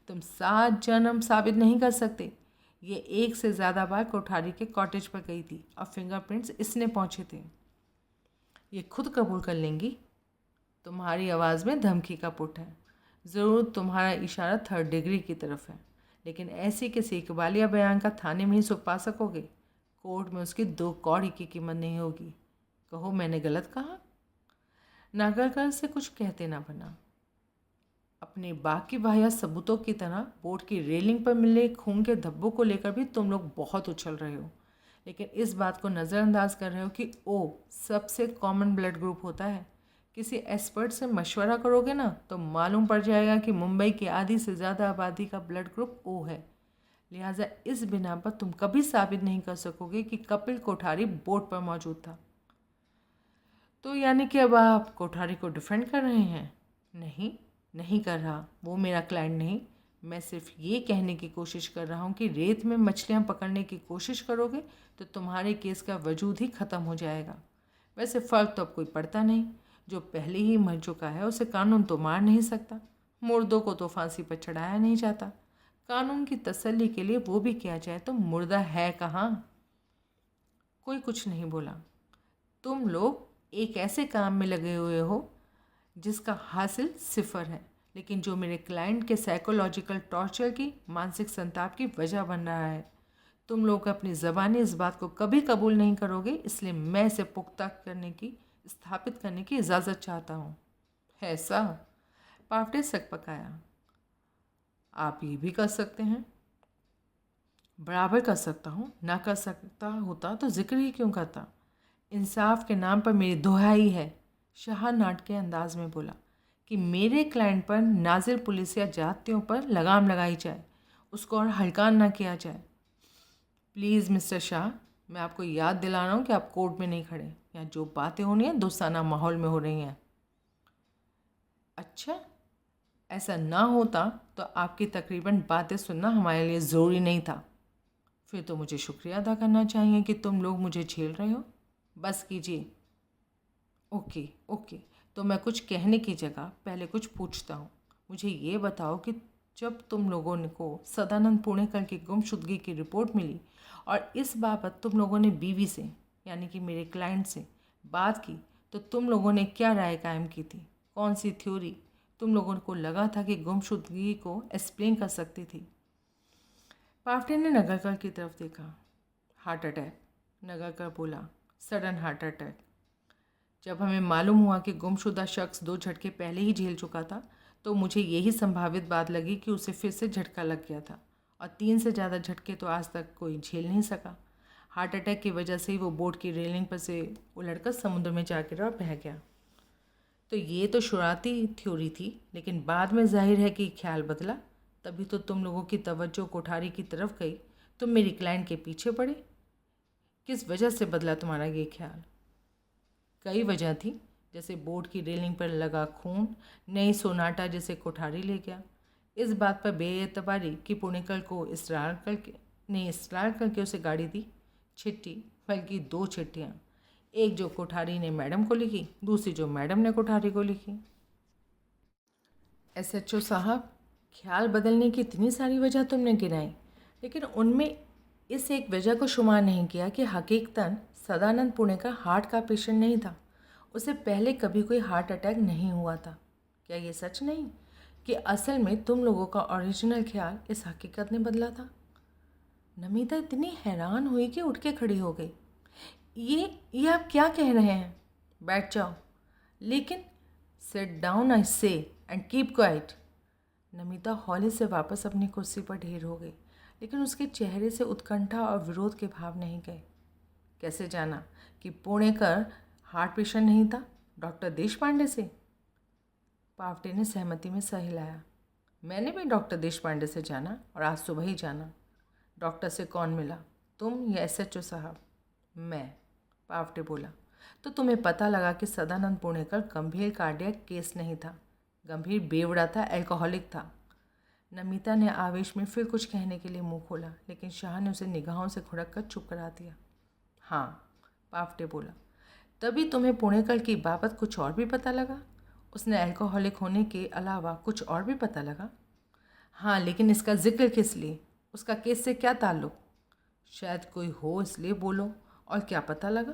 तुम 7 जन्म साबित नहीं कर सकते। ये 1 से ज़्यादा बार कोठारी के कॉटेज पर गई थी और फिंगरप्रिंट्स इसने पहुँचे थे। ये खुद कबूल कर लेंगी? तुम्हारी आवाज़ में धमकी का पुट है। ज़रूर तुम्हारा इशारा 3rd डिग्री की तरफ है, लेकिन ऐसी किसी इकबालिया बयान का थाने में ही सुख पा सकोगे। कोर्ट में उसकी 2 कौड़ी की कीमत नहीं होगी। कहो मैंने गलत कहा? नागरकर से कुछ कहते ना बना। अपने बाकी वाहियात सबूतों की तरह बोर्ड की रेलिंग पर मिले खून के धब्बों को लेकर भी तुम लोग बहुत उछल रहे हो, लेकिन इस बात को नज़रअंदाज कर रहे हो कि ओ सबसे कॉमन ब्लड ग्रुप होता है। किसी एक्सपर्ट से मशवरा करोगे ना तो मालूम पड़ जाएगा कि मुंबई की आधी से ज़्यादा आबादी का ब्लड ग्रुप ओ है। लिहाजा इस बिना पर तुम कभी साबित नहीं कर सकोगे कि कपिल कोठारी बोर्ड पर मौजूद था। तो यानी कि अब आप कोठारी को डिफेंड कर रहे हैं? नहीं, नहीं कर रहा। वो मेरा क्लाइंट नहीं। मैं सिर्फ ये कहने की कोशिश कर रहा हूँ कि रेत में मछलियाँ पकड़ने की कोशिश करोगे तो तुम्हारे केस का वजूद ही ख़त्म हो जाएगा। वैसे फ़र्क तो अब कोई पड़ता नहीं। जो पहले ही मर चुका है उसे कानून तो मार नहीं सकता। मुर्दों को तो फांसी पर चढ़ाया नहीं जाता। कानून की तसल्ली के लिए वो भी किया जाए तो मुर्दा है कहाँ? कोई कुछ नहीं बोला। तुम लोग एक ऐसे काम में लगे हुए हो जिसका हासिल 0 है, लेकिन जो मेरे क्लाइंट के साइकोलॉजिकल टॉर्चर की, मानसिक संताप की वजह बन रहा है। तुम लोग अपनी ज़बानी इस बात को कभी कबूल नहीं करोगे, इसलिए मैं इसे पुख्ता स्थापित करने की इजाज़त चाहता हूँ। ऐसा? पावटे सक पकाया। आप ये भी कर सकते हैं? बराबर कर सकता हूँ। ना कर सकता होता तो जिक्र ही क्यों करता। इंसाफ के नाम पर मेरी दुहाई है, शाह नाट के अंदाज में बोला, कि मेरे क्लाइंट पर नाजिल पुलिस या जातियों पर लगाम लगाई जाए, उसको और हल्का ना किया जाए। प्लीज़ मिस्टर शाह, मैं आपको याद दिला रहा हूँ कि आप कोर्ट में नहीं खड़े। यहाँ जो बातें होनी हैं दोस्ताना माहौल में हो रही हैं। अच्छा, ऐसा ना होता तो आपकी तकरीबन बातें सुनना हमारे लिए ज़रूरी नहीं था। फिर तो मुझे शुक्रिया अदा करना चाहिए कि तुम लोग मुझे झेल रहे हो। बस कीजिए। ओके ओके, तो मैं कुछ कहने की जगह पहले कुछ पूछता हूँ। मुझे ये बताओ कि जब तुम लोगों को सदानंद पुणेकर की गुमशुदगी की रिपोर्ट मिली और इस बाबत तुम लोगों ने बीवी से, यानी कि मेरे क्लाइंट से बात की, तो तुम लोगों ने क्या राय कायम की थी? कौन सी थ्योरी तुम लोगों को लगा था कि गुमशुदगी को एक्सप्लेन कर सकती थी? पावटे ने नगरकर की तरफ देखा। हार्ट अटैक, नगरकर बोला। Sudden heart attack. जब हमें मालूम हुआ कि गुमशुदा शख्स 2 झटके पहले ही झेल चुका था, तो मुझे यही संभावित बात लगी कि उसे फिर से झटका लग गया था, और 3 से ज़्यादा झटके तो आज तक कोई झेल नहीं सका। हार्ट अटैक की वजह से ही वो बोट की रेलिंग पर से उलटकर समुद्र में जा गिरा और बह गया। तो ये तो शुरुआती थ्योरी थी, लेकिन बाद में जाहिर है कि ख्याल बदला। तभी तो तुम लोगों की तवज्जो कोठारी की तरफ गई। तुम मेरी क्लाइंट के पीछे पड़े। किस वजह से बदला तुम्हारा ये ख्याल? कई वजह थी, जैसे बोट की रेलिंग पर लगा खून, नई सोनाटा जिसे कोठारी ले गया, इस बात पर बेएतबारी कि पुणेकर को इसरार करके उसे गाड़ी दी, चिट्ठी, बल्कि 2 चिट्ठियाँ, एक जो कोठारी ने मैडम को लिखी, दूसरी जो मैडम ने कोठारी को लिखी। एसएचओ साहब, ख्याल बदलने की इतनी सारी वजह तुमने गिनाई, लेकिन उनमें इस एक वजह को शुमार नहीं किया कि हकीकतन सदानंद पुणेकर हार्ट का पेशेंट नहीं था। उसे पहले कभी कोई हार्ट अटैक नहीं हुआ था। क्या ये सच नहीं कि असल में तुम लोगों का ओरिजिनल ख्याल इस हकीकत ने बदला था? नमिता इतनी हैरान हुई कि उठ के खड़ी हो गई। ये आप क्या कह रहे हैं? बैठ जाओ। लेकिन सिट डाउन आई से एंड कीप क्वाइट। नमिता हौले से वापस अपनी कुर्सी पर ढेर हो गई, लेकिन उसके चेहरे से उत्कंठा और विरोध के भाव नहीं गए। कैसे जाना कि पुणेकर हार्ट पेशेंट नहीं था? डॉक्टर देशपांडे से? पावटे ने सहमति में सर हिलाया। मैंने भी डॉक्टर देशपांडे से जाना, और आज सुबह ही जाना। डॉक्टर से कौन मिला, तुम या एसएचओ साहब? मैं, पावटे बोला। तो तुम्हें पता लगा कि सदानंद पुणेकर गंभीर कार्डियक केस नहीं था, गंभीर बेवड़ा था, अल्कोहलिक था। नमिता ने आवेश में फिर कुछ कहने के लिए मुंह खोला, लेकिन शाह ने उसे निगाहों से घुड़क कर चुप करा दिया। हाँ, पावटे बोला। तभी तुम्हें पुणेकर की बाबत कुछ और भी पता लगा? उसने अल्कोहलिक होने के अलावा कुछ और भी पता लगा? हाँ, लेकिन इसका जिक्र किस लिए? उसका केस से क्या ताल्लुक? शायद कोई हो इसलिए बोलो। और क्या पता लगा?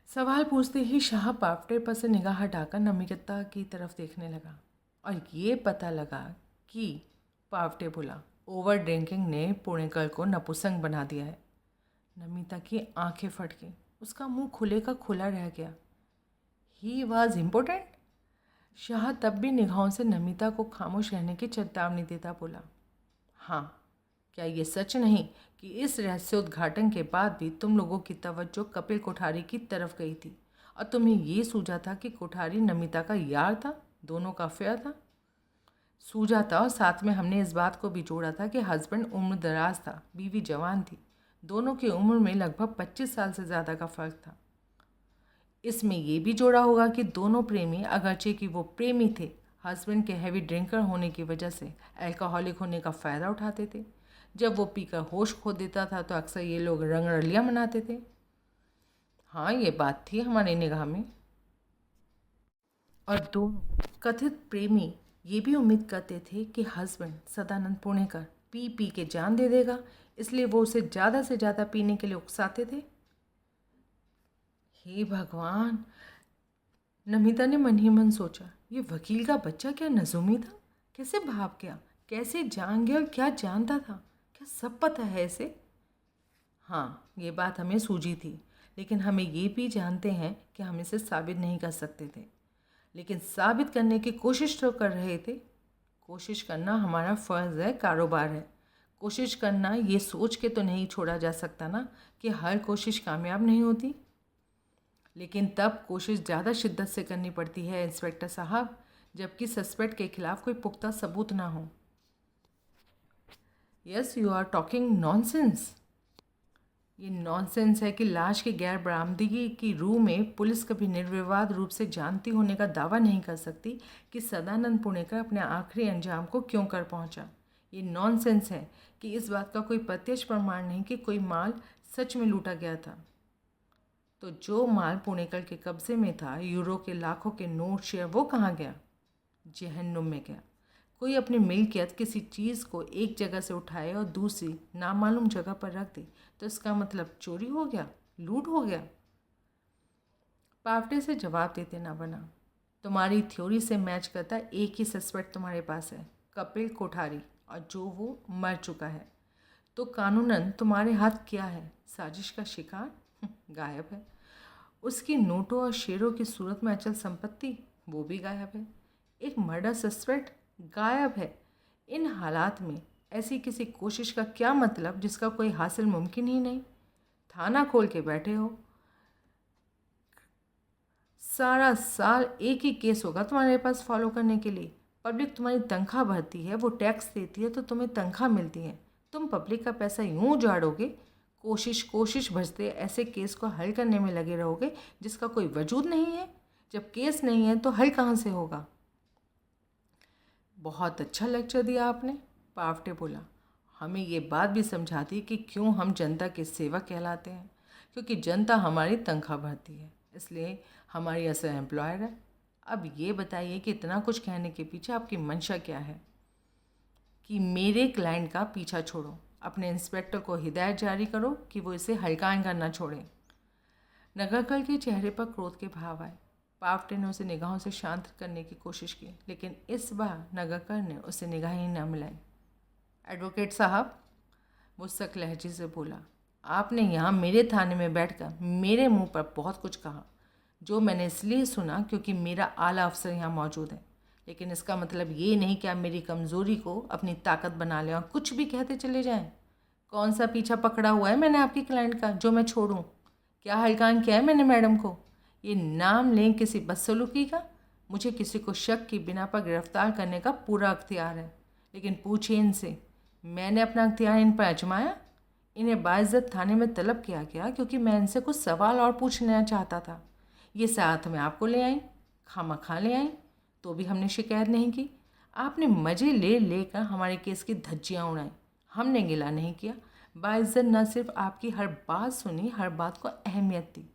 सवाल पूछते ही शाह पावटे पर से निगाह हटाकर नमिता की तरफ देखने लगा। और ये पता लगा कि, पावटे बोला, ओवर ड्रिंकिंग ने पुणेकर को नपुंसक बना दिया है। नमिता की आंखें फट गईं। उसका मुंह खुले का खुला रह गया। He was important? शाह तब भी निगाहों से नमिता को खामोश रहने की चेतावनी देता बोला। हाँ, क्या ये सच नहीं कि इस रहस्योद्घाटन के बाद भी तुम लोगों की तवज्जो कपिल कोठारी की तरफ गई थी, और तुम्हें ये सूझा था कि कोठारी नमिता का यार था, दोनों का अफेयर था? सूझा था, और साथ में हमने इस बात को भी जोड़ा था कि हस्बैंड उम्र दराज था, बीवी जवान थी। दोनों की उम्र में लगभग 25 साल से ज़्यादा का फ़र्क था। इसमें यह भी जोड़ा होगा कि दोनों प्रेमी, अगरचे कि वो प्रेमी थे, हस्बैंड के हैवी ड्रिंकर होने की वजह से अल्कोहलिक होने का फ़ायदा उठाते थे। जब वो पीकर होश खो देता था तो अक्सर ये लोग रंगरलियाँ मनाते थे। हाँ, ये बात थी हमारी निगाह में। और दोनों कथित प्रेमी ये भी उम्मीद करते थे कि हस्बैंड सदानंद पुणेकर पी पी के जान दे देगा, इसलिए वो उसे ज़्यादा से ज़्यादा पीने के लिए उकसाते थे। हे भगवान, नमिता ने मन ही मन सोचा, ये वकील का बच्चा क्या नजूमी था? कैसे भाग गया, कैसे जान गया, और क्या जानता था? क्या सब पता है इसे? हाँ, ये बात हमें सूझी थी, लेकिन हमें ये भी जानते हैं कि हम इसे साबित नहीं कर सकते थे। लेकिन साबित करने की कोशिश तो कर रहे थे। कोशिश करना हमारा फ़र्ज़ है, कारोबार है। कोशिश करना ये सोच के तो नहीं छोड़ा जा सकता ना कि हर कोशिश कामयाब नहीं होती। लेकिन तब कोशिश ज़्यादा शिद्दत से करनी पड़ती है इंस्पेक्टर साहब, जबकि सस्पेक्ट के खिलाफ कोई पुख्ता सबूत ना हो। Yes, you are talking nonsense. ये नॉनसेंस है कि लाश की गैर बरामदगी की रूह में पुलिस कभी निर्विवाद रूप से जानती होने का दावा नहीं कर सकती कि सदानंद पुणेकर अपने आखिरी अंजाम को क्यों कर पहुंचा। ये नॉनसेंस है कि इस बात का कोई प्रत्यक्ष प्रमाण नहीं कि कोई माल सच में लूटा गया था। तो जो माल पुणेकर के कब्जे में था, यूरो के लाखों के नोट शेयर, वो कहाँ गया? जहन्नुम में गया। कोई अपनी मिल्कियत किसी चीज़ को एक जगह से उठाए और दूसरी नामालूम जगह पर रख दे तो इसका मतलब चोरी हो गया, लूट हो गया। पावटे से जवाब देते ना बना। तुम्हारी थ्योरी से मैच करता एक ही सस्पेक्ट तुम्हारे पास है, कपिल कोठारी, और जो वो मर चुका है। तो कानूनन तुम्हारे हाथ क्या है? साजिश का शिकार गायब है। उसकी नोटों और शेयरों की सूरत में अचल संपत्ति, वो भी गायब है। एक मर्डर सस्पेक्ट गायब है। इन हालात में ऐसी किसी कोशिश का क्या मतलब जिसका कोई हासिल मुमकिन ही नहीं? थाना खोल के बैठे हो, सारा साल एक ही केस होगा तुम्हारे पास फॉलो करने के लिए। पब्लिक तुम्हारी तनख्वाह भरती है, वो टैक्स देती है तो तुम्हें तनख्वाह मिलती है। तुम पब्लिक का पैसा यूं उजाड़ोगे, कोशिश भजते ऐसे केस को हल करने में लगे रहोगे जिसका कोई वजूद नहीं है। जब केस नहीं है तो हल कहाँ से होगा? बहुत अच्छा लेक्चर दिया आपने, पावटे बोला। हमें ये बात भी समझाती कि क्यों हम जनता के सेवक कहलाते हैं, क्योंकि जनता हमारी तनख्वाह भरती है, इसलिए हमारी असल एम्प्लॉयर है। अब ये बताइए कि इतना कुछ कहने के पीछे आपकी मंशा क्या है? कि मेरे क्लाइंट का पीछा छोड़ो, अपने इंस्पेक्टर को हिदायत जारी करो कि वो इसे हल्काएं करना छोड़े। नगरकर के चेहरे पर क्रोध के भाव आए। पावटे ने उसे निगाहों से शांत करने की कोशिश की, लेकिन इस बार नगरकर ने उसे निगाहें न मिलाई। एडवोकेट साहब, वो सख्त लहजे से बोला, आपने यहाँ मेरे थाने में बैठकर मेरे मुंह पर बहुत कुछ कहा, जो मैंने इसलिए सुना क्योंकि मेरा आला अफसर यहाँ मौजूद है। लेकिन इसका मतलब ये नहीं कि आप मेरी कमज़ोरी को अपनी ताकत बना लें और कुछ भी कहते चले जाएं। कौन सा पीछा पकड़ा हुआ है मैंने आपकी क्लाइंट का जो मैं छोड़ूं? क्या हल्कान किया है मैंने मैडम को? ये नाम लें किसी बदसलूकी का? मुझे किसी को शक के बिना पर गिरफ्तार करने का पूरा अख्तियार है, लेकिन पूछिए इनसे, मैंने अपना अख्तियार इन पर आजमाया? इन्हें बाइज्जत थाने में तलब किया गया क्योंकि मैं इनसे कुछ सवाल और पूछना चाहता था। ये साथ में आपको ले आई, खामखा ले आई, तो भी हमने शिकायत नहीं की। आपने मज़े ले लेकर हमारे केस की धज्जियाँ उड़ाई, हमने गिला नहीं किया। बाइज्जत न सिर्फ आपकी हर बात सुनी, हर बात को अहमियत दी।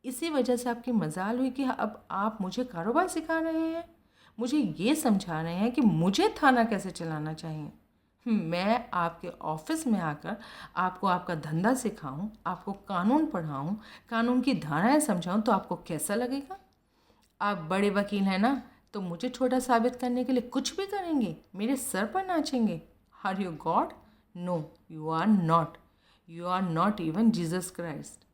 इसी वजह से आपकी मजाल हुई कि अब आप मुझे कारोबार सिखा रहे हैं, मुझे ये समझा रहे हैं कि मुझे थाना कैसे चलाना चाहिए। मैं आपके ऑफिस में आकर आपको आपका धंधा सिखाऊं, आपको कानून पढ़ाऊं, कानून की धाराएं समझाऊं, तो आपको कैसा लगेगा? आप बड़े वकील हैं ना, तो मुझे छोटा साबित करने के लिए कुछ भी करेंगे, मेरे सर पर नाचेंगे। Are you God? No, you are not. You are not even Jesus Christ.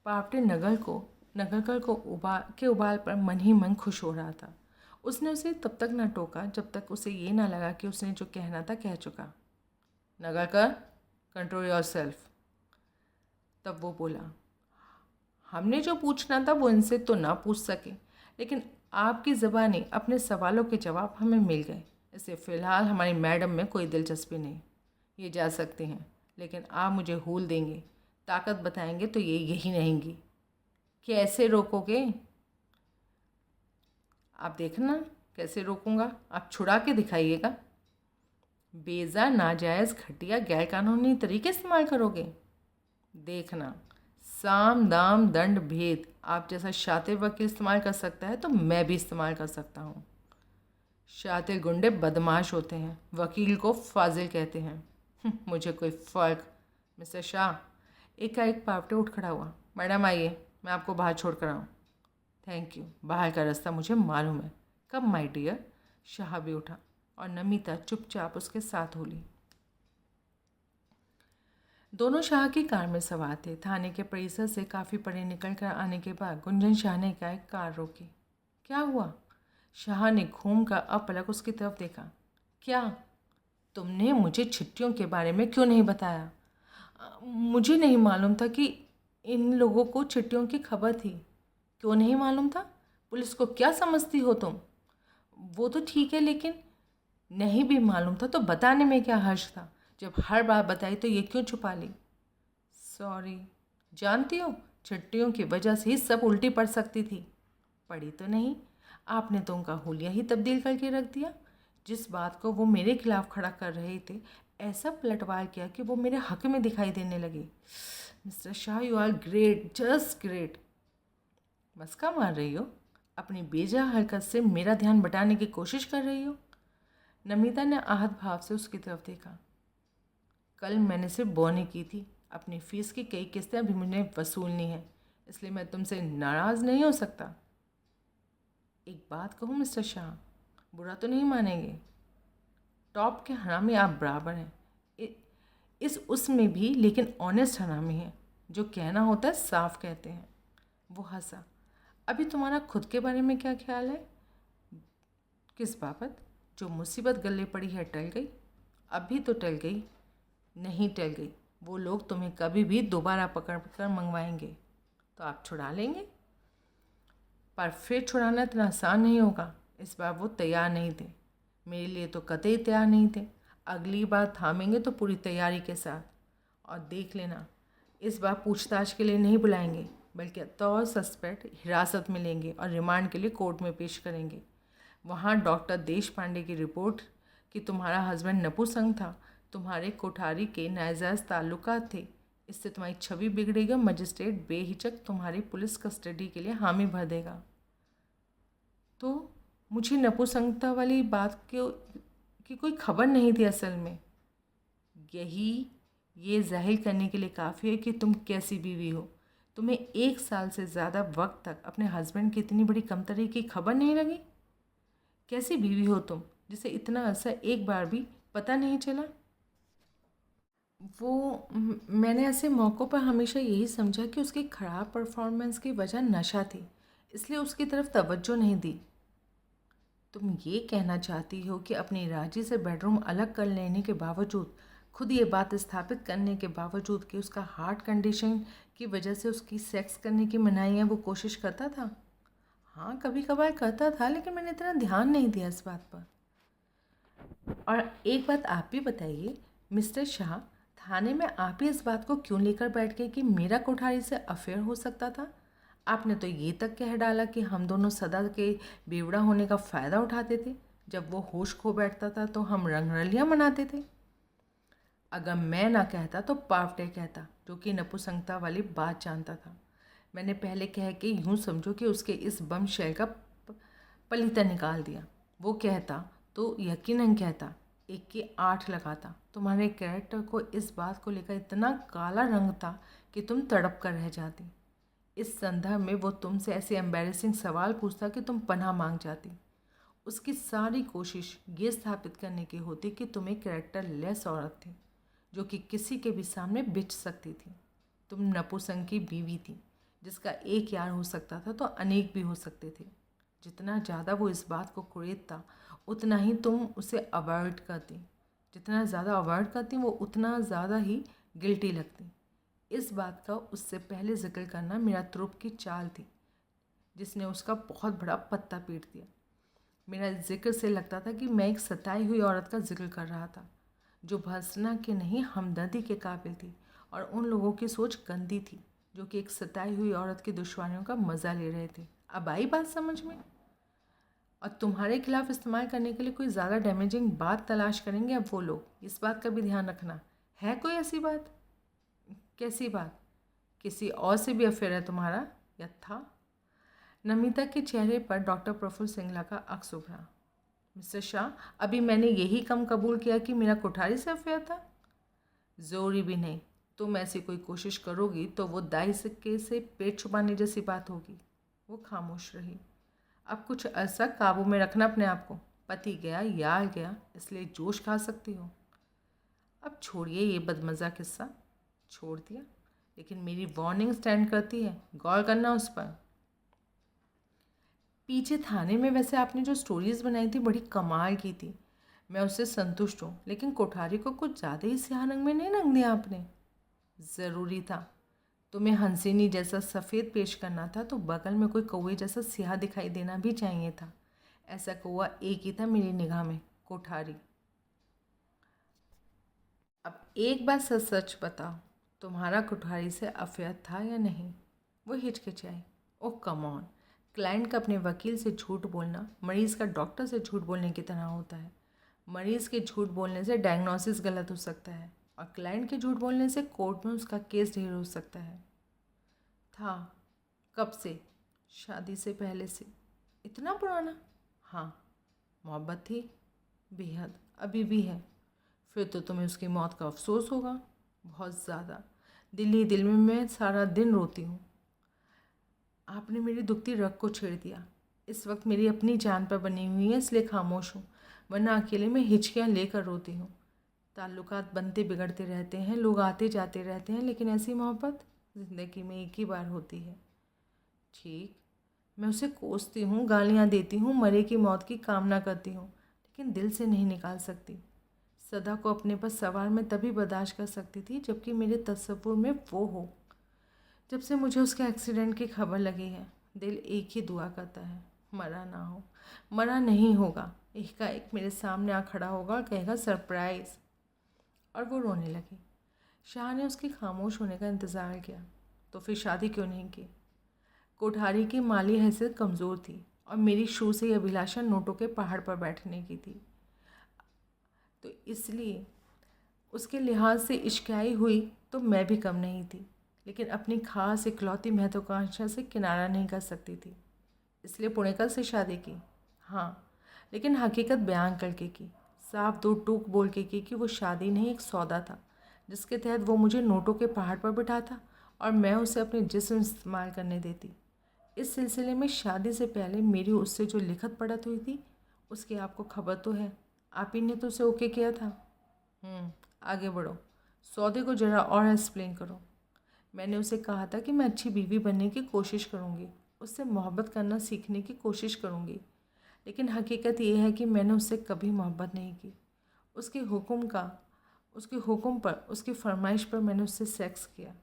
Pawte Nagarkar को उबाल पर मन ही मन खुश हो रहा था। उसने उसे तब तक न टोका जब तक उसे ये ना लगा कि उसने जो कहना था कह चुका। Nagarkar, control yourself. तब वो बोला, हमने जो पूछना था वो इनसे तो ना पूछ सके, लेकिन आपकी ज़बानी अपने सवालों के जवाब हमें मिल गए। इससे फ़िलहाल हमारी मैडम में कोई दिलचस्पी नहीं। ये जा सकते हैं, लेकिन आप मुझे हूल देंगे, ताकत बताएंगे तो ये यही रहेंगी। कैसे रोकोगे? आप देखना कैसे रोकूंगा, आप छुड़ा के दिखाइएगा। बेजा, नाजायज़, घटिया, गैरकानूनी तरीके इस्तेमाल करोगे। देखना, साम दाम दंड भेद आप जैसा शातिर वकील इस्तेमाल कर सकता है तो मैं भी इस्तेमाल कर सकता हूँ। शातिर गुंडे बदमाश होते हैं, वकील को फाजिल कहते हैं। मुझे कोई फ़र्क। मिस्टर शाह, एकाएक पावटे उठ खड़ा हुआ। मैडम आइए, मैं आपको बाहर छोड़ कर आऊँ। थैंक यू, बाहर का रास्ता मुझे मालूम है। कब माय डियर? शाह भी उठा और नमिता चुपचाप उसके साथ हो ली। दोनों शाह की कार में सवार थे। थाने के परिसर से काफ़ी परे निकल कर आने के बाद गुंजन शाह ने एकाएक कार रोकी। क्या हुआ? शाह ने घूम कर अपलक उसकी तरफ देखा। क्या? तुमने मुझे छुट्टियों के बारे में क्यों नहीं बताया? मुझे नहीं मालूम था कि इन लोगों को छुट्टियों की खबर थी। क्यों नहीं मालूम था? पुलिस को क्या समझती हो तुम? वो तो ठीक है, लेकिन नहीं भी मालूम था तो बताने में क्या हर्ज था? जब हर बात बताई तो ये क्यों छुपा ली? सॉरी। जानती हो, छुट्टियों की वजह से ही सब उल्टी पड़ सकती थी। पड़ी तो नहीं, आपने तो उनका हुलिया ही तब्दील करके रख दिया। जिस बात को वो मेरे खिलाफ खड़ा कर रहे थे, ऐसा पलटवार किया कि वो मेरे हक में दिखाई देने लगे। Mister Shah, you are great, just great. मस्का मार रही हो? अपनी बेजा हरकत से मेरा ध्यान बटाने की कोशिश कर रही हो? नमिता ने आहत भाव से उसकी तरफ देखा। कल मैंने सिर्फ बौनी की थी। अपनी फीस की कई किस्तें अभी मुझे वसूलनी है, इसलिए मैं तुमसे नाराज़ नहीं हो सकता। एक बात कहूँ मिस्टर शाह, बुरा तो नहीं मानेंगे? टॉप के हरामी आप बराबर हैं, इस उसमें भी, लेकिन ऑनेस्ट हरामी हैं। जो कहना होता है साफ कहते हैं। वो हंसा। अभी तुम्हारा खुद के बारे में क्या ख्याल है? किस बाबत? जो मुसीबत गले पड़ी है टल गई? अभी तो टल गई नहीं, टल गई। वो लोग तुम्हें कभी भी दोबारा पकड़ कर मंगवाएंगे तो आप छुड़ा लेंगे, पर फिर छुड़ाना इतना आसान नहीं होगा। इस बार वो तैयार नहीं थे, मेरे लिए तो कतई तैयार नहीं थे। अगली बार थामेंगे तो पूरी तैयारी के साथ। और देख लेना, इस बार पूछताछ के लिए नहीं बुलाएंगे, बल्कि तौर सस्पेक्ट हिरासत में लेंगे और रिमांड के लिए कोर्ट में पेश करेंगे। वहाँ डॉक्टर देश पांडे की रिपोर्ट कि तुम्हारा हस्बैंड नपुंसक था, तुम्हारे कोठारी के नाजायज़ ताल्लुकात थे, इससे तुम्हारी छवि बिगड़ेगी। मजिस्ट्रेट बेहिचक तुम्हारी पुलिस कस्टडी के लिए हामी भर देगा। तो मुझे नपुंसकता वाली बात की कोई खबर नहीं थी असल में। यही ये जाहिर करने के लिए काफ़ी है कि तुम कैसी बीवी हो। तुम्हें 1 साल से ज़्यादा वक्त तक अपने हस्बैंड की इतनी बड़ी कमतरी की खबर नहीं लगी? कैसी बीवी हो तुम, जिसे इतना अरसा एक बार भी पता नहीं चला? मैंने ऐसे मौक़ों पर हमेशा यही समझा कि उसकी ख़राब परफॉर्मेंस की वजह नशा थी, इसलिए उसकी तरफ तवज्जो नहीं दी। तुम ये कहना चाहती हो कि अपनी राजी से बेडरूम अलग कर लेने के बावजूद, खुद ये बात स्थापित करने के बावजूद कि उसका हार्ट कंडीशन की वजह से उसकी सेक्स करने की मनाही है, वो कोशिश करता था? हाँ, कभी कभार करता था, लेकिन मैंने इतना ध्यान नहीं दिया इस बात पर। और एक बात आप भी बताइए मिस्टर शाह, थाने में आप ही इस बात को क्यों लेकर बैठ गए कि मेरा कोठारी से अफेयर हो सकता था? आपने तो ये तक कह डाला कि हम दोनों सदा के बेवड़ा होने का फ़ायदा उठाते थे। जब वो होश खो बैठता था तो हम रंगरलियाँ मनाते थे। अगर मैं ना कहता तो पावटे कहता, जो कि नपुंसकता वाली बात जानता था। मैंने पहले कह के यूँ समझो कि उसके इस बम शैल का पलीता निकाल दिया। वो कहता तो यकीनन कहता, 1 की 8 लगाता। तुम्हारे कैरेक्टर को इस बात को लेकर इतना काला रंग था कि तुम तड़प कर रह जाती। इस संदर्भ में वो तुमसे ऐसे एम्बैरेसिंग सवाल पूछता कि तुम पनाह मांग जाती। उसकी सारी कोशिश ये स्थापित करने की होती कि तुम एक कैरेक्टर लेस औरत थी, जो कि किसी के भी सामने बिच सकती थी। तुम नपुंसक की बीवी थी, जिसका एक यार हो सकता था तो अनेक भी हो सकते थे। जितना ज़्यादा वो इस बात को कुरेदता, उतना ही तुम उसे अवॉइड करती। जितना ज़्यादा अवॉइड करती, वो उतना ज़्यादा ही गिल्टी लगती। इस बात का उससे पहले जिक्र करना मेरा तुरुप की चाल थी, जिसने उसका बहुत बड़ा पत्ता पीट दिया। मेरा जिक्र से लगता था कि मैं एक सताई हुई औरत का जिक्र कर रहा था, जो भर्त्सना के नहीं हमदर्दी के काबिल थी, और उन लोगों की सोच गंदी थी जो कि एक सताई हुई औरत की दुश्वारियों का मज़ा ले रहे थे। अब आई बात समझ में? और तुम्हारे खिलाफ इस्तेमाल करने के लिए कोई ज़्यादा डैमेजिंग बात तलाश करेंगे अब वो लोग। इस बात का भी ध्यान रखना। है कोई ऐसी बात? कैसी बात? किसी और से भी अफेयर है तुम्हारा, या था? नमिता के चेहरे पर डॉक्टर प्रफुल्ल सिंगला का अक्स उभरा। मिस्टर शाह, अभी मैंने यही कम कबूल किया कि मेरा कोठारी से अफेयर था? ज़रूरी भी नहीं। तुम ऐसी कोई कोशिश करोगी तो वो दाई सिक्के से पेट छुपाने जैसी बात होगी। वो खामोश रही। अब कुछ अरसा काबू में रखना अपने आप को। पति गया, यार गया, इसलिए जोश खा सकती हो। अब छोड़िए ये बदमज़ा किस्सा। छोड़ दिया, लेकिन मेरी वार्निंग स्टैंड करती है, गौर करना उस पर। पीछे थाने में वैसे आपने जो स्टोरीज़ बनाई थी बड़ी कमाल की थी, मैं उससे संतुष्ट हूँ, लेकिन कोठारी को कुछ ज़्यादा ही स्याह रंग में नहीं रंग दिया आपने। ज़रूरी था। तुम्हें हंसिनी जैसा सफ़ेद पेश करना था तो बगल में कोई कौवे जैसा स्याह दिखाई देना भी चाहिए था। ऐसा कौवा एक ही था मेरी निगाह में, कोठारी। अब एक बात सच सच बताओ, तुम्हारा कुठारी से अफेयर था या नहीं? वो हिचकिचाई। ओह कम ऑन, क्लाइंट का अपने वकील से झूठ बोलना मरीज़ का डॉक्टर से झूठ बोलने की तरह होता है। मरीज़ के झूठ बोलने से डायग्नोसिस गलत हो सकता है और क्लाइंट के झूठ बोलने से कोर्ट में उसका केस ढेर हो सकता है। था। कब से? शादी से पहले से। इतना पुराना? हाँ। मोहब्बत थी? बेहद, अभी भी है। फिर तो तुम्हें उसकी मौत का अफसोस होगा, बहुत ज़्यादा। दिल ही दिल में मैं सारा दिन रोती हूँ। आपने मेरी दुखती रग को छेड़ दिया। इस वक्त मेरी अपनी जान पर बनी हुई है, इसलिए खामोश हूँ, वरना अकेले में हिचकियाँ लेकर रोती हूँ। ताल्लुकात बनते बिगड़ते रहते हैं, लोग आते जाते रहते हैं, लेकिन ऐसी मोहब्बत ज़िंदगी में एक ही बार होती है। ठीक, मैं उसे कोसती हूँ, गालियाँ देती हूँ, मरे की मौत की कामना करती हूँ, लेकिन दिल से नहीं निकाल सकती। सदा को अपने पर सवार मैं तभी बर्दाश्त कर सकती थी जबकि मेरे तसव्वुर में वो हो। जब से मुझे उसके एक्सीडेंट की खबर लगी है, दिल एक ही दुआ करता है, मरा ना हो। मरा नहीं होगा, एकाएक मेरे सामने आ खड़ा होगा और कहेगा सरप्राइज़। और वो रोने लगी। शाह ने उसके खामोश होने का इंतज़ार किया। तो फिर शादी क्यों नहीं की? कोठारी की माली हैसियत कमज़ोर थी और मेरी शुरू से ही अभिलाषा नोटों के पहाड़ पर बैठने की थी, तो इसलिए उसके लिहाज से इश्क़ाई हुई तो मैं भी कम नहीं थी, लेकिन अपनी खास इकलौती महत्वाकांक्षा से किनारा नहीं कर सकती थी, इसलिए पुणेकर से शादी की। हाँ, लेकिन हकीकत बयान करके की, साफ दो टूक बोल के की कि वो शादी नहीं एक सौदा था, जिसके तहत वो मुझे नोटों के पहाड़ पर बिठाता और मैं उसे अपने जिस्म इस्तेमाल करने देती। इस सिलसिले में शादी से पहले मेरी उससे जो लिखत पढ़त हुई थी, उसकी आपको खबर तो है। आप ही ने तो उसे ओके किया था। आगे बढ़ो, सौदे को ज़रा और एक्सप्लेन करो। मैंने उसे कहा था कि मैं अच्छी बीवी बनने की कोशिश करूँगी, उससे मोहब्बत करना सीखने की कोशिश करूँगी, लेकिन हकीकत ये है कि मैंने उससे कभी मोहब्बत नहीं की। उसके हुक्म पर, उसकी फरमाइश पर मैंने उससे सेक्स किया।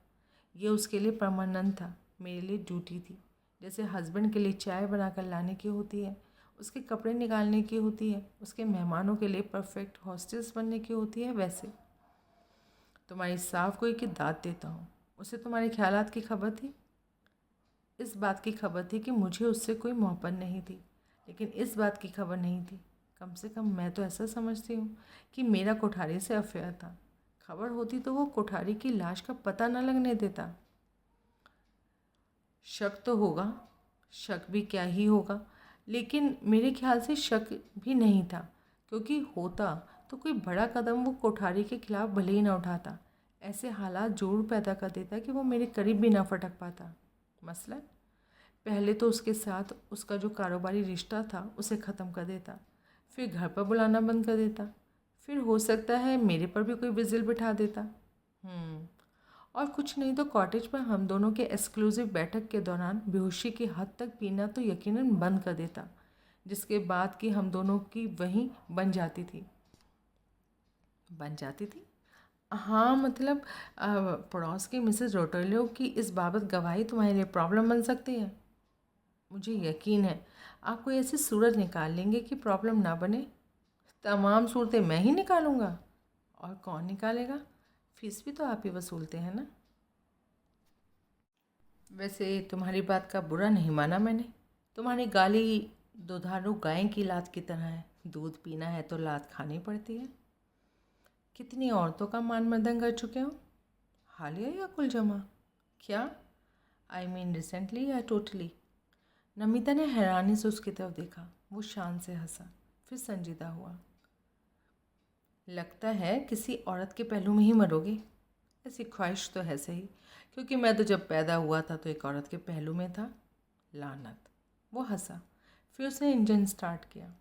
ये उसके लिए परमानेंट था, मेरे लिए ड्यूटी थी। जैसे हस्बैंड के लिए चाय बनाकर लाने की होती है, उसके कपड़े निकालने की होती है, उसके मेहमानों के लिए परफेक्ट हॉस्टेस बनने की होती है, वैसे तुम्हारी साफ कोई की दाद देता हूँ। उसे तुम्हारे ख्यालात की खबर थी? इस बात की खबर थी कि मुझे उससे कोई मोहब्बत नहीं थी, लेकिन इस बात की खबर नहीं थी, कम से कम मैं तो ऐसा समझती हूँ, कि मेरा कोठारी से अफेयर था। खबर होती तो वो कोठारी की लाश का पता न लगने देता। शक तो होगा, शक भी क्या ही होगा, लेकिन मेरे ख्याल से शक भी नहीं था, क्योंकि होता तो कोई बड़ा कदम वो कोठारी के खिलाफ भले ही ना उठाता। ऐसे हालात जरूर पैदा कर देता कि वो मेरे करीब भी ना फटक पाता। मसलन पहले तो उसके साथ उसका जो कारोबारी रिश्ता था उसे ख़त्म कर देता, फिर घर पर बुलाना बंद कर देता, फिर हो सकता है मेरे पर भी कोई विजिल बिठा देता। और कुछ नहीं तो कॉटेज पर हम दोनों के एक्सक्लूसिव बैठक के दौरान बेहोशी की हद तक पीना तो यकीनन बंद कर देता, जिसके बाद कि हम दोनों की वहीं बन जाती थी। हाँ, मतलब पड़ोस की मिसेस रोटोलियो की इस बाबत गवाही तुम्हारे लिए प्रॉब्लम बन सकती है। मुझे यकीन है आप कोई ऐसी सूरत निकाल लेंगे कि प्रॉब्लम ना बने। तमाम सूरतें मैं ही निकालूंगा? और कौन निकालेगा? फीस भी तो आप ही वसूलते हैं ना। वैसे तुम्हारी बात का बुरा नहीं माना मैंने। तुम्हारी गाली दुधारू गाय की लात की तरह है, दूध पीना है तो लात खानी पड़ती है। कितनी औरतों का मान मर्दन कर चुके हो? हालिया या कुल जमा? क्या? आई मीन रिसेंटली या टोटली? नमिता ने हैरानी से उसकी तरफ देखा। वो शान से हंसा, फिर संजीदा हुआ। लगता है किसी औरत के पहलू में ही मरोगे। ऐसी ख्वाहिश तो है सही, क्योंकि मैं तो जब पैदा हुआ था तो एक औरत के पहलू में था। लानत। वो हंसा, फिर उसने इंजन स्टार्ट किया।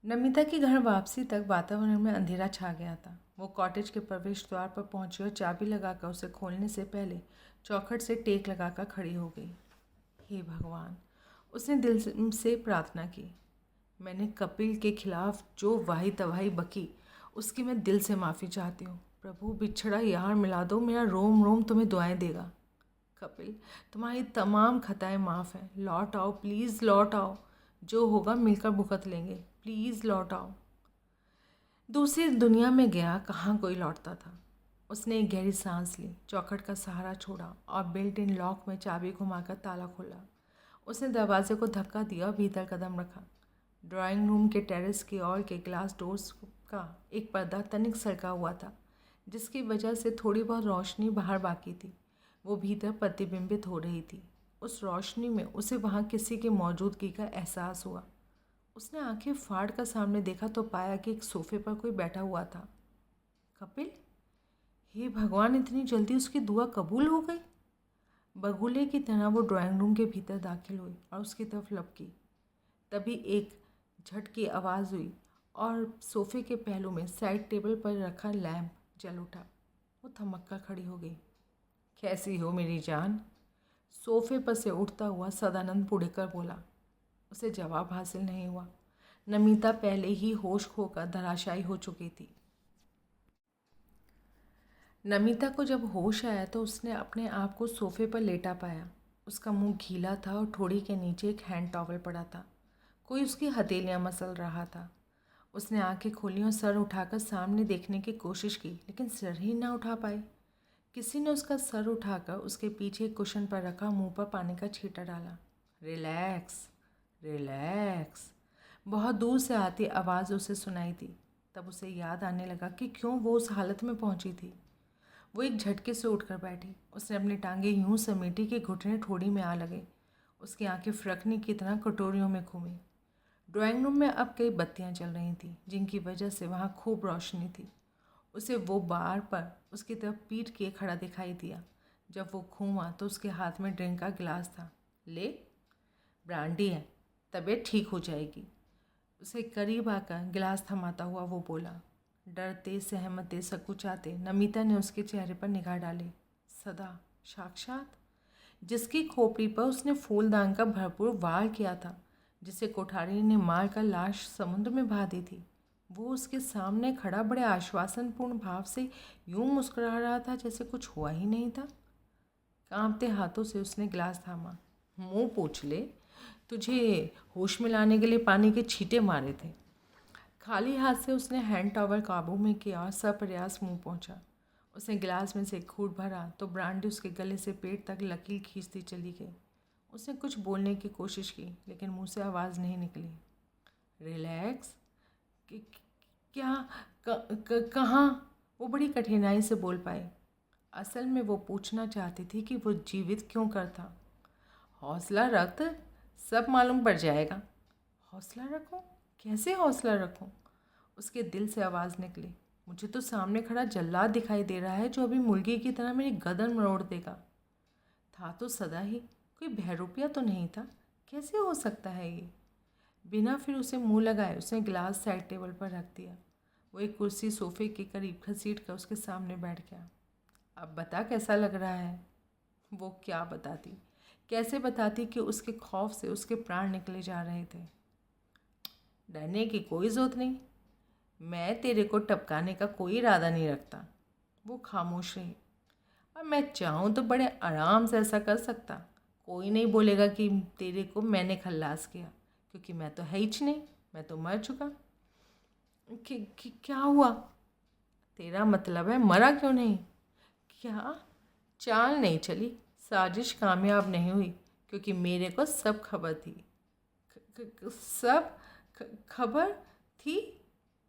नमिता की घर वापसी तक वातावरण में अंधेरा छा गया था। वो कॉटेज के प्रवेश द्वार पर पहुंची और चाबी लगाकर उसे खोलने से पहले चौखट से टेक लगाकर खड़ी हो गई। हे भगवान, उसने दिल से प्रार्थना की। मैंने कपिल के खिलाफ जो वाही तवाही बकी, उसकी मैं दिल से माफ़ी चाहती हूँ। प्रभु, बिछड़ा यार मिला दो, मेरा रोम रोम तुम्हें दुआएं देगा। कपिल, तुम्हारी तमाम खताएं माफ़ हैं। लौट आओ प्लीज़, लौट आओ। जो होगा मिलकर भुगत लेंगे। प्लीज़ लौट आओ। दूसरी दुनिया में गया, कहाँ कोई लौटता था। उसने एक गहरी सांस ली, चौखट का सहारा छोड़ा और बिल्ट इन लॉक में चाबी घुमाकर ताला खोला। उसने दरवाजे को धक्का दिया और भीतर कदम रखा। ड्राइंग रूम के टेरेस की ओर के ग्लास डोर्स का एक पर्दा तनिक सरका हुआ था, जिसकी वजह से थोड़ी बहुत रोशनी बाहर बाकी थी। वो भीतर प्रतिबिंबित हो रही थी। उस रोशनी में उसे वहाँ किसी की मौजूदगी का एहसास हुआ। उसने आंखें फाड़ कर सामने देखा तो पाया कि एक सोफे पर कोई बैठा हुआ था। कपिल! हे भगवान, इतनी जल्दी उसकी दुआ कबूल हो गई। बगुले की तरह वो ड्राइंग रूम के भीतर दाखिल हुई और उसकी तरफ लपकी। तभी एक झटकी आवाज़ हुई और सोफे के पहलू में साइड टेबल पर रखा लैंप जल उठा। वो थमक कर खड़ी हो गई। कैसी हो मेरी जान? सोफे पर से उठता हुआ सदानंद पुड़ेकर बोला। उसे जवाब हासिल नहीं हुआ। नमिता पहले ही होश खोकर धराशायी हो चुकी थी। नमिता को जब होश आया तो उसने अपने आप को सोफे पर लेटा पाया। उसका मुंह गीला था और ठोड़ी के नीचे एक हैंड टॉवल पड़ा था। कोई उसकी हथेलियां मसल रहा था। उसने आंखें खोली और सर उठाकर सामने देखने की कोशिश की, लेकिन सिर ही ना उठा पाई। किसी ने उसका सर उठाकर उसके पीछे कुशन पर रखा मुंह पर पानी का छींटा डाला। Relax, relax. बहुत दूर से आती आवाज़ उसे सुनाई दी। तब उसे याद आने लगा कि क्यों वो उस हालत में पहुंची थी। वो एक झटके से उठकर बैठी। उसने अपनी टांगें यूं समेटी कि घुटने ठोड़ी में आ लगे। उसकी आंखें फ्रकनी की तरह कटोरियों में घूमी। ड्राइंग रूम में अब कई बत्तियां जल रही थीं, जिनकी वजह से वहाँ खूब रोशनी थी। उसे वो बार पर उसकी तरफ पीठ किए खड़ा दिखाई दिया। जब वो घूमा तो उसके हाथ में ड्रिंक का गिलास था। ले, ब्रांडी है, तबीयत ठीक हो जाएगी। उसे करीब आकर गिलास थमाता हुआ वो बोला। डरते, सहमते, सकुचाते नमिता ने उसके चेहरे पर निगाह डाली। सदा, साक्षात, जिसकी खोपड़ी पर उसने फूलदान का भरपूर वार किया था, जिसे कोठारी ने मार कर लाश समुद्र में बहा दी थी। वो उसके सामने खड़ा बड़े आश्वासनपूर्ण भाव से यूं मुस्कुरा रहा था जैसे कुछ हुआ ही नहीं था। कांपते हाथों से उसने गिलास थामा। मुंह पोंछ ले, तुझे होश में लाने के लिए पानी के छींटे मारे थे। खाली हाथ से उसने हैंड टॉवल काबू में किया और सप्रयास मुंह पहुंचा। उसने गिलास में से एक घूंट भरा तो ब्रांडी उसके गले से पेट तक लकीर खींचती चली गई। उसने कुछ बोलने की कोशिश की, लेकिन मुंह से आवाज़ नहीं निकली। रिलैक्स? क्या? कहाँ? वो बड़ी कठिनाई से बोल पाई। असल में वो पूछना चाहती थी कि वो जीवित क्यों करता। हौसला रख, सब मालूम पड़ जाएगा। हौसला रखूं? कैसे हौसला रखूं? उसके दिल से आवाज़ निकली। मुझे तो सामने खड़ा जल्लाद दिखाई दे रहा है जो अभी मुर्गी की तरह मेरी गर्दन मरोड़ देगा। था तो सदा ही, कोई बहरूपिया तो नहीं था। कैसे हो सकता है ये? बिना फिर उसे मुंह लगाए उसने गिलास साइड टेबल पर रख दिया। वो एक कुर्सी सोफे के करीब घसीट कर उसके सामने बैठ गया। अब बता, कैसा लग रहा है? वो क्या बताती, कैसे बताती कि उसके खौफ से उसके प्राण निकले जा रहे थे। डरने की कोई ज़रूरत नहीं, मैं तेरे को टपकाने का कोई इरादा नहीं रखता। वो खामोश रही। और मैं चाहूँ तो बड़े आराम से ऐसा कर सकता। कोई नहीं बोलेगा कि तेरे को मैंने खल्लास किया, क्योंकि मैं तो है ही नहीं, मैं तो मर चुका। क्या हुआ? तेरा मतलब है मरा क्यों नहीं? क्या? चाल नहीं चली, साजिश कामयाब नहीं हुई, क्योंकि मेरे को सब खबर थी। सब खबर थी?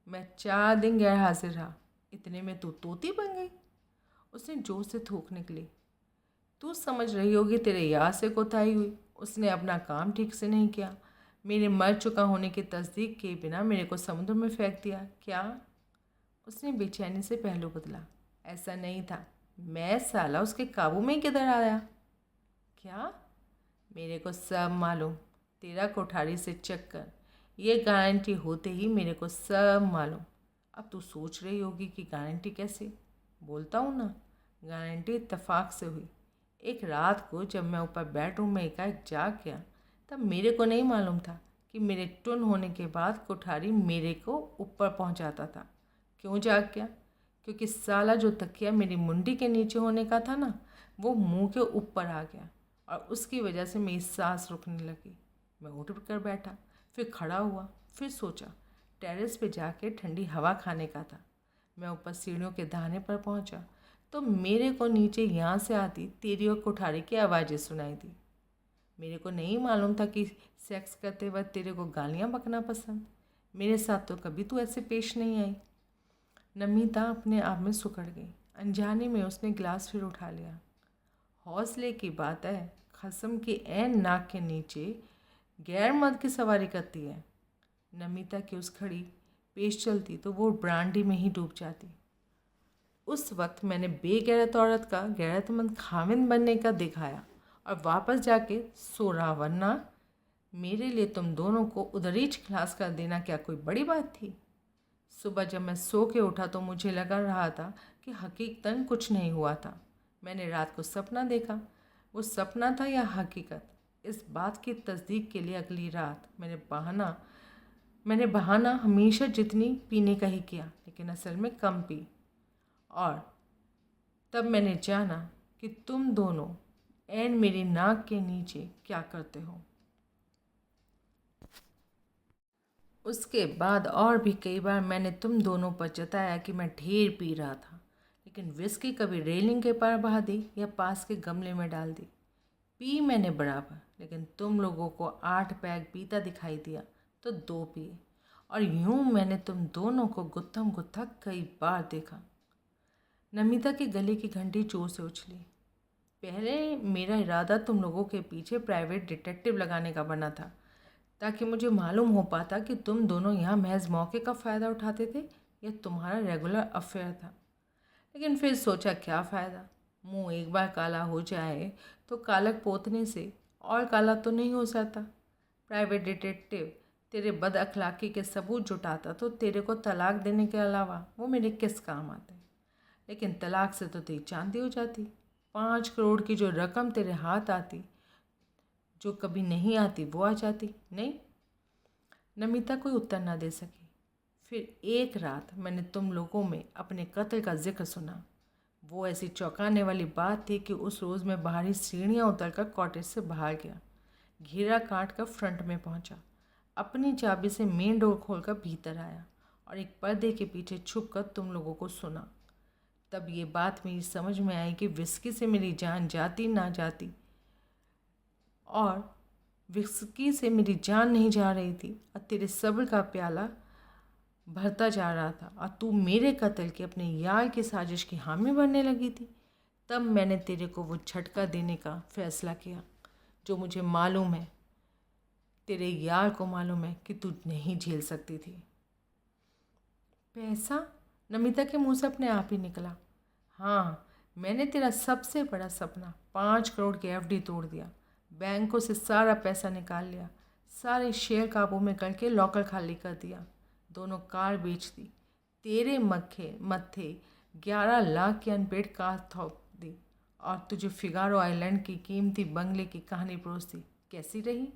मैं 4 दिन गैर हाजिर रहा, इतने में तू तोती बन गई। उसने जोर से थूक निकली। तू समझ रही होगी तेरे यार से कोताही हुई। उसने अपना काम ठीक से नहीं किया। मेरे मर चुका होने की तस्दीक किए बिना मेरे को समुद्र में फेंक दिया। क्या? उसने बेचैनी से पहलू बदला। ऐसा नहीं था, मैं साला उसके काबू में किधर आया? क्या? मेरे को सब मालूम। तेरा कोठारी से चक्कर, ये गारंटी होते ही मेरे को सब मालूम। अब तू सोच रही होगी कि गारंटी कैसे? बोलता हूँ ना, गारंटी इत्तेफाक से हुई। एक रात को जब मैं ऊपर बेडरूम में एकाएक जाग गया, तब मेरे को नहीं मालूम था कि मेरे टुन होने के बाद कोठारी मेरे को ऊपर पहुंचाता था। क्यों जाग गया? क्योंकि साला जो तकिया मेरी मुंडी के नीचे होने का था ना, वो मुंह के ऊपर आ गया और उसकी वजह से मेरी सांस रुकने लगी। मैं उठ कर बैठा, फिर खड़ा हुआ, फिर सोचा टेरेस पे जाके ठंडी हवा खाने का था। मैं ऊपर सीढ़ियों के दाहिने पर पहुंचा तो मेरे को नीचे यहाँ से आती तेरी और कोठारी की आवाज़ें सुनाई दी। मेरे को नहीं मालूम था कि सेक्स करते वक्त तेरे को गालियाँ बकना पसंद। मेरे साथ तो कभी तू ऐसे पेश नहीं आई। नमिता अपने आप में सुकड़ गई। अनजाने में उसने गिलास फिर उठा लिया। हौसले की बात है, खसम की ऐन नाक के नीचे गैर मर्द की सवारी करती है। नमिता की उस घड़ी पेश चलती तो वो ब्रांडी में ही डूब जाती। उस वक्त मैंने बेगैरत औरत का गैरतमंद खाविंद बनने का दिखाया और वापस जाके सो रहा, वरना मेरे लिए तुम दोनों को उधरीच खलास कर देना क्या कोई बड़ी बात थी। सुबह जब मैं सो के उठा तो मुझे लगा रहा था कि हकीकतन कुछ नहीं हुआ था। मैंने रात को सपना देखा। वो सपना था या हकीकत, इस बात की तस्दीक के लिए अगली रात मैंने बहाना हमेशा जितनी पीने का ही किया, लेकिन असल में कम पी। और तब मैंने जाना कि तुम दोनों ऐन मेरी नाक के नीचे क्या करते हो। उसके बाद और भी कई बार मैंने तुम दोनों पर जताया कि मैं ढेर पी रहा था, लेकिन विस्की कभी रेलिंग के पार बहा दी या पास के गमले में डाल दी। पी मैंने बराबर, लेकिन तुम लोगों को 8 पैग पीता दिखाई दिया तो 2 पिए, और यूं मैंने तुम दोनों को गुत्थम गुत्था कई बार देखा। नमिता के गले की घंटी जोर से उछली। पहले मेरा इरादा तुम लोगों के पीछे प्राइवेट डिटेक्टिव लगाने का बना था, ताकि मुझे मालूम हो पाता कि तुम दोनों यहाँ महज मौके का फ़ायदा उठाते थे या तुम्हारा रेगुलर अफेयर था। लेकिन फिर सोचा क्या फ़ायदा, मुंह एक बार काला हो जाए तो कालक पोतने से और काला तो नहीं हो सकता। प्राइवेट डिटेक्टिव तेरे बद अखलाक़ी के सबूत जुटाता तो तेरे को तलाक देने के अलावा वो मेरे किस काम आते। लेकिन तलाक से तो तेरी चांदी हो जाती। 5 करोड़ की जो रकम तेरे हाथ आती, जो कभी नहीं आती, वो आ जाती। नहीं। नमिता कोई उत्तर ना दे सकी। फिर एक रात मैंने तुम लोगों में अपने कत्ल का जिक्र सुना। वो ऐसी चौंकाने वाली बात थी कि उस रोज़ मैं बाहरी सीढ़ियाँ उतरकर कॉटेज से बाहर गया, घेरा काट कर फ्रंट में पहुँचा, अपनी चाबी से मेन डोर खोलकर भीतर आया और एक पर्दे के पीछे छुपकर तुम लोगों को सुना। तब ये बात मेरी समझ में आई कि विस्की से मेरी जान जाती ना जाती, और विस्की से मेरी जान नहीं जा रही थी और तेरे सब्र का प्याला भरता जा रहा था और तू मेरे कत्ल के अपने यार की साजिश की हामी बनने लगी थी। तब मैंने तेरे को वो झटका देने का फैसला किया जो मुझे मालूम है, तेरे यार को मालूम है कि तू नहीं झेल सकती थी। पैसा नमिता के मुंह से अपने आप ही निकला। हाँ, मैंने तेरा सबसे बड़ा सपना 5 करोड़ की एफडी तोड़ दिया, बैंकों से सारा पैसा निकाल लिया, सारे शेयर काबू में करके लॉकर खाली कर दिया, दोनों कार बेच दी, तेरे मत्थे 11 लाख की अनपेड कार थोप दी और तुझे फिगारो आइलैंड की कीमती बंगले की कहानी परोस दी। कैसी रही?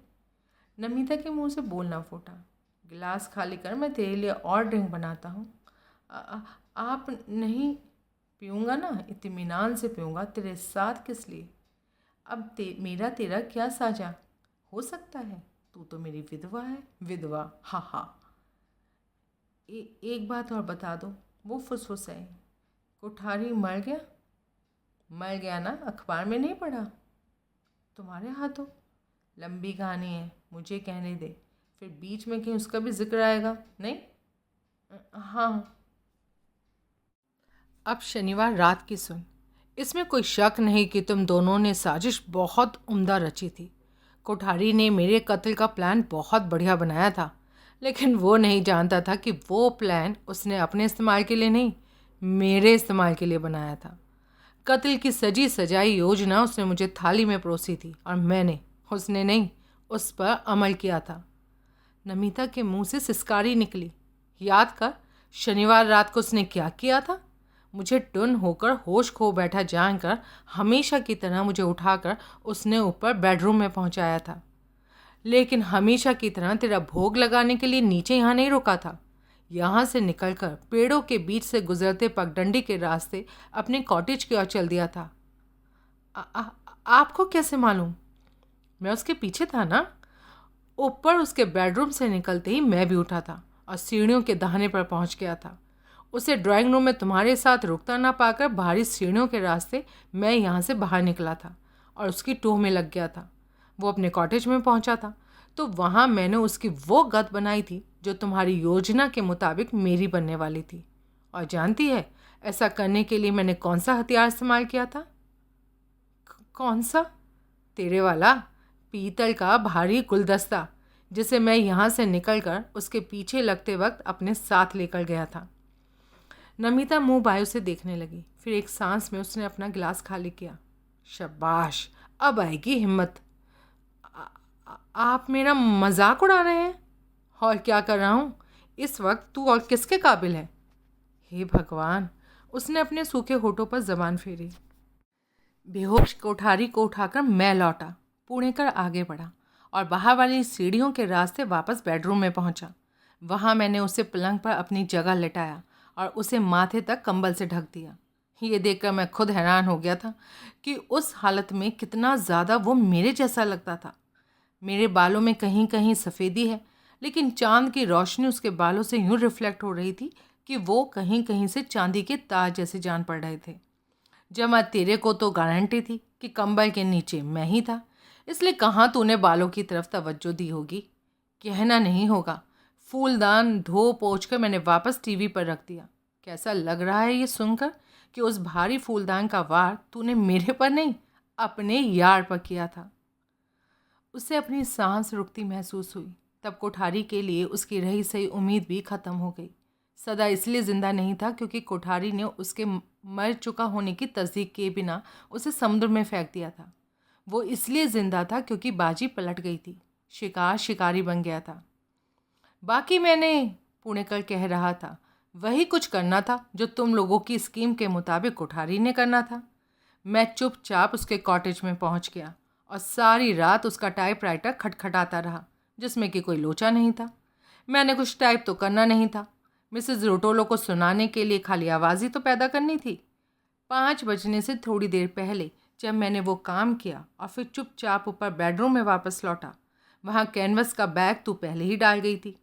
नमिता के मुंह से बोलना फूटा। गिलास खाली कर, मैं तेरे लिए और ड्रिंक बनाता हूँ। आप नहीं? पीऊँगा ना, इत्मीनान से पीऊँगा, तेरे साथ किस लिए? अब मेरा तेरा क्या साझा हो सकता है? तू तो मेरी विधवा है। विधवा? हा हा। एक बात और बता दो, वो फुसफुसाई। कोठारी मर गया? मर गया ना, अखबार में नहीं पढ़ा? तुम्हारे हाथों? लंबी कहानी है, मुझे कहने दे, फिर बीच में कहीं उसका भी जिक्र आएगा। नहीं? हाँ। अब शनिवार रात की सुन। इसमें कोई शक नहीं कि तुम दोनों ने साजिश बहुत उम्दा रची थी। कोठारी ने मेरे कत्ल का प्लान बहुत बढ़िया बनाया था, लेकिन वो नहीं जानता था कि वो प्लान उसने अपने इस्तेमाल के लिए नहीं, मेरे इस्तेमाल के लिए बनाया था। कत्ल की सजी सजाई योजना उसने मुझे थाली में परोसी थी और मैंने, उसने नहीं, उस पर अमल किया था। नमिता के मुंह से सिसकारी निकली। याद कर, शनिवार रात को उसने क्या किया था? मुझे टुन होकर होश खो बैठा जानकर हमेशा की तरह मुझे उठाकर उसने ऊपर बेडरूम में पहुंचाया था, लेकिन हमेशा की तरह तेरा भोग लगाने के लिए नीचे यहाँ नहीं रुका था। यहाँ से निकलकर पेड़ों के बीच से गुजरते पगडंडी के रास्ते अपने कॉटेज की ओर चल दिया था। आपको कैसे मालूम? मैं उसके पीछे था ना। ऊपर उसके बेडरूम से निकलते ही मैं भी उठा था और सीढ़ियों के दाहिने पर पहुंच गया था। उसे ड्राइंग रूम में तुम्हारे साथ रुकता ना पाकर भारी सीढ़ियों के रास्ते मैं यहाँ से बाहर निकला था और उसकी टोह में लग गया था। वो अपने कॉटेज में पहुंचा था तो वहाँ मैंने उसकी वो गत बनाई थी जो तुम्हारी योजना के मुताबिक मेरी बनने वाली थी। और जानती है ऐसा करने के लिए मैंने कौन सा हथियार इस्तेमाल किया था? कौन सा? तेरे वाला पीतल का भारी गुलदस्ता, जिसे मैं यहाँ से निकलकर उसके पीछे लगते वक्त अपने साथ लेकर गया था। नमिता मुंह बायु से देखने लगी। फिर एक सांस में उसने अपना गिलास खाली किया। शाबाश, अब आएगी हिम्मत। आप मेरा मजाक उड़ा रहे हैं? और क्या कर रहा हूँ? इस वक्त तू और किसके काबिल है? हे भगवान, उसने अपने सूखे होठों पर जबान फेरी। बेहोश कोठारी को उठाकर मैं लौटा, पुणेकर आगे बढ़ा और बाहर वाली सीढ़ियों के रास्ते वापस बेडरूम में पहुंचा। वहां मैंने उसे पलंग पर अपनी जगह लेटाया और उसे माथे तक कंबल से ढक दिया। ये देखकर मैं खुद हैरान हो गया था कि उस हालत में कितना ज़्यादा वो मेरे जैसा लगता था। मेरे बालों में कहीं कहीं सफ़ेदी है, लेकिन चांद की रोशनी उसके बालों से यूं रिफ्लेक्ट हो रही थी कि वो कहीं कहीं से चांदी के ताज जैसे जान पड़ रहे थे। जमा तेरे को तो गारंटी थी कि कंबल के नीचे मैं ही था, इसलिए कहाँ तूने बालों की तरफ तवज्जो दी होगी। कहना नहीं होगा, फूलदान धो पोंछ कर मैंने वापस टीवी पर रख दिया। कैसा लग रहा है ये सुनकर कि उस भारी फूलदान का वार तूने मेरे पर नहीं, अपने यार पर किया था। उसे अपनी सांस रुकती महसूस हुई। तब कोठारी के लिए उसकी रही सही उम्मीद भी ख़त्म हो गई। सदा इसलिए ज़िंदा नहीं था क्योंकि कोठारी ने उसके मर चुका होने की तस्दीक किए बिना उसे समुद्र में फेंक दिया था। वो इसलिए ज़िंदा था क्योंकि बाजी पलट गई थी, शिकार शिकारी बन गया था। बाकी मैंने, पुणेकर कह रहा था, वही कुछ करना था जो तुम लोगों की स्कीम के मुताबिक कोठारी ने करना था। मैं चुपचाप उसके कॉटेज में पहुंच गया और सारी रात उसका टाइपराइटर खटखटाता रहा, जिसमें कि कोई लोचा नहीं था। मैंने कुछ टाइप तो करना नहीं था, मिसेस रोटोलो को सुनाने के लिए खाली आवाज़ ही तो पैदा करनी थी। 5 बजने से थोड़ी देर पहले जब मैंने वो काम किया और फिर चुपचाप ऊपर बेडरूम में वापस लौटा, वहाँ कैनवस का बैग तू पहले ही डाल गई थी।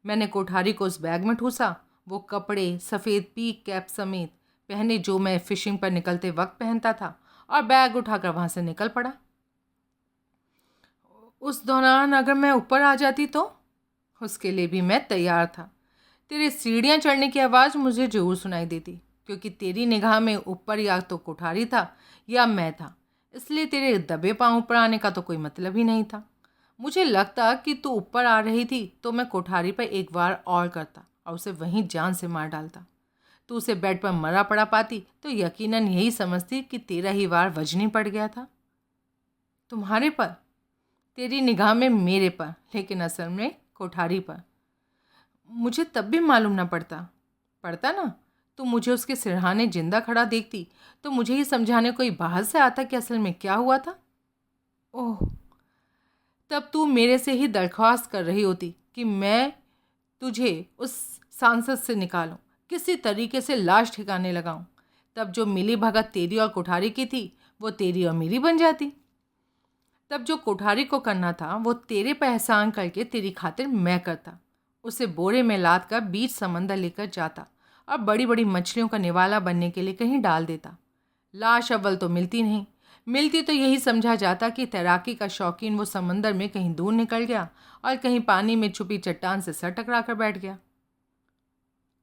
मैंने कोठारी को उस बैग में ठूसा, वो कपड़े सफ़ेद पीक कैप समेत पहने जो मैं फिशिंग पर निकलते वक्त पहनता था, और बैग उठाकर वहाँ से निकल पड़ा। उस दौरान अगर मैं ऊपर आ जाती तो? उसके लिए भी मैं तैयार था। तेरे सीढ़ियाँ चढ़ने की आवाज़ मुझे जरूर सुनाई देती, क्योंकि तेरी निगाह में ऊपर या तो कोठारी था या मैं था, इसलिए तेरे दबे पाँव ऊपर आने का तो कोई मतलब ही नहीं था। मुझे लगता कि तू ऊपर आ रही थी तो मैं कोठारी पर एक वार और करता और उसे वहीं जान से मार डालता। तू उसे बेड पर मरा पड़ा पाती तो यकीनन यही समझती कि तेरा ही वार वजनी पड़ गया था। तुम्हारे पर? तेरी निगाह में मेरे पर, लेकिन असल में कोठारी पर। मुझे तब भी मालूम ना पड़ता ना, तो मुझे उसके सिरहाने जिंदा खड़ा देखती तो मुझे ही समझाने कोई बाहर से आता कि असल में क्या हुआ था। ओह, तब तू मेरे से ही दरख्वास्त कर रही होती कि मैं तुझे उस सांसद से निकालूं, किसी तरीके से लाश ठिकाने लगाऊं। तब जो मिली भगत तेरी और कोठारी की थी वो तेरी और मेरी बन जाती। तब जो कोठारी को करना था वो तेरे पे एहसान करके तेरी खातिर मैं करता। उसे बोरे में लाद कर बीच समंदर लेकर जाता और बड़ी बड़ी मछलियों का निवाला बनने के लिए कहीं डाल देता। लाश अव्वल तो मिलती नहीं, मिलती तो यही समझा जाता कि तैराकी का शौकीन वो समंदर में कहीं दूर निकल गया और कहीं पानी में छुपी चट्टान से सर टकरा कर बैठ गया।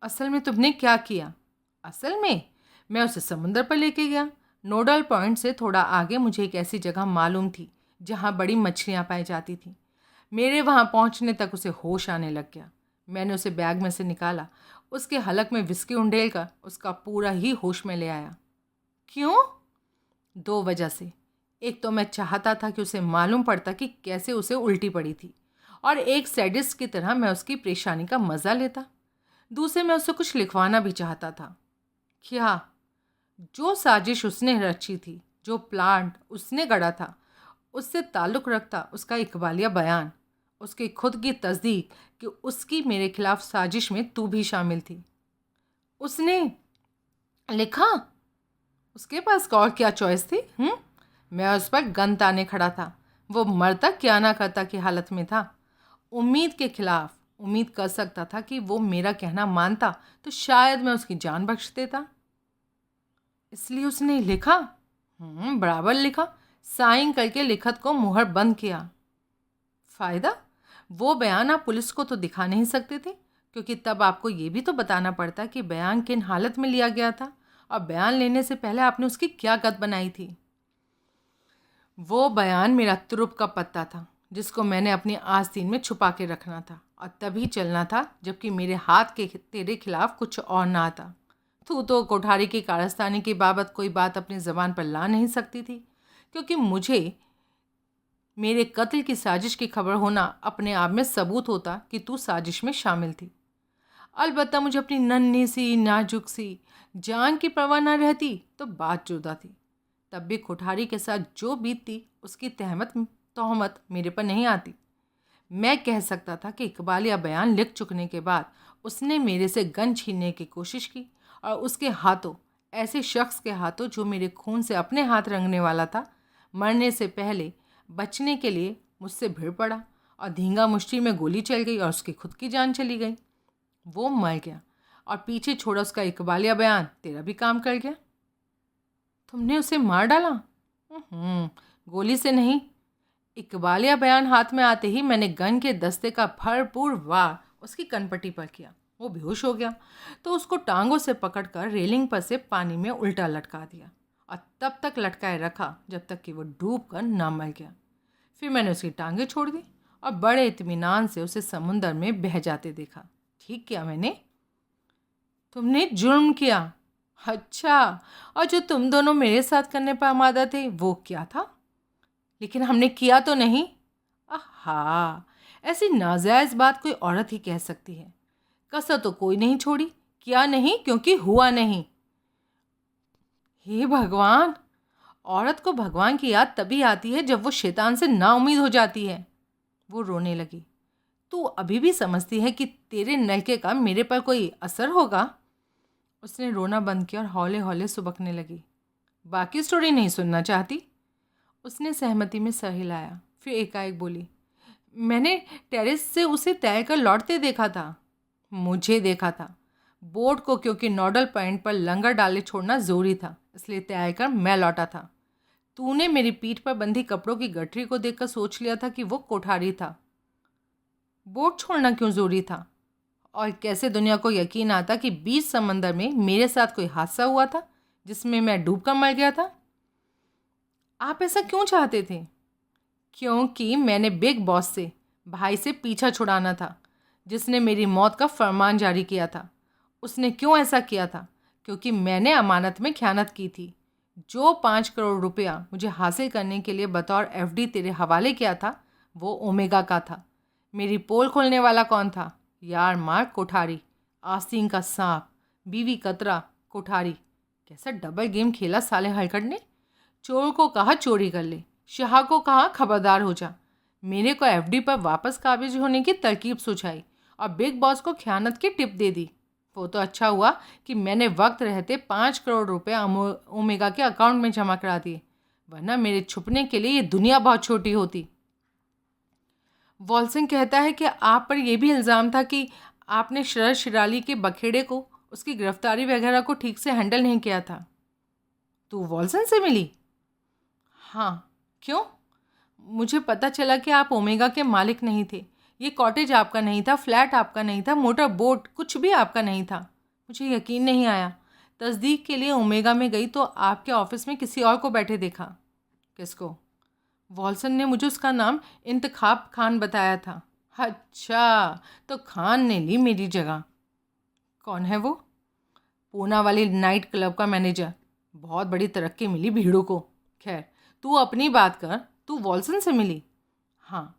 असल में तुमने क्या किया? असल में मैं उसे समुंदर पर लेके गया। नोडल पॉइंट से थोड़ा आगे मुझे एक ऐसी जगह मालूम थी जहाँ बड़ी मछलियाँ पाई जाती थीं। मेरे वहाँ पहुँचने तक उसे होश आने लग गया। मैंने उसे बैग में से निकाला, उसके हलक में विस्की उंडेल कर उसका पूरा ही होश में ले आया। क्यों? 2 वजह से। एक तो मैं चाहता था कि उसे मालूम पड़ता कि कैसे उसे उल्टी पड़ी थी, और एक सैडिस्ट की तरह मैं उसकी परेशानी का मज़ा लेता। दूसरे मैं उससे कुछ लिखवाना भी चाहता था। क्या? जो साजिश उसने रची थी, जो प्लांट उसने गढ़ा था, उससे ताल्लुक़ रखता उसका इकबालिया बयान, उसकी खुद की तस्दीक कि उसकी मेरे खिलाफ साजिश में तू भी शामिल थी। उसने लिखा? उसके पास और क्या चॉइस थी? मैं उस पर गन ताने खड़ा था। वो मरता क्या ना करता की हालत में था। उम्मीद के खिलाफ उम्मीद कर सकता था कि वो मेरा कहना मानता तो शायद मैं उसकी जान बख्श देता। इसलिए उसने लिखा? बराबर लिखा। साइन करके लिखत को मुहर बंद किया। फ़ायदा? वो बयान आप पुलिस को तो दिखा नहीं सकते थे, क्योंकि तब आपको ये भी तो बताना पड़ता कि बयान किन हालत में लिया गया था और बयान लेने से पहले आपने उसकी क्या गत बनाई थी। वो बयान मेरा तुरुप का पत्ता था, जिसको मैंने अपनी आस्तीन में छुपा के रखना था और तभी चलना था जबकि मेरे हाथ के तेरे खिलाफ कुछ और ना आता। तू तो कोठारी की कारस्तानी की बाबत कोई बात अपनी ज़बान पर ला नहीं सकती थी, क्योंकि मुझे मेरे कत्ल की साजिश की खबर होना अपने आप में सबूत होता कि तू साजिश में शामिल थी। अलबत्ता मुझे अपनी नन्ही सी नाजुक सी जान की परवाह न रहती तो बात जुदा थी। तब भी कोठारी के साथ जो बीतती उसकी तोहमत मेरे पर नहीं आती। मैं कह सकता था कि इकबाल या बयान लिख चुकने के बाद उसने मेरे से गन छीनने की कोशिश की और उसके हाथों, ऐसे शख्स के हाथों जो मेरे खून से अपने हाथ रंगने वाला था, मरने से पहले बचने के लिए मुझसे भिड़ पड़ा और धींगा मुष्टि में गोली चल गई और उसकी खुद की जान चली गई। वो मर गया और पीछे छोड़ा उसका इकबालिया बयान तेरा भी काम कर गया। तुमने उसे मार डाला? गोली से नहीं। इकबालिया बयान हाथ में आते ही मैंने गन के दस्ते का भरपूर वार उसकी कनपट्टी पर किया। वो बेहोश हो गया तो उसको टांगों से पकड़कर रेलिंग पर से पानी में उल्टा लटका दिया और तब तक लटकाए रखा जब तक कि वो डूब कर ना मर गया। फिर मैंने उसकी टांगें छोड़ दी और बड़े इत्मीनान से उसे समुंदर में बह जाते देखा। ठीक किया मैंने। तुमने जुर्म किया? अच्छा, और जो तुम दोनों मेरे साथ करने पर आमादा थे वो क्या था? लेकिन हमने किया तो नहीं। आहा, ऐसी नाजायज़ बात कोई औरत ही कह सकती है। कसर तो कोई नहीं छोड़ी, किया नहीं क्योंकि हुआ नहीं। हे भगवान, औरत को भगवान की याद तभी आती है जब वो शैतान से नाउम्मीद हो जाती है। वो रोने लगी। तू अभी भी समझती है कि तेरे नलके का मेरे पर कोई असर होगा? उसने रोना बंद किया और हौले हौले सुबकने लगी। बाकी स्टोरी नहीं सुनना चाहती? उसने सहमति में सर हिलाया। फिर एकाएक बोली, मैंने टेरेस से उसे तैरकर लौटते देखा था। मुझे देखा था बोट को, क्योंकि नोडल पॉइंट पर लंगर डाले छोड़ना ज़रूरी था, इसलिए तैरकर मैं लौटा था। तूने मेरी पीठ पर बंधी कपड़ों की गठरी को देखकर सोच लिया था कि वो कोठारी था। बोट छोड़ना क्यों ज़रूरी था? और कैसे दुनिया को यकीन आता कि बीच समंदर में मेरे साथ कोई हादसा हुआ था जिसमें मैं डूबकर मर गया था? आप ऐसा क्यों चाहते थे? क्योंकि मैंने बिग बॉस से, भाई से पीछा छुड़ाना था, जिसने मेरी मौत का फरमान जारी किया था। उसने क्यों ऐसा किया था? क्योंकि मैंने अमानत में ख़यानत की थी। जो 5 करोड़ रुपया मुझे हासिल करने के लिए बतौर एफडी तेरे हवाले किया था वो ओमेगा का था। मेरी पोल खोलने वाला कौन था? यार मार कोठारी, आस्तीन का सांप, बीवी कतरा, कोठारी। कैसा डबल गेम खेला साले हलकट ने। चोर को कहा चोरी कर ले, शाह को कहा खबरदार हो जा। मेरे को एफडी पर वापस काबिज होने की तरकीब सुझाई और बिग बॉस को ख़यानत की टिप दे दी। वो तो अच्छा हुआ कि मैंने वक्त रहते 5 करोड़ रुपए ओमेगा के अकाउंट में जमा करा दिए, वरना मेरे छुपने के लिए ये दुनिया बहुत छोटी होती। वॉल्सन कहता है कि आप पर यह भी इल्ज़ाम था कि आपने शरद शिराली के बखेड़े को, उसकी गिरफ्तारी वगैरह को ठीक से हैंडल नहीं किया था। तू वॉल्सन से मिली? हाँ। क्यों? मुझे पता चला कि आप ओमेगा के मालिक नहीं थे। ये कॉटेज आपका नहीं था, फ्लैट आपका नहीं था, मोटर बोट कुछ भी आपका नहीं था। मुझे यकीन नहीं आया। तस्दीक के लिए ओमेगा में गई तो आपके ऑफिस में किसी और को बैठे देखा। किसको? वॉल्सन ने मुझे उसका नाम इंतखाब खान बताया था। अच्छा, तो खान ने ली मेरी जगह। कौन है वो? पूना वाली नाइट क्लब का मैनेजर। बहुत बड़ी तरक्की मिली भीड़ों को। खैर, तू अपनी बात कर। तू वॉल्सन से मिली? हाँ।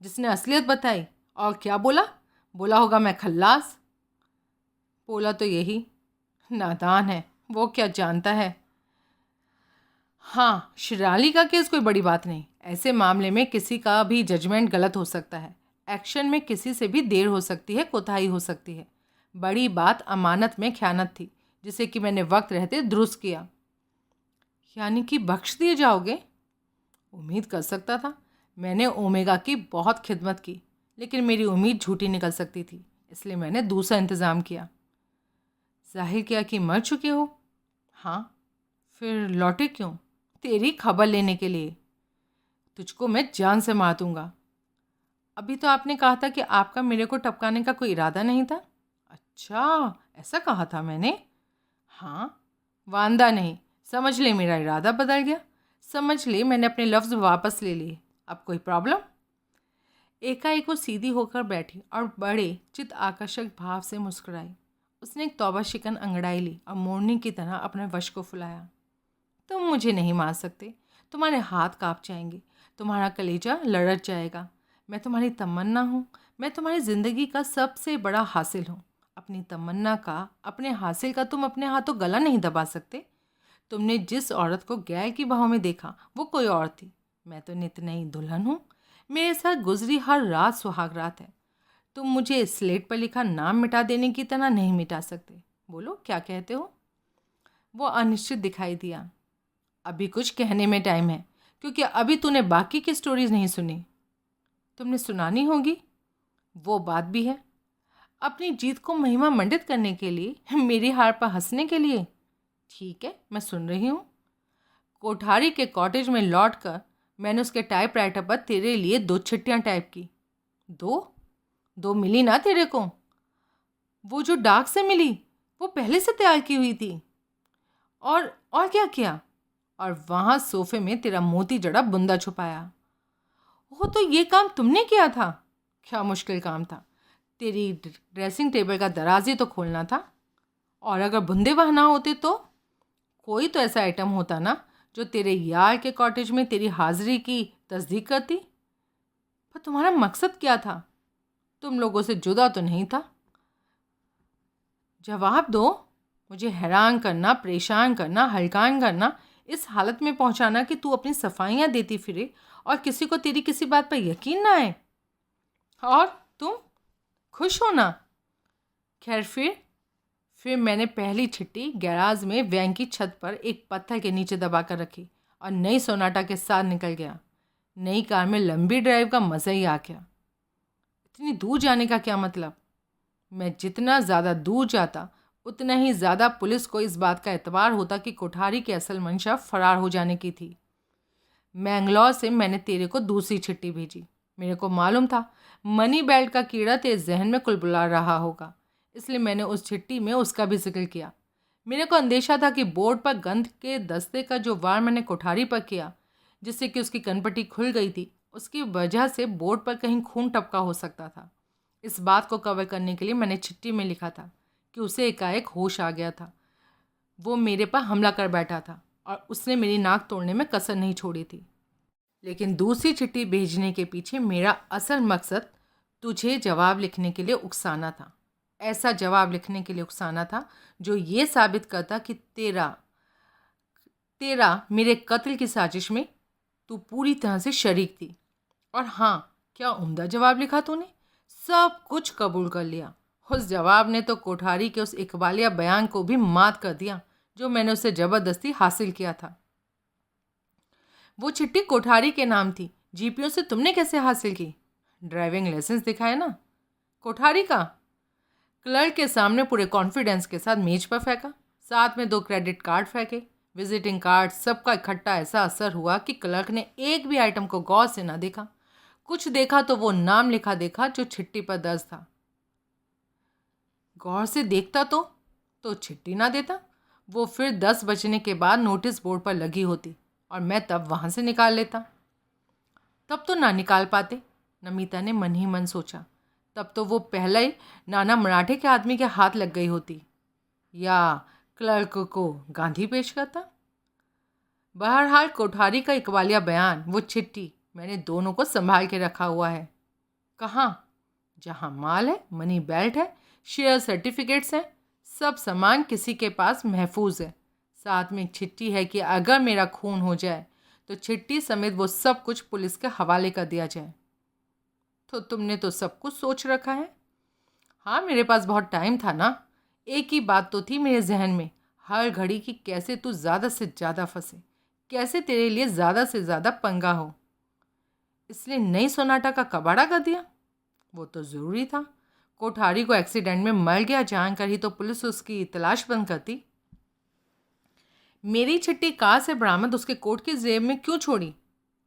जिसने असलियत बताई। और क्या बोला? बोला होगा मैं खल्लास। बोला तो यही। नादान है वो, क्या जानता है। हाँ, शिराली का केस कोई बड़ी बात नहीं। ऐसे मामले में किसी का भी जजमेंट गलत हो सकता है। एक्शन में किसी से भी देर हो सकती है, कोताही हो सकती है। बड़ी बात अमानत में ख़यानत थी, जिसे कि मैंने वक्त रहते दुरुस्त किया। यानी कि बख्श दिए जाओगे? उम्मीद कर सकता था। मैंने ओमेगा की बहुत खिदमत की, लेकिन मेरी उम्मीद झूठी निकल सकती थी, इसलिए मैंने दूसरा इंतज़ाम किया। जाहिर किया कि मर चुके हो। हाँ। फिर लौटे क्यों? तेरी खबर लेने के लिए। तुझको मैं जान से मार दूंगा। अभी तो आपने कहा था कि आपका मेरे को टपकाने का कोई इरादा नहीं था। अच्छा, ऐसा कहा था मैंने? हाँ। वांदा नहीं, समझ ले मेरा इरादा बदल गया। समझ ले मैंने अपने लफ्ज़ वापस ले लिए। अब कोई प्रॉब्लम? एकाएक वो सीधी होकर बैठी और बड़े चित्त आकर्षक भाव से मुस्कुराई। उसने एक तौबा शिकन अंगड़ाई ली और मोरनी की तरह अपने वश को फुलाया। तुम मुझे नहीं मार सकते। तुम्हारे हाथ काँप जाएंगे, तुम्हारा कलेजा लड़क जाएगा। मैं तुम्हारी तमन्ना हूँ, मैं तुम्हारी ज़िंदगी का सबसे बड़ा हासिल हूँ। अपनी तमन्ना का, अपने हासिल का तुम अपने हाथों गला नहीं दबा सकते। तुमने जिस औरत को गैर की बाहों में देखा वो कोई और थी। मैं तो नित नई दुल्हन हूँ। मेरे साथ गुजरी हर रात सुहाग रात है। तुम मुझे स्लेट पर लिखा नाम मिटा देने की तरह नहीं मिटा सकते। बोलो क्या कहते हो? वो अनिश्चित दिखाई दिया। अभी कुछ कहने में टाइम है, क्योंकि अभी तूने बाकी की स्टोरीज नहीं सुनी। तुमने सुनानी होगी। वो बात भी है। अपनी जीत को महिमा मंडित करने के लिए, मेरी हार पर हंसने के लिए। ठीक है, मैं सुन रही हूँ। कोठारी के कॉटेज में लौटकर मैंने उसके टाइपराइटर पर तेरे लिए 2 चिट्ठियाँ टाइप की। 2 मिली ना तेरे को? वो जो डाक से मिली वो पहले से तैयार की हुई थी। और क्या किया? और वहाँ सोफे में तेरा मोती जड़ा बुंदा छुपाया। वो तो ये काम तुमने किया था। क्या मुश्किल काम था? तेरी ड्रेसिंग टेबल का दराज ही तो खोलना था। और अगर बुंदे वहाँ ना होते तो कोई तो ऐसा आइटम होता ना जो तेरे यार के कॉटेज में तेरी हाजिरी की तस्दीक करती। पर तुम्हारा मकसद क्या था? तुम लोगों से जुदा तो नहीं था। जवाब दो। मुझे हैरान करना, परेशान करना, हलकान करना, इस हालत में पहुंचाना कि तू अपनी सफाइयाँ देती फिरे और किसी को तेरी किसी बात पर यकीन ना आए। और तुम खुश हो ना? खैर फिर मैंने पहली चिट्ठी गैराज में वैन की छत पर एक पत्थर के नीचे दबा कर रखी और नई सोनाटा के साथ निकल गया। नई कार में लंबी ड्राइव का मज़ा ही आ गया। इतनी दूर जाने का क्या मतलब? मैं जितना ज़्यादा दूर जाता उतना ही ज़्यादा पुलिस को इस बात का एतबार होता कि कोठारी की असल मंशा फरार हो जाने की थी। मैंगलोर से मैंने तेरे को दूसरी चिट्ठी भेजी। मेरे को मालूम था मनी बेल्ट का कीड़ा तेरे जहन में कुलबुला रहा होगा, इसलिए मैंने उस चिट्ठी में उसका भी जिक्र किया। मेरे को अंदेशा था कि बोर्ड पर गंध के दस्ते का जो वार मैंने कोठारी पर किया, जिससे कि उसकी कनपट्टी खुल गई थी, उसकी वजह से बोर्ड पर कहीं खून टपका हो सकता था। इस बात को कवर करने के लिए मैंने चिट्ठी में लिखा था कि उसे एकाएक होश आ गया था। वो मेरे पर हमला कर बैठा था और उसने मेरी नाक तोड़ने में कसर नहीं छोड़ी थी। लेकिन दूसरी चिट्ठी भेजने के पीछे मेरा असल मकसद तुझे जवाब लिखने के लिए उकसाना था। ऐसा जवाब लिखने के लिए उकसाना था जो ये साबित करता कि तेरा मेरे कत्ल की साजिश में तू पूरी तरह से शरीक थी। और हाँ, क्या उम्दा जवाब लिखा तूने। सब कुछ कबूल कर लिया। उस जवाब ने तो कोठारी के उस इकबालिया बयान को भी मात कर दिया जो मैंने उससे ज़बरदस्ती हासिल किया था। वो चिट्ठी कोठारी के नाम थी। जीपीओ से तुमने कैसे हासिल की? ड्राइविंग लाइसेंस दिखाया ना। कोठारी का? क्लर्क के सामने पूरे कॉन्फिडेंस के साथ मेज पर फेंका। साथ में 2 क्रेडिट कार्ड फेंके, विजिटिंग कार्ड, सबका इकट्ठा ऐसा असर हुआ कि क्लर्क ने एक भी आइटम को गौर से ना देखा। कुछ देखा तो वो नाम लिखा देखा जो चिट्ठी पर दर्ज था। गौर से देखता तो चिट्ठी ना देता। वो फिर 10 बजने के बाद नोटिस बोर्ड पर लगी होती और मैं तब वहाँ से निकाल लेता। तब तो ना निकाल पाते, नमिता ने मन ही मन सोचा। तब तो वो पहले ही नाना मराठे के आदमी के हाथ लग गई होती या क्लर्क को गांधी पेश करता। बहरहाल कोठारी का इकबालिया बयान, वो चिट्ठी, मैंने दोनों को संभाल के रखा हुआ है। कहाँ? जहाँ माल है, मनी बेल्ट है, शेयर सर्टिफिकेट्स हैं, सब सामान किसी के पास महफूज है। साथ में एक चिट्ठी है कि अगर मेरा खून हो जाए तो चिट्ठी समेत वो सब कुछ पुलिस के हवाले कर दिया जाए। तो तुमने तो सब कुछ सोच रखा है। हाँ, मेरे पास बहुत टाइम था ना। एक ही बात तो थी मेरे जहन में हर घड़ी की, कैसे तू ज़्यादा से ज़्यादा फंसे, कैसे तेरे लिए ज़्यादा से ज़्यादा पंगा हो। इसलिए नई सोनाटा का कबाड़ा कर दिया। वो तो ज़रूरी था। कोठारी को एक्सीडेंट में मर गया जानकर ही तो पुलिस उसकी तलाश बंद करती। मेरी चिट्ठी कार से बरामद उसके कोट की जेब में क्यों छोड़ी?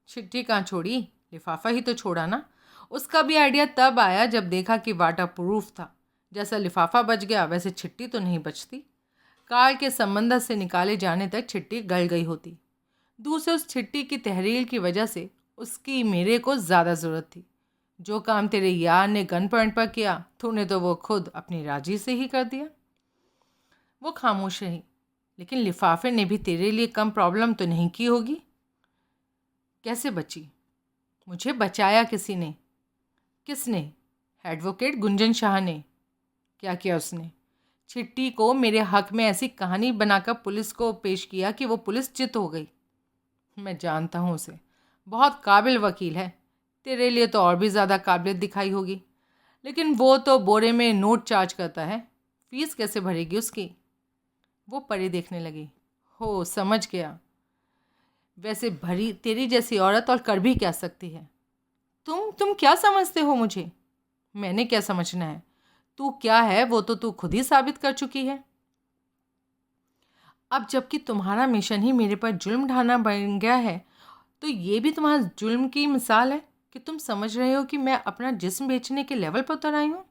चिट्ठी कहाँ छोड़ी, लिफाफा ही तो छोड़ा ना। उसका भी आइडिया तब आया जब देखा कि वाटर प्रूफ था। जैसा लिफाफा बच गया वैसे चिट्ठी तो नहीं बचती। कार के संबंध से निकाले जाने तक चिट्ठी गल गई होती। दूसरे उस चिट्ठी की तहरीर की वजह से उसकी मेरे को ज़्यादा ज़रूरत थी। जो काम तेरे यार ने गन पॉइंट पर किया तूने तो वो खुद अपनी राजी से ही कर दिया। वो खामोश रही। लेकिन लिफाफे ने भी तेरे लिए कम प्रॉब्लम तो नहीं की होगी। कैसे बची? मुझे बचाया किसी ने। किसने? एडवोकेट गुंजन शाह ने। क्या किया उसने? चिट्ठी को मेरे हक में ऐसी कहानी बनाकर पुलिस को पेश किया कि वो पुलिस चित हो गई। मैं जानता हूँ उसे, बहुत काबिल वकील है। तेरे लिए तो और भी ज़्यादा काबिलियत दिखाई होगी। लेकिन वो तो बोरे में नोट चार्ज करता है। फीस कैसे भरेगी उसकी? वो परे देखने लगी। हो, समझ गया। वैसे भरी तेरी जैसी औरत और कर भी क्या सकती है? तुम क्या समझते हो मुझे? मैंने क्या समझना है? तू क्या है वो तो तू खुद ही साबित कर चुकी है। अब जबकि तुम्हारा मिशन ही मेरे पर जुल्म ढाना बन गया है तो ये भी तुम्हारा जुल्म की मिसाल है कि तुम समझ रहे हो कि मैं अपना जिस्म बेचने के लेवल पर उतर आई हूँ।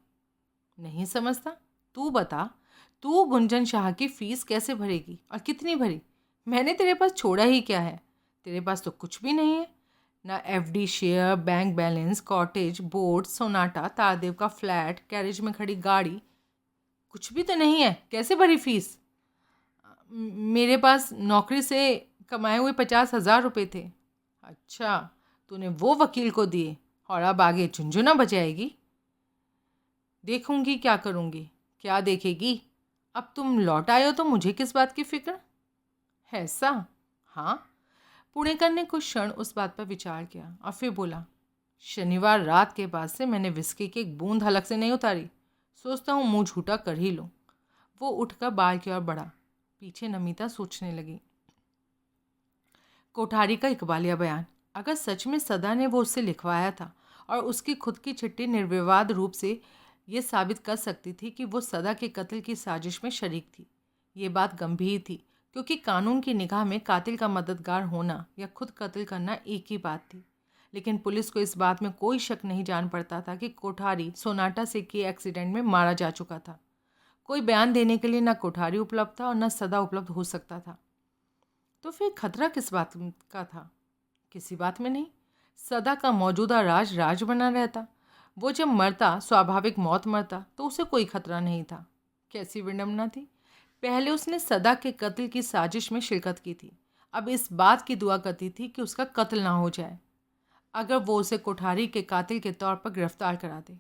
नहीं समझता? तू बता, तू गुंजन शाह की फीस कैसे भरेगी और कितनी भरी? मैंने तेरे पास छोड़ा ही क्या है? तेरे पास तो कुछ भी नहीं है। ना FD share, bank balance, cottage, boat, Sonata, Tardeo का फ्लैट, गैरेज में खड़ी गाड़ी, कुछ भी तो नहीं है। कैसे भरी फीस? मेरे पास नौकरी से कमाए हुए 50,000 रुपये थे। अच्छा, तूने वो वकील को दिए और अब आगे झुंझुना बजाएगी? देखूंगी क्या करूंगी। क्या देखेगी? अब तुम लौट आए हो तो मुझे किस बात की फिक्र? ऐसा? हाँ। पुणेकर ने कुछ क्षण उस बात पर विचार किया और फिर बोला, शनिवार रात के बाद से मैंने विस्की की एक बूंद हलक से नहीं उतारी। सोचता हूँ मुंह झूठा कर ही लूँ। वो उठकर बाहर की ओर बढ़ा। पीछे नमिता सोचने लगी। कोठारी का इकबालिया बयान, अगर सच में सदा ने वो उससे लिखवाया था और उसकी खुद की चिट्ठी निर्विवाद रूप से ये साबित कर सकती थी कि वो सदा के कत्ल की साजिश में शरीक थी। ये बात गंभीर थी क्योंकि कानून की निगाह में कातिल का मददगार होना या खुद कत्ल करना एक ही बात थी। लेकिन पुलिस को इस बात में कोई शक नहीं जान पड़ता था कि कोठारी सोनाटा से किए एक्सीडेंट में मारा जा चुका था। कोई बयान देने के लिए न कोठारी उपलब्ध था और न सदा उपलब्ध हो सकता था। तो फिर खतरा किस बात का था? किसी बात में नहीं। सदा का मौजूदा राज राज बना रहता। वो जब मरता, स्वाभाविक मौत मरता, तो उसे कोई खतरा नहीं था। कैसी विडंबना थी। पहले उसने सदा के कत्ल की साजिश में शिरकत की थी। अब इस बात की दुआ करती थी कि उसका कत्ल ना हो जाए। अगर वो उसे कोठारी के कातिल के तौर पर गिरफ्तार करा दे।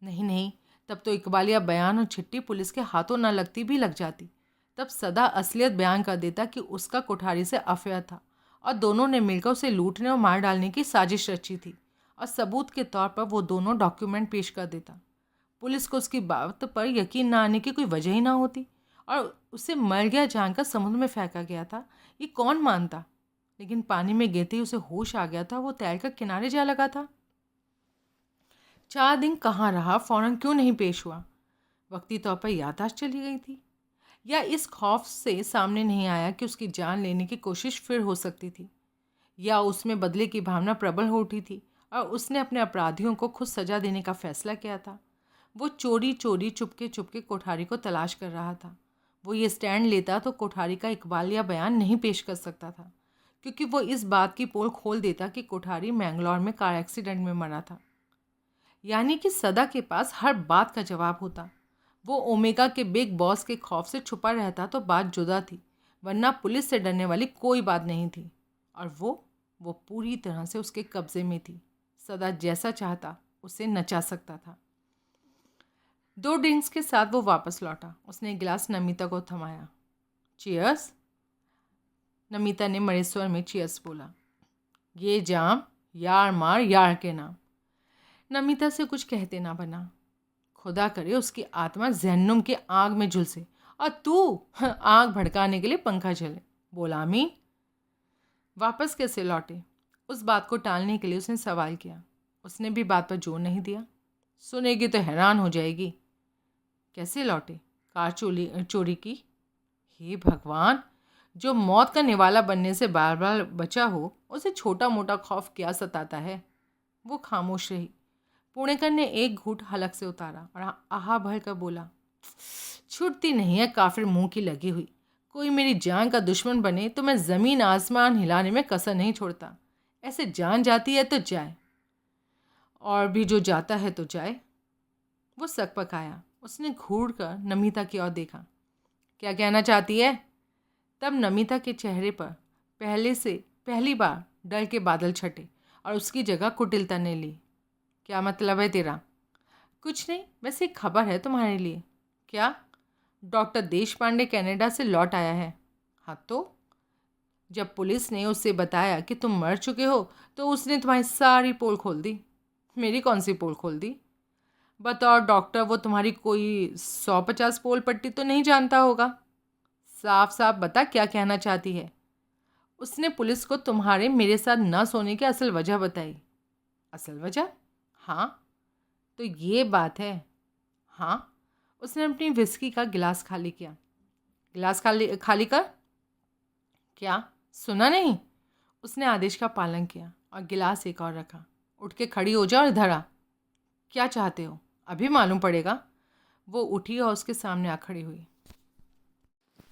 नहीं, तब तो इकबालिया बयान और चिट्ठी पुलिस के हाथों न लगती भी लग जाती। तब सदा असलियत बयान कर देता कि उसका कोठारी से अफेयर था और दोनों ने मिलकर उसे लूटने और मार डालने की साजिश रची थी और सबूत के तौर पर वो दोनों डॉक्यूमेंट पेश कर देता। पुलिस को उसकी बात पर यकीन न आने की कोई वजह ही ना होती और उसे मर गया जानकर समुद्र में फेंका गया था, ये कौन मानता? लेकिन पानी में गिरते ही उसे होश आ गया था। वो तैरकर किनारे जा लगा था। 4 दिन कहाँ रहा, फौरन क्यों नहीं पेश हुआ? वक्ती तौर पर याददाश्त चली गई थी या इस खौफ से सामने नहीं आया कि उसकी जान लेने की कोशिश फिर हो सकती थी, या उसमें बदले की भावना प्रबल हो उठी थी और उसने अपने अपराधियों को खुद सजा देने का फैसला किया था। वो चोरी चोरी चुपके चुपके कोठारी को तलाश कर रहा था। वो ये स्टैंड लेता तो कोठारी का इकबालिया बयान नहीं पेश कर सकता था क्योंकि वो इस बात की पोल खोल देता कि कोठारी मैंगलोर में कार एक्सीडेंट में मरा था। यानी कि सदा के पास हर बात का जवाब होता। वो ओमेगा के बिग बॉस के खौफ से छुपा रहता तो बात जुदा थी, वरना पुलिस से डरने वाली कोई बात नहीं थी। और वो पूरी तरह से उसके कब्जे में थी। सदा जैसा चाहता उसे नचा सकता था। 2 ड्रिंक्स के साथ वो वापस लौटा। उसने एक गिलास नमिता को थमाया। चीयर्स। नमिता ने मरे स्वर में चीयर्स बोला। ये जाम यार मार यार के नाम। नमिता से कुछ कहते ना बना। खुदा करे उसकी आत्मा जहन्नुम की आग में झुलसे और तू आग भड़काने के लिए पंखा चले। बोला अमीन। वापस कैसे लौटे? उस बात को टालने के लिए उसने सवाल किया। उसने भी बात पर जोर नहीं दिया। सुनेगी तो हैरान हो जाएगी। कैसे लौटे? कार चोरी की? हे भगवान, जो मौत का निवाला बनने से बार बार बचा हो उसे छोटा मोटा खौफ क्या सताता है। वो खामोश रही। पुणेकर ने एक घूंट हलक से उतारा और आहा भर कर बोला, छूटती नहीं है काफिर मुंह की लगी हुई। कोई मेरी जान का दुश्मन बने तो मैं ज़मीन आसमान हिलाने में कसर नहीं छोड़ता। ऐसे जान जाती है तो जाए, और भी जो जाता है तो जाए। वो सकपकाया। उसने घूर कर नमिता की ओर देखा। क्या कहना चाहती है? तब नमिता के चेहरे पर पहली बार डर के बादल छटे और उसकी जगह कुटिलता ने ली। क्या मतलब है तेरा? कुछ नहीं, बस एक खबर है तुम्हारे लिए। क्या? डॉक्टर देशपांडे कनाडा से लौट आया है। हाँ तो? जब पुलिस ने उससे बताया कि तुम मर चुके हो तो उसने तुम्हारी सारी पोल खोल दी। मेरी कौन सी पोल खोल दी? बतौर डॉक्टर वो तुम्हारी कोई 150 पोल पट्टी तो नहीं जानता होगा। साफ साफ बता क्या कहना चाहती है। उसने पुलिस को तुम्हारे मेरे साथ न सोने की असल वजह बताई। असल वजह? हाँ। तो ये बात है? हाँ। उसने अपनी विस्की का गिलास खाली किया। गिलास खाली कर। क्या सुना नहीं? उसने आदेश का पालन किया और गिलास एक और रखा। उठ के खड़ी हो जा और इधर आ। क्या चाहते हो? अभी मालूम पड़ेगा। वो उठी और उसके सामने आ खड़ी हुई।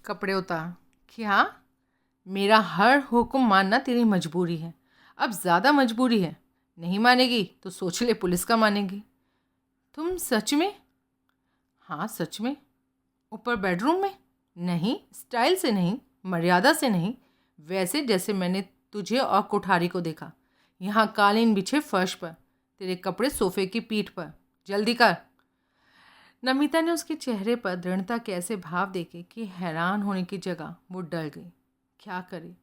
कपड़े उतार। क्या? मेरा हर हुक्म मानना तेरी मजबूरी है। अब ज़्यादा मजबूरी है। नहीं मानेगी तो सोच ले पुलिस का मानेगी। तुम सच में? हाँ सच में। ऊपर बेडरूम में? नहीं, स्टाइल से नहीं, मर्यादा से नहीं, वैसे जैसे मैंने तुझे और कोठारी को देखा। यहाँ कालीन बिछे फर्श पर, तेरे कपड़े सोफे की पीठ पर। जल्दी कर। नमिता ने उसके चेहरे पर दृढ़ता के ऐसे भाव देखे कि हैरान होने की जगह वो डर गई। क्या करे?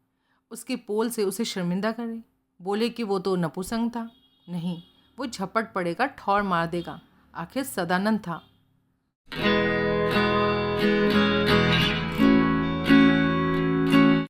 उसकी पोल से उसे शर्मिंदा करे? बोले कि वो तो नपुंसक था? नहीं, वो झपट पड़ेगा, ठौर मार देगा। आखिर सदानंद था।